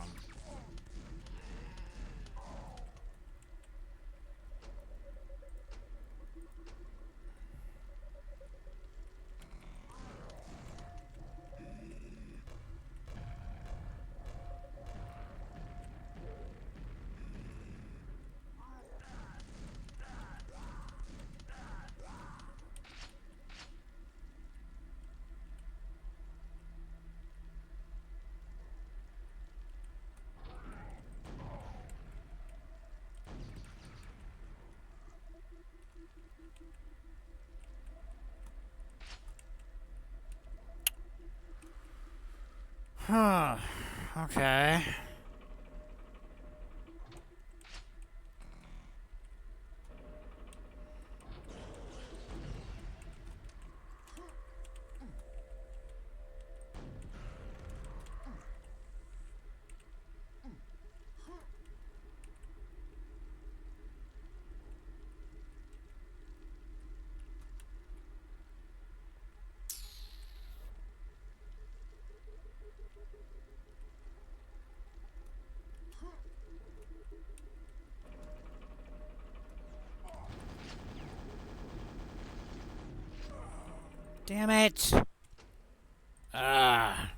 Huh. Okay. Damn it! Ah.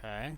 Okay.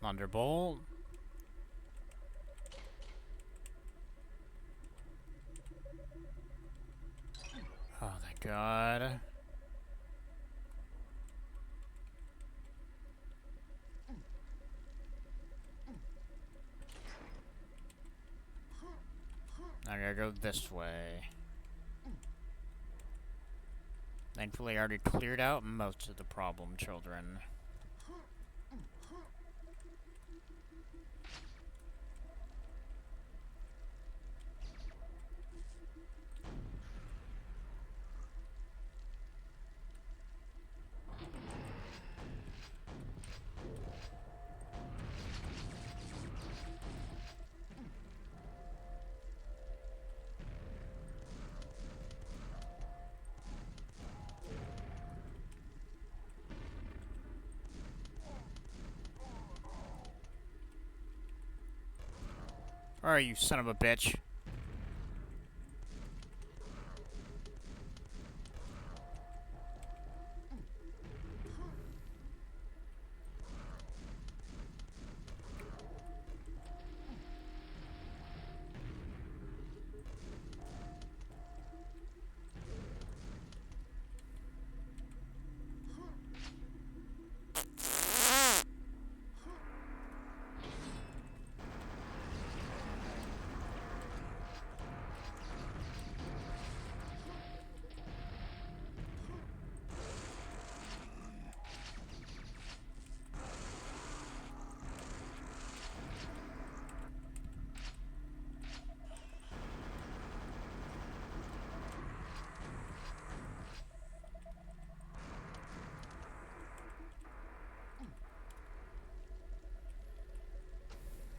Thunderbolt. Oh, thank God. I gotta go this way. Thankfully, I already cleared out most of the problem children. Alright, you son of a bitch.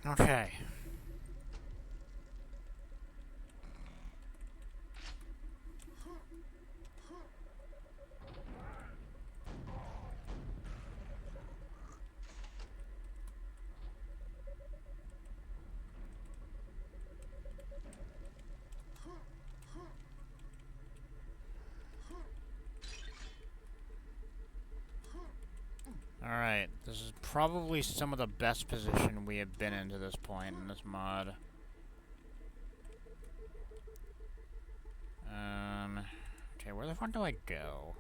Okay. Alright, this is probably some of the best position we have been in to this point in this mod. Okay, where the fuck do I go?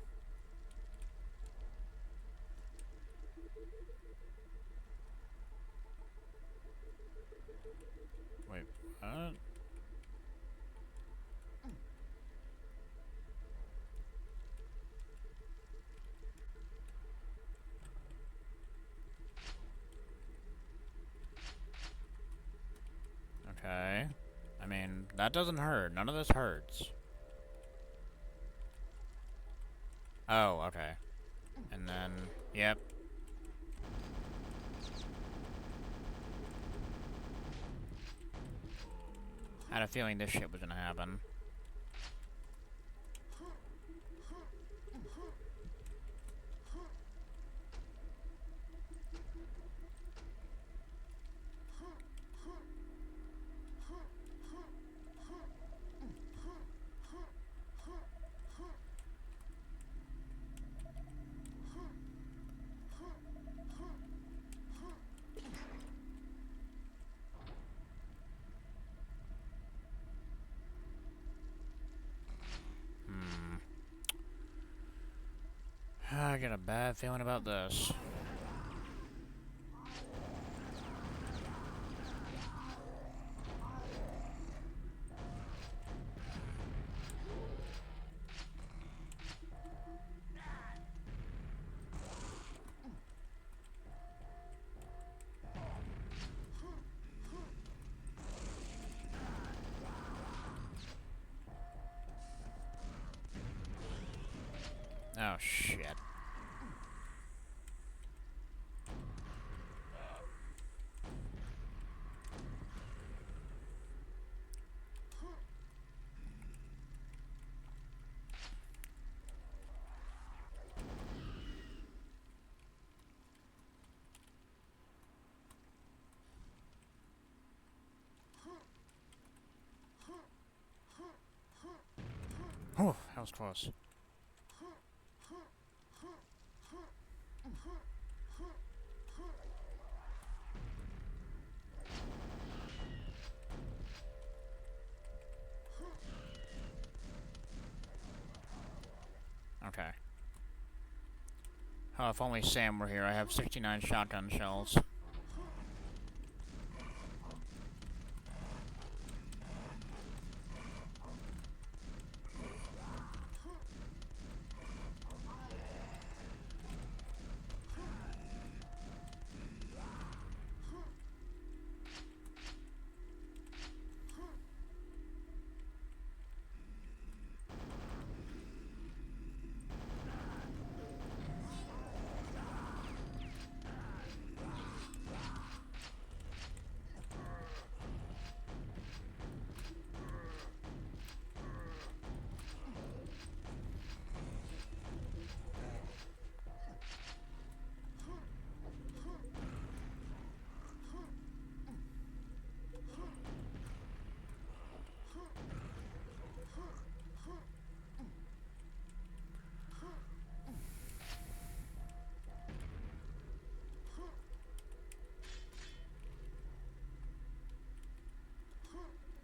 Wait, what? Okay. I mean, that doesn't hurt. None of this hurts. Oh, okay. And then, yep. I had a feeling this shit was gonna happen. I got a bad feeling about this. Oh, shit. Oh, that was close. Oh, if only Sam were here. I have 69 shotgun shells.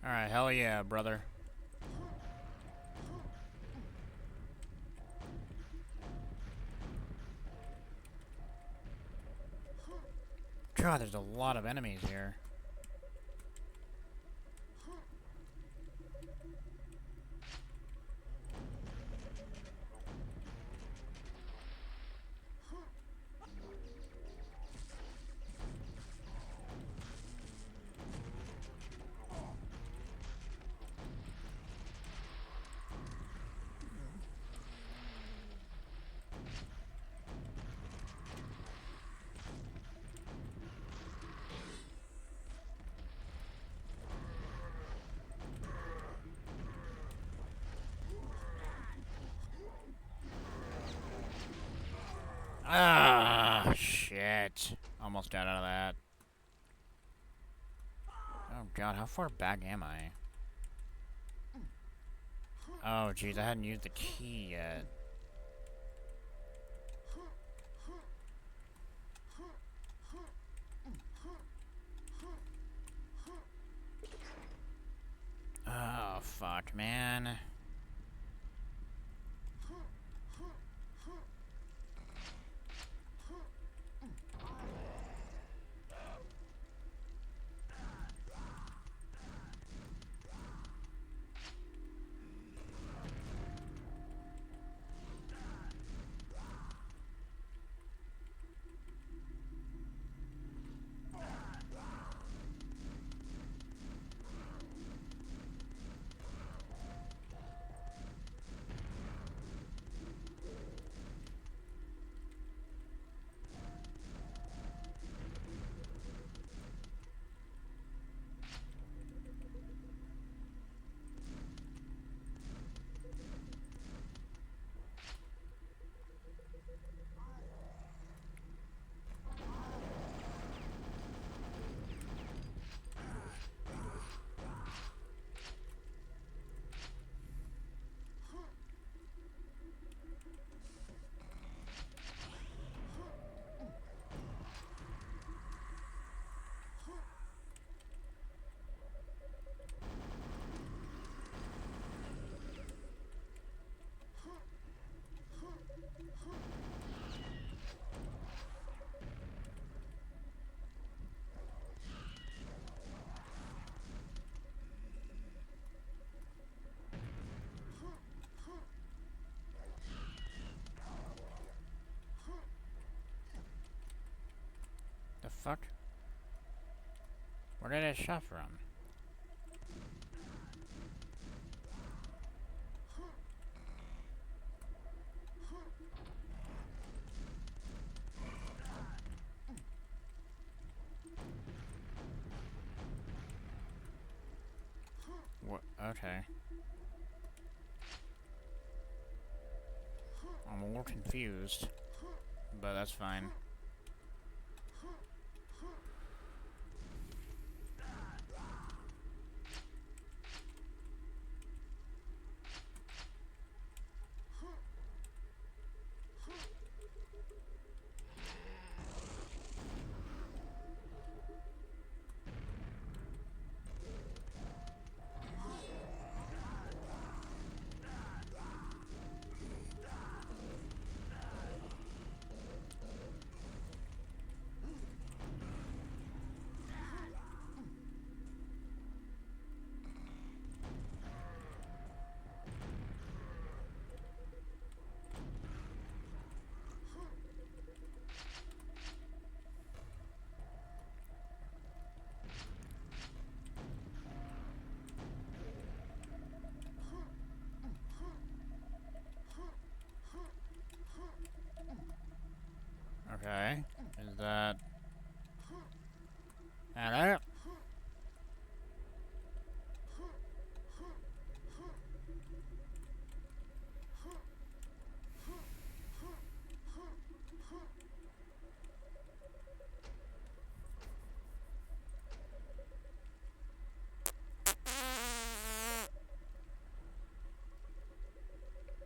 Alright, hell yeah, brother. God, there's a lot of enemies here. Ah, shit. Almost got out of that. Oh god, how far back am I? Oh jeez, I hadn't used the key yet. Oh fuck, man. The fuck? Where did I shot from? What? Okay. I'm a little confused, but that's fine.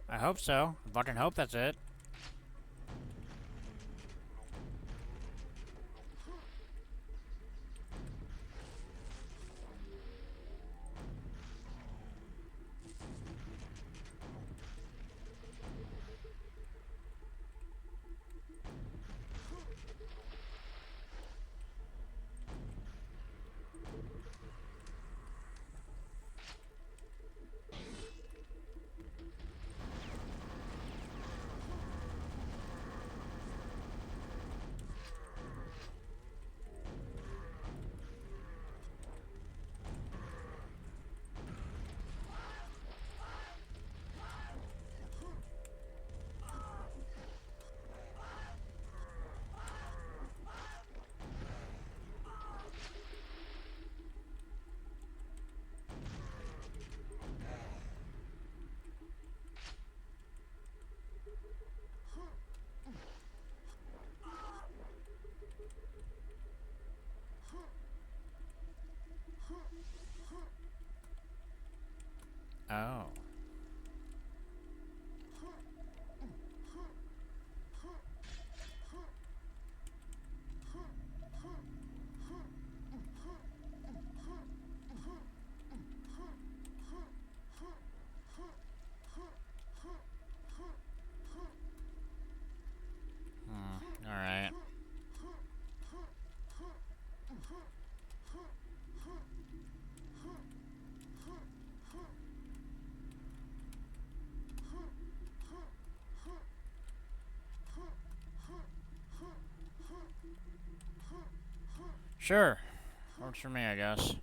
I hope so. I fucking hope that's it. Oh. Alright. Sure. Works for me, I guess.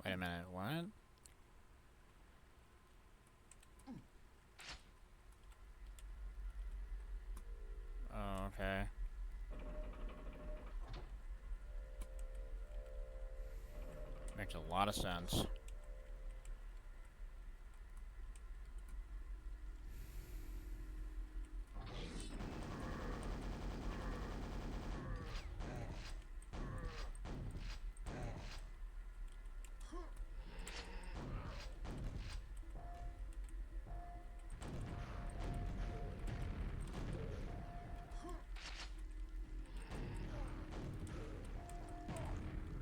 Wait a minute, what? Oh, okay. Makes a lot of sense.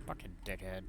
Fucking dickhead.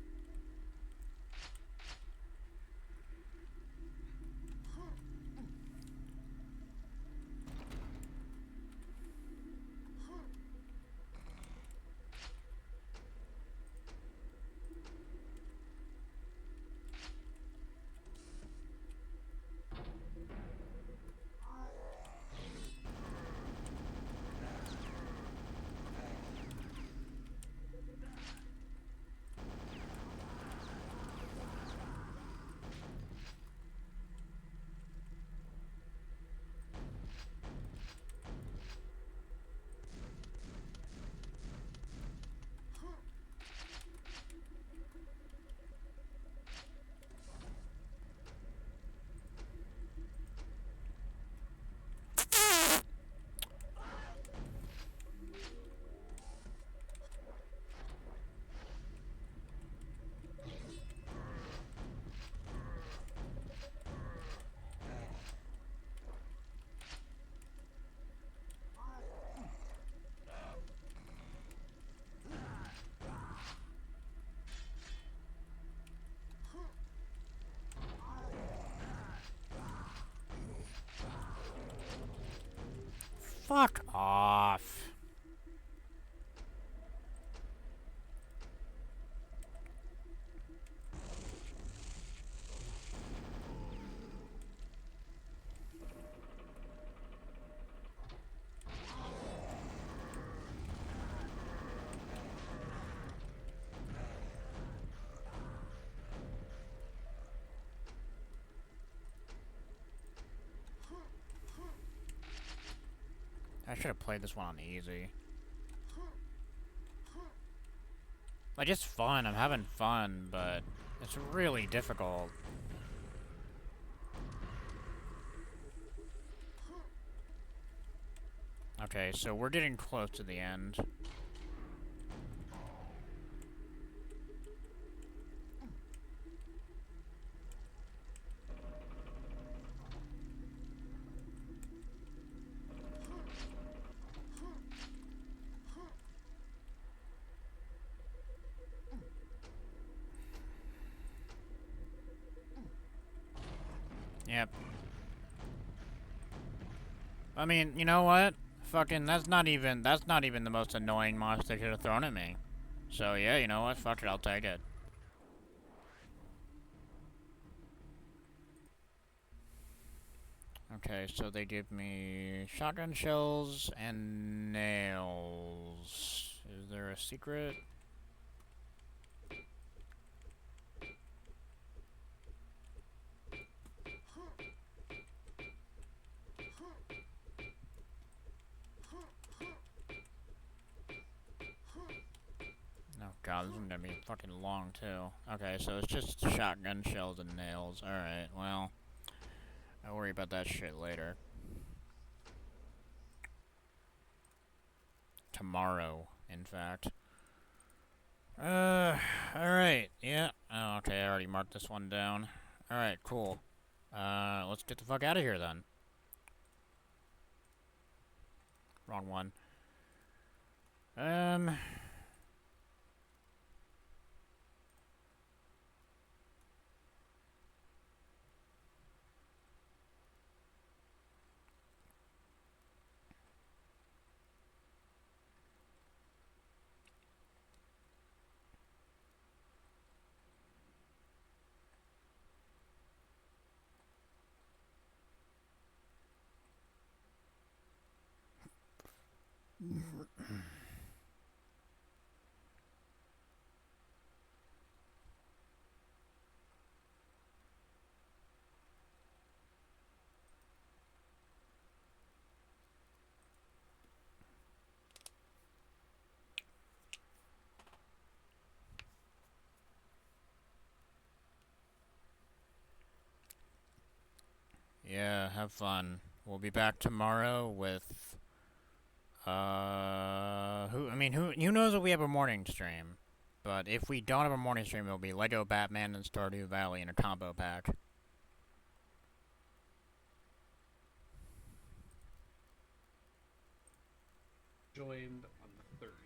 Fuck off. should have played this one on easy. Like, it's fun, I'm having fun, but it's really difficult. Okay, so we're getting close to the end. Yep. I mean, you know what? Fucking, that's not even the most annoying monster they could have thrown at me. So yeah, you know what? Fuck it, I'll take it. Okay, so they give me shotgun shells and nails. Is there a secret? Oh god, this is gonna be fucking long too. Okay, so it's just shotgun shells and nails. Alright, well, I'll worry about that shit later. Tomorrow, in fact. Alright, yeah. Oh, okay, I already marked this one down. Alright, cool. Let's get the fuck out of here then. Wrong one. Yeah, have fun. We'll be back tomorrow with who knows if we have a morning stream. But if we don't have a morning stream, it'll be Lego Batman and Stardew Valley in a combo pack. Joined on the 3rd.